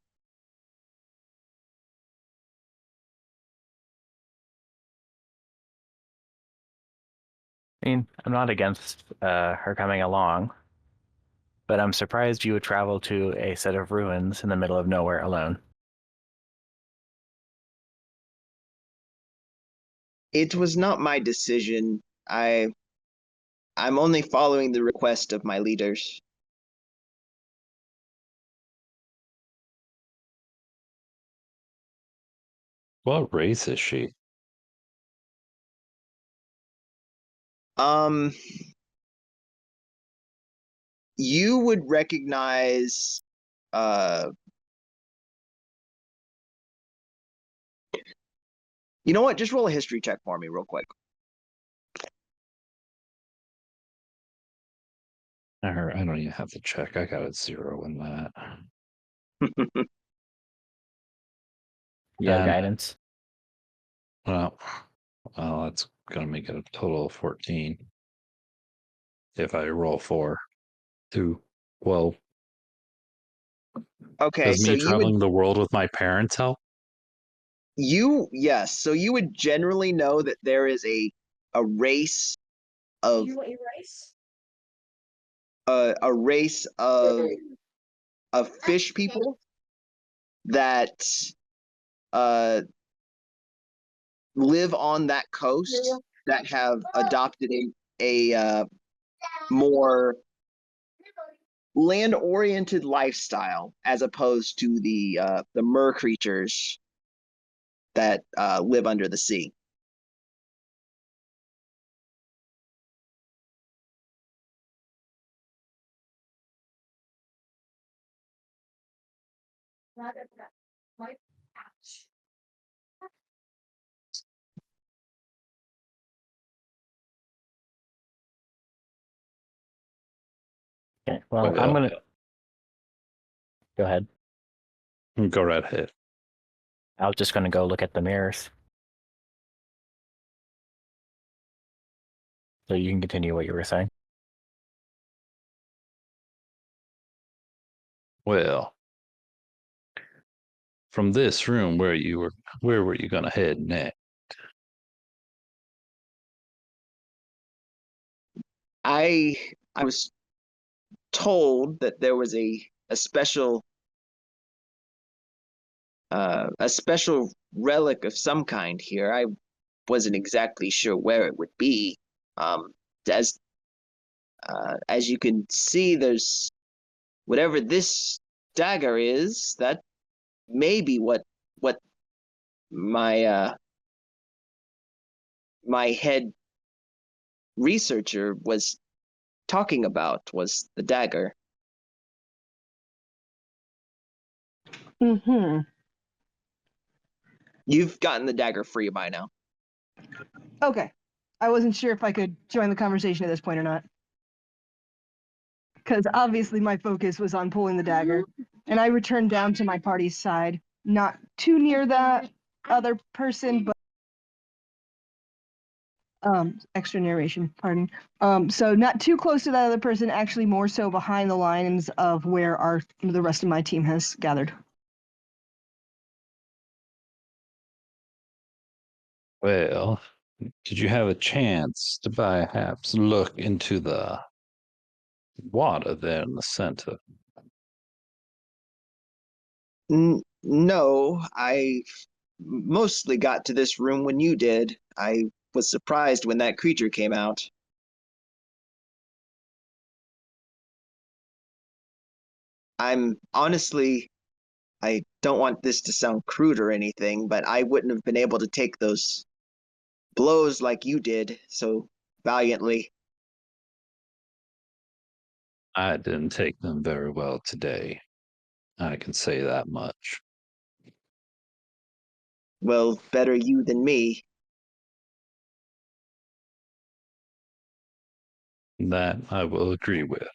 I mean, I'm not against her coming along. but I'm surprised you would travel to a set of ruins in the middle of nowhere alone. It was not my decision. I'm only following the request of my leaders. What race is she? You would recognize you know what? Just roll a history check for me real quick. I don't even have to check. I got a 0 in that. You have Then- guidance. Well, that's gonna make it a total of 14. If I roll 4, 2, 12. Okay, Does so me traveling the world with my parents help? yes, so you would generally know that there is a race of a race of fish people that live on that coast that have adopted a more land-oriented lifestyle as opposed to the mer creatures that live under the sea. Okay. Well, I'm gonna go ahead. Go right ahead. I was just gonna go look at the mirrors. So you can continue what you were saying. Well, from this room, where were you gonna head next? I was told that there was a special relic of some kind here. I wasn't exactly sure where it would be. As you can see, there's whatever this dagger is. That may be what my my head researcher was talking about, was the dagger. Mm-hmm. You've gotten the dagger free by now. Okay. I wasn't sure if I could join the conversation at this point or not. Because obviously my focus was on pulling the dagger. And I returned down to my party's side. Not too near that other person, but extra narration, pardon. So not too close to that other person, actually more so behind the lines of where the rest of my team has gathered. Well, did you have a chance to perhaps look into the water there in the center? No, I mostly got to this room when you did. I was surprised when that creature came out. I'm honestly, I don't want this to sound crude or anything, but I wouldn't have been able to take those blows like you did so valiantly. I didn't take them very well today. I can say that much. Well, better you than me. That I will agree with.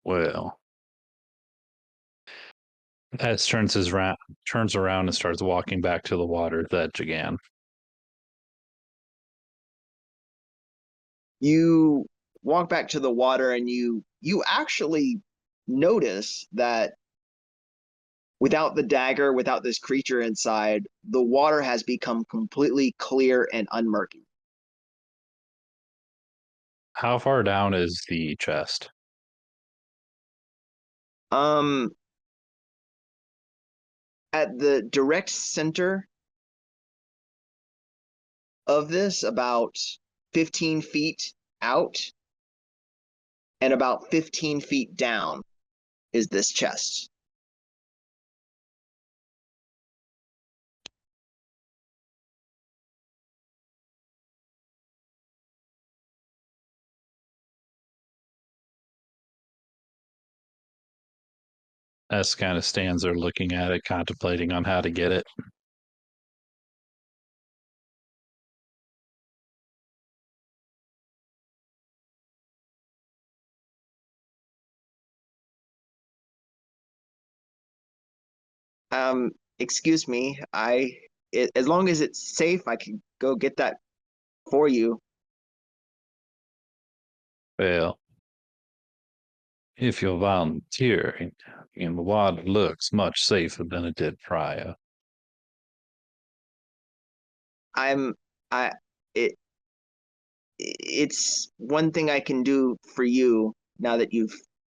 Well, as turns around and starts walking back to the water's edge again. You walk back to the water and you actually notice that without the dagger, without this creature inside, the water has become completely clear and unmurky. How far down is the chest? At the direct center of this, about 15 feet out and about 15 feet down is this chest. S kind of stands there looking at it, contemplating on how to get it. Excuse me, as long as it's safe, I can go get that for you. Well, if you're volunteering, the water looks much safer than it did prior. I'm I it it's one thing I can do for you now that you've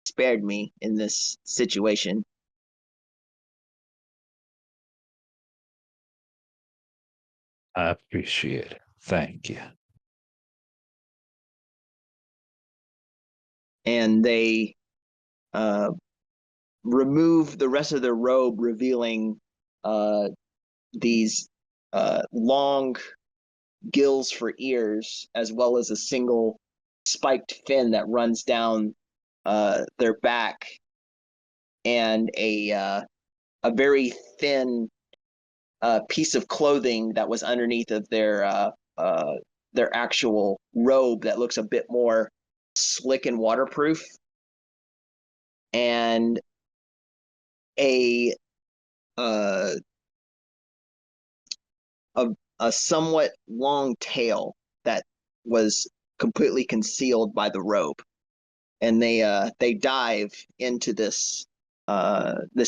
spared me in this situation. I appreciate it. Thank you. And they remove the rest of their robe, revealing these long gills for ears, as well as a single spiked fin that runs down their back, and a very thin piece of clothing that was underneath of their actual robe that looks a bit more slick and waterproof, and a uh, a, a somewhat long tail that was completely concealed by the robe. And they dive into this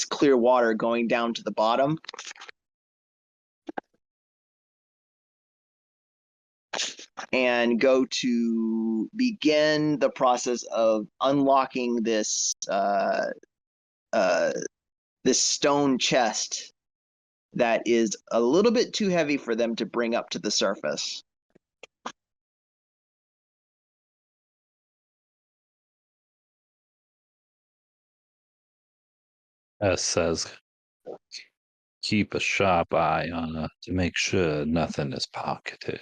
clear water going down to the bottom. And go to begin the process of unlocking this this stone chest that is a little bit too heavy for them to bring up to the surface. S says, keep a sharp eye on her to make sure nothing is pocketed.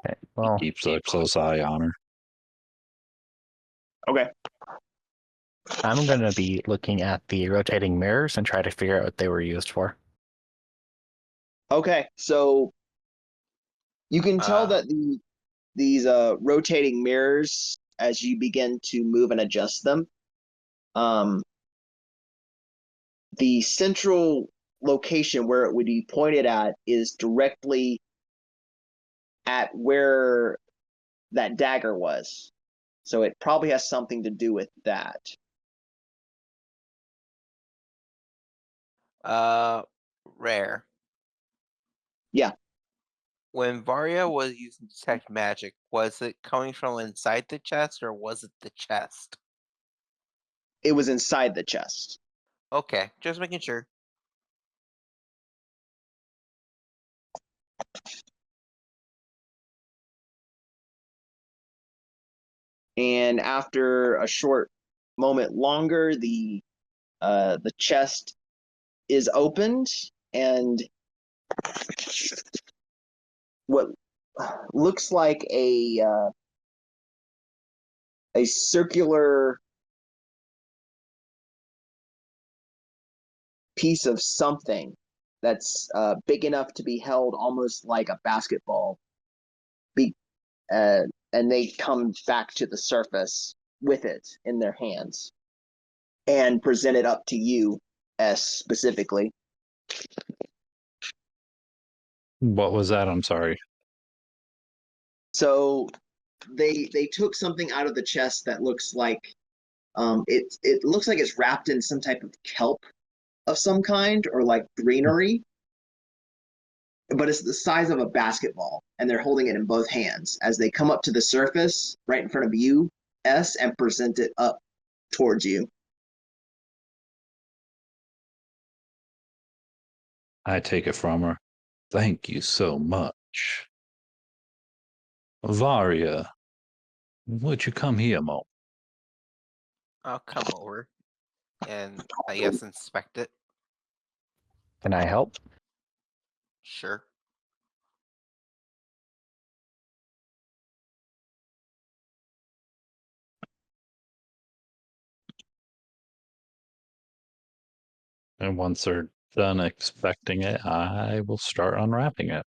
Okay, well, Keeps a close eye on her. Okay. I'm going to be looking at the rotating mirrors and try to figure out what they were used for. Okay. So you can tell that these rotating mirrors, as you begin to move and adjust them, the central location where it would be pointed at is directly at where that dagger was. So it probably has something to do with that. Rare. Yeah. When Varia was using detect magic, was it coming from inside the chest or was it the chest? It was inside the chest. Okay, just making sure. And after a short moment longer, the chest is opened, and what looks like a circular piece of something that's big enough to be held almost like a basketball. And they come back to the surface with it in their hands and present it up to you, S, specifically. What was that? I'm sorry. So they took something out of the chest that looks like It looks like it's wrapped in some type of kelp of some kind or like greenery, but it's the size of a basketball, and they're holding it in both hands as they come up to the surface right in front of you, S, and present it up towards you. I take it from her. Thank you so much. Varia, would you come here, Mo? I'll come over and I guess inspect it. Can I help? Sure. And once they're done expecting it, I will start unwrapping it.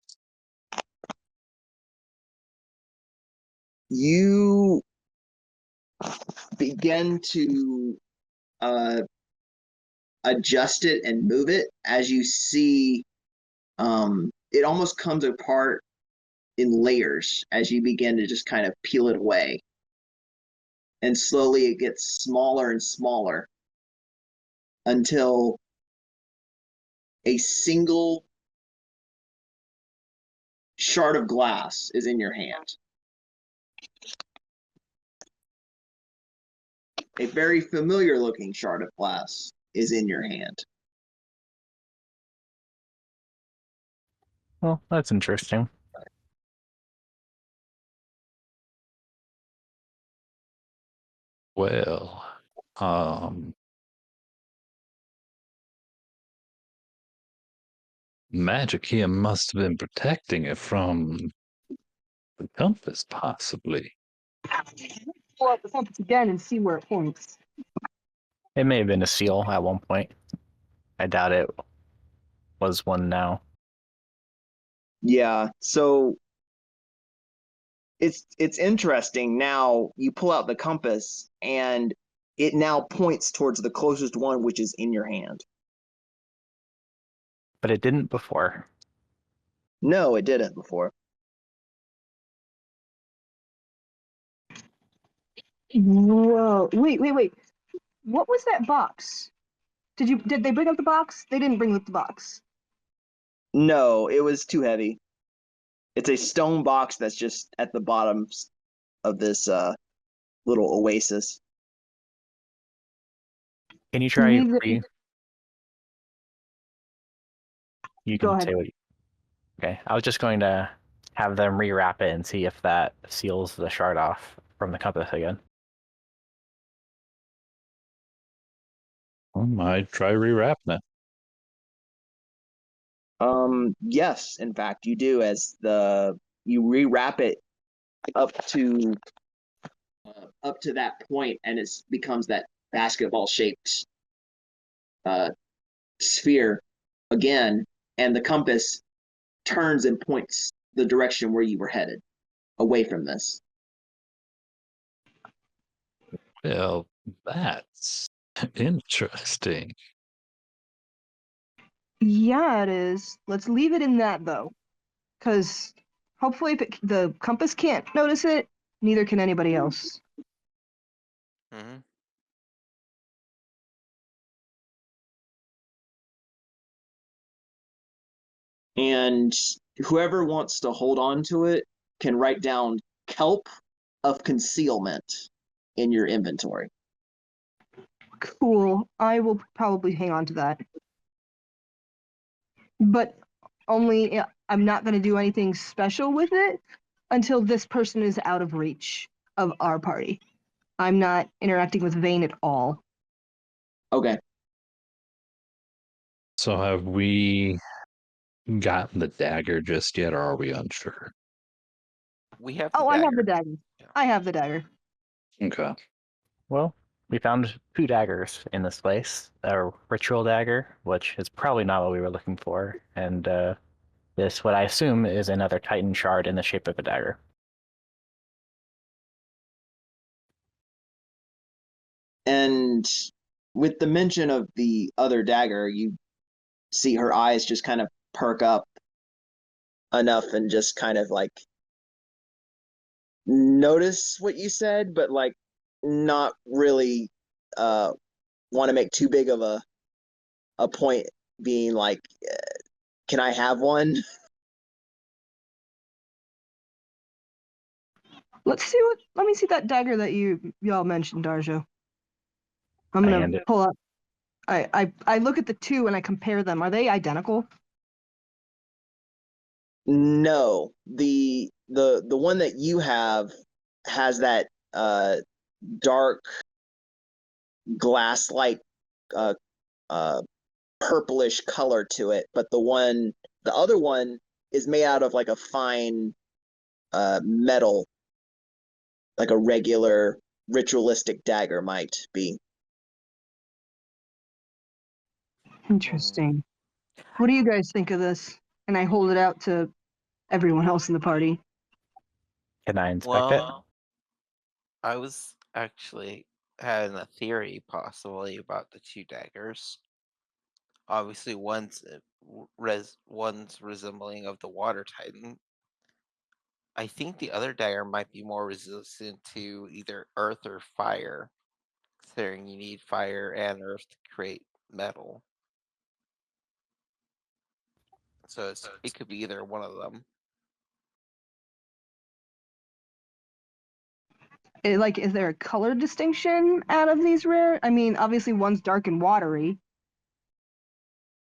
You begin to adjust it and move it as you see it almost comes apart in layers as you begin to just kind of peel it away. And slowly it gets smaller and smaller until a single shard of glass is in your hand. A very familiar looking shard of glass is in your hand. Well, that's interesting. Well, magic here must have been protecting it from the compass, possibly. Pull out the compass again and see where it points. It may have been a seal at one point. I doubt it was one now. Yeah, so it's interesting. Now you pull out the compass and it now points towards the closest one, which is in your hand. But it didn't before. No, it didn't before. Whoa! Wait! What was that box? Did they bring up the box? They didn't bring up the box. No, it was too heavy. It's a stone box that's just at the bottom of this little oasis. Can you try Neither- You Go can ahead. say what you... Okay, I was just going to have them rewrap it and see if that seals the shard off from the compass again. I might try rewrapping it. Yes, in fact, you do. As you rewrap it up to that point, and it becomes that basketball shaped sphere again, and the compass turns and points the direction where you were headed, away from this. Well, that's interesting. Yeah, it is. Let's leave it in that though, because hopefully, if the compass can't notice it, neither can anybody else. Mm-hmm. And whoever wants to hold on to it can write down kelp of concealment in your inventory. Cool. I will probably hang on to that, but only I'm not going to do anything special with it until this person is out of reach of our party. I'm not interacting with Vane at all. Okay. So have we gotten the dagger just yet, or are we unsure? We have. Oh, I have the dagger. dagger. Yeah. I have the dagger. Okay. Well, we found 2 daggers in this place. A ritual dagger, which is probably not what we were looking for, and this, what I assume, is another Titan shard in the shape of a dagger. And with the mention of the other dagger, you see her eyes just kind of perk up enough and just kind of like notice what you said, but like not really want to make too big of a point being like, can I have one? Let me see that dagger that y'all mentioned, Darjo. I'm I gonna hand it. pull up. I look at the two and I compare them. Are they identical? No, the one that you have has that dark glass like uh, uh, purplish color to it, but the other one is made out of like a fine metal, like a regular ritualistic dagger might be. Interesting. What do you guys think of this? And I hold it out to everyone else in the party. Can I inspect it? Well, I was actually having a theory possibly about the two daggers. Obviously, one's resembling of the water titan. I think the other dagger might be more resistant to either earth or fire, considering you need fire and earth to create metal. So it could be either one of them. Is there a color distinction out of these rare? I mean, obviously one's dark and watery.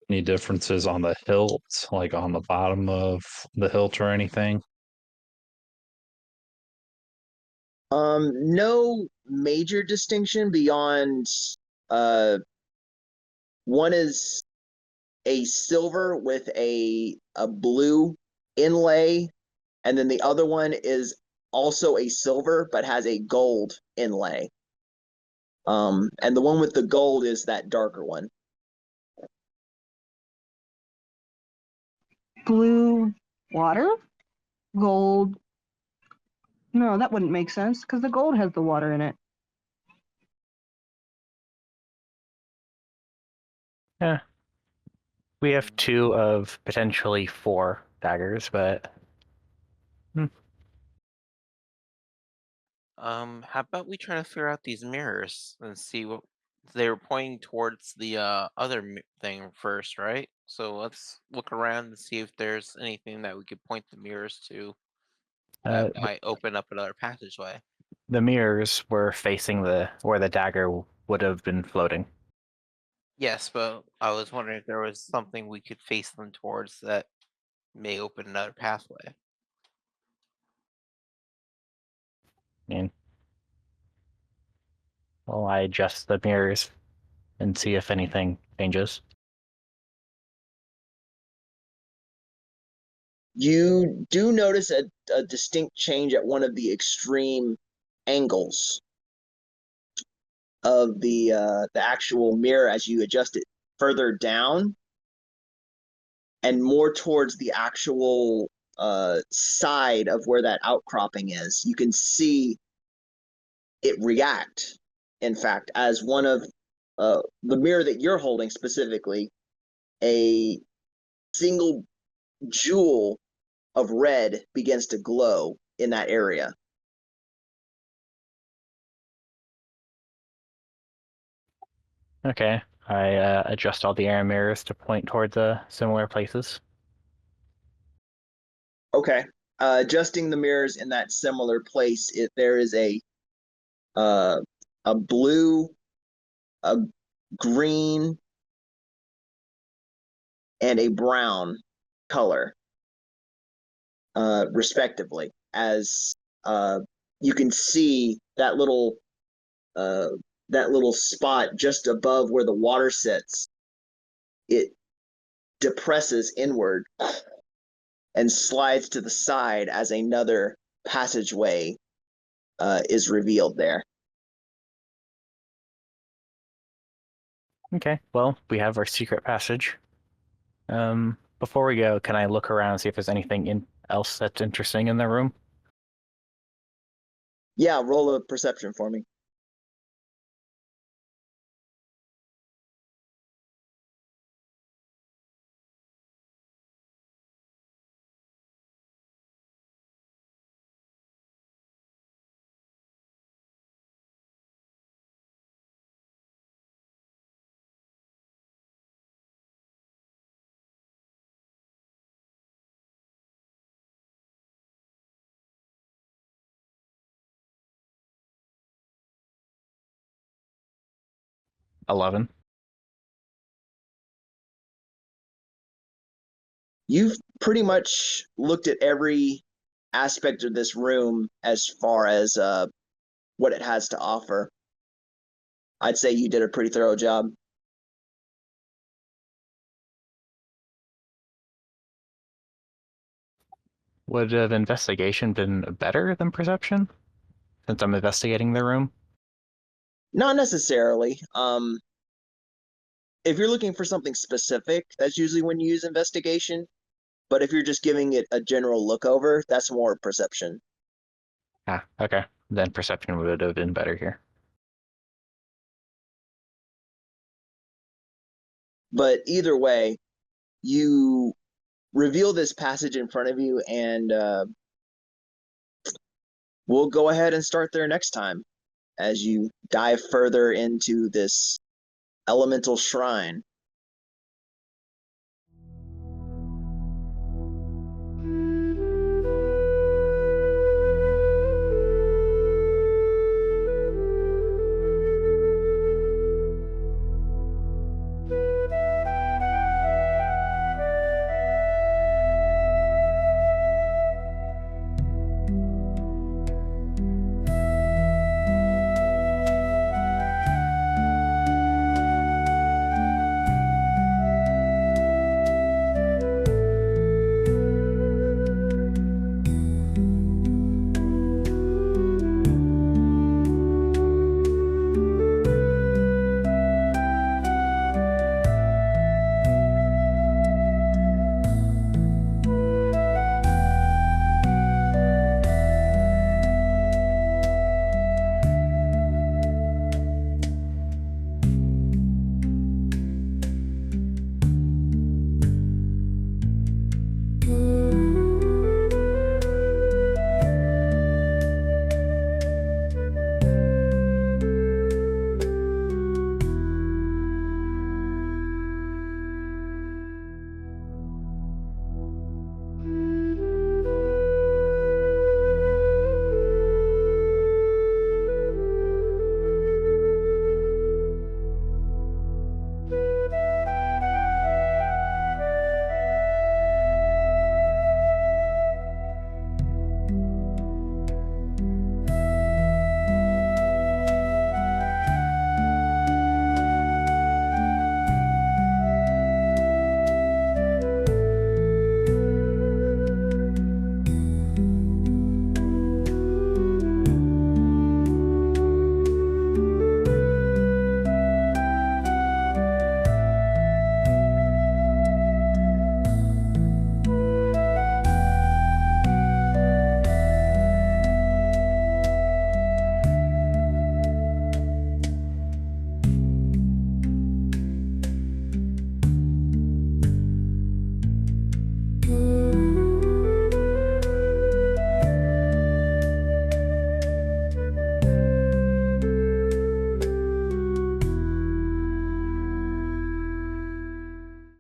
Any differences on the hilt, like on the bottom of the hilt or anything? No major distinction beyond one is a silver with a blue inlay, and then the other one is also a silver but has a gold inlay. And the one with the gold is that darker one. Blue water? Gold. No, that wouldn't make sense because the gold has the water in it. Yeah. We have two of potentially four daggers, but How about we try to figure out these mirrors and see what they were pointing towards the other thing first, right? So let's look around and see if there's anything that we could point the mirrors to that might open up another passageway. the mirrors were facing where the dagger would have been floating. Yes, but I was wondering if there was something we could face them towards that may open another pathway. And well, I adjust the mirrors and see if anything changes. You do notice a distinct change at one of the extreme angles of the actual mirror as you adjust it further down and more towards the actual side of where that outcropping is. You can see it react, in fact, as one of the mirror that you're holding specifically, a single jewel of red begins to glow in that area. Okay, I adjust all the air mirrors to point towards similar places. Okay. Adjusting the mirrors in that similar place, there is a blue, a green, and a brown color, respectively. As you can see uh, that little spot just above where the water sits, it depresses inward and slides to the side as another passageway is revealed there. Okay, well, we have our secret passage. Before we go, can I look around and see if there's anything else that's interesting in the room? Yeah, roll a perception for me. 11. You've pretty much looked at every aspect of this room as far as what it has to offer. I'd say you did a pretty thorough job. Would have investigation been better than perception? Since I'm investigating the room? Not necessarily. If you're looking for something specific, that's usually when you use investigation. But if you're just giving it a general look over, that's more perception. Ah, okay. Then perception would have been better here. But either way, you reveal this passage in front of you, and we'll go ahead and start there next time as you dive further into this elemental shrine.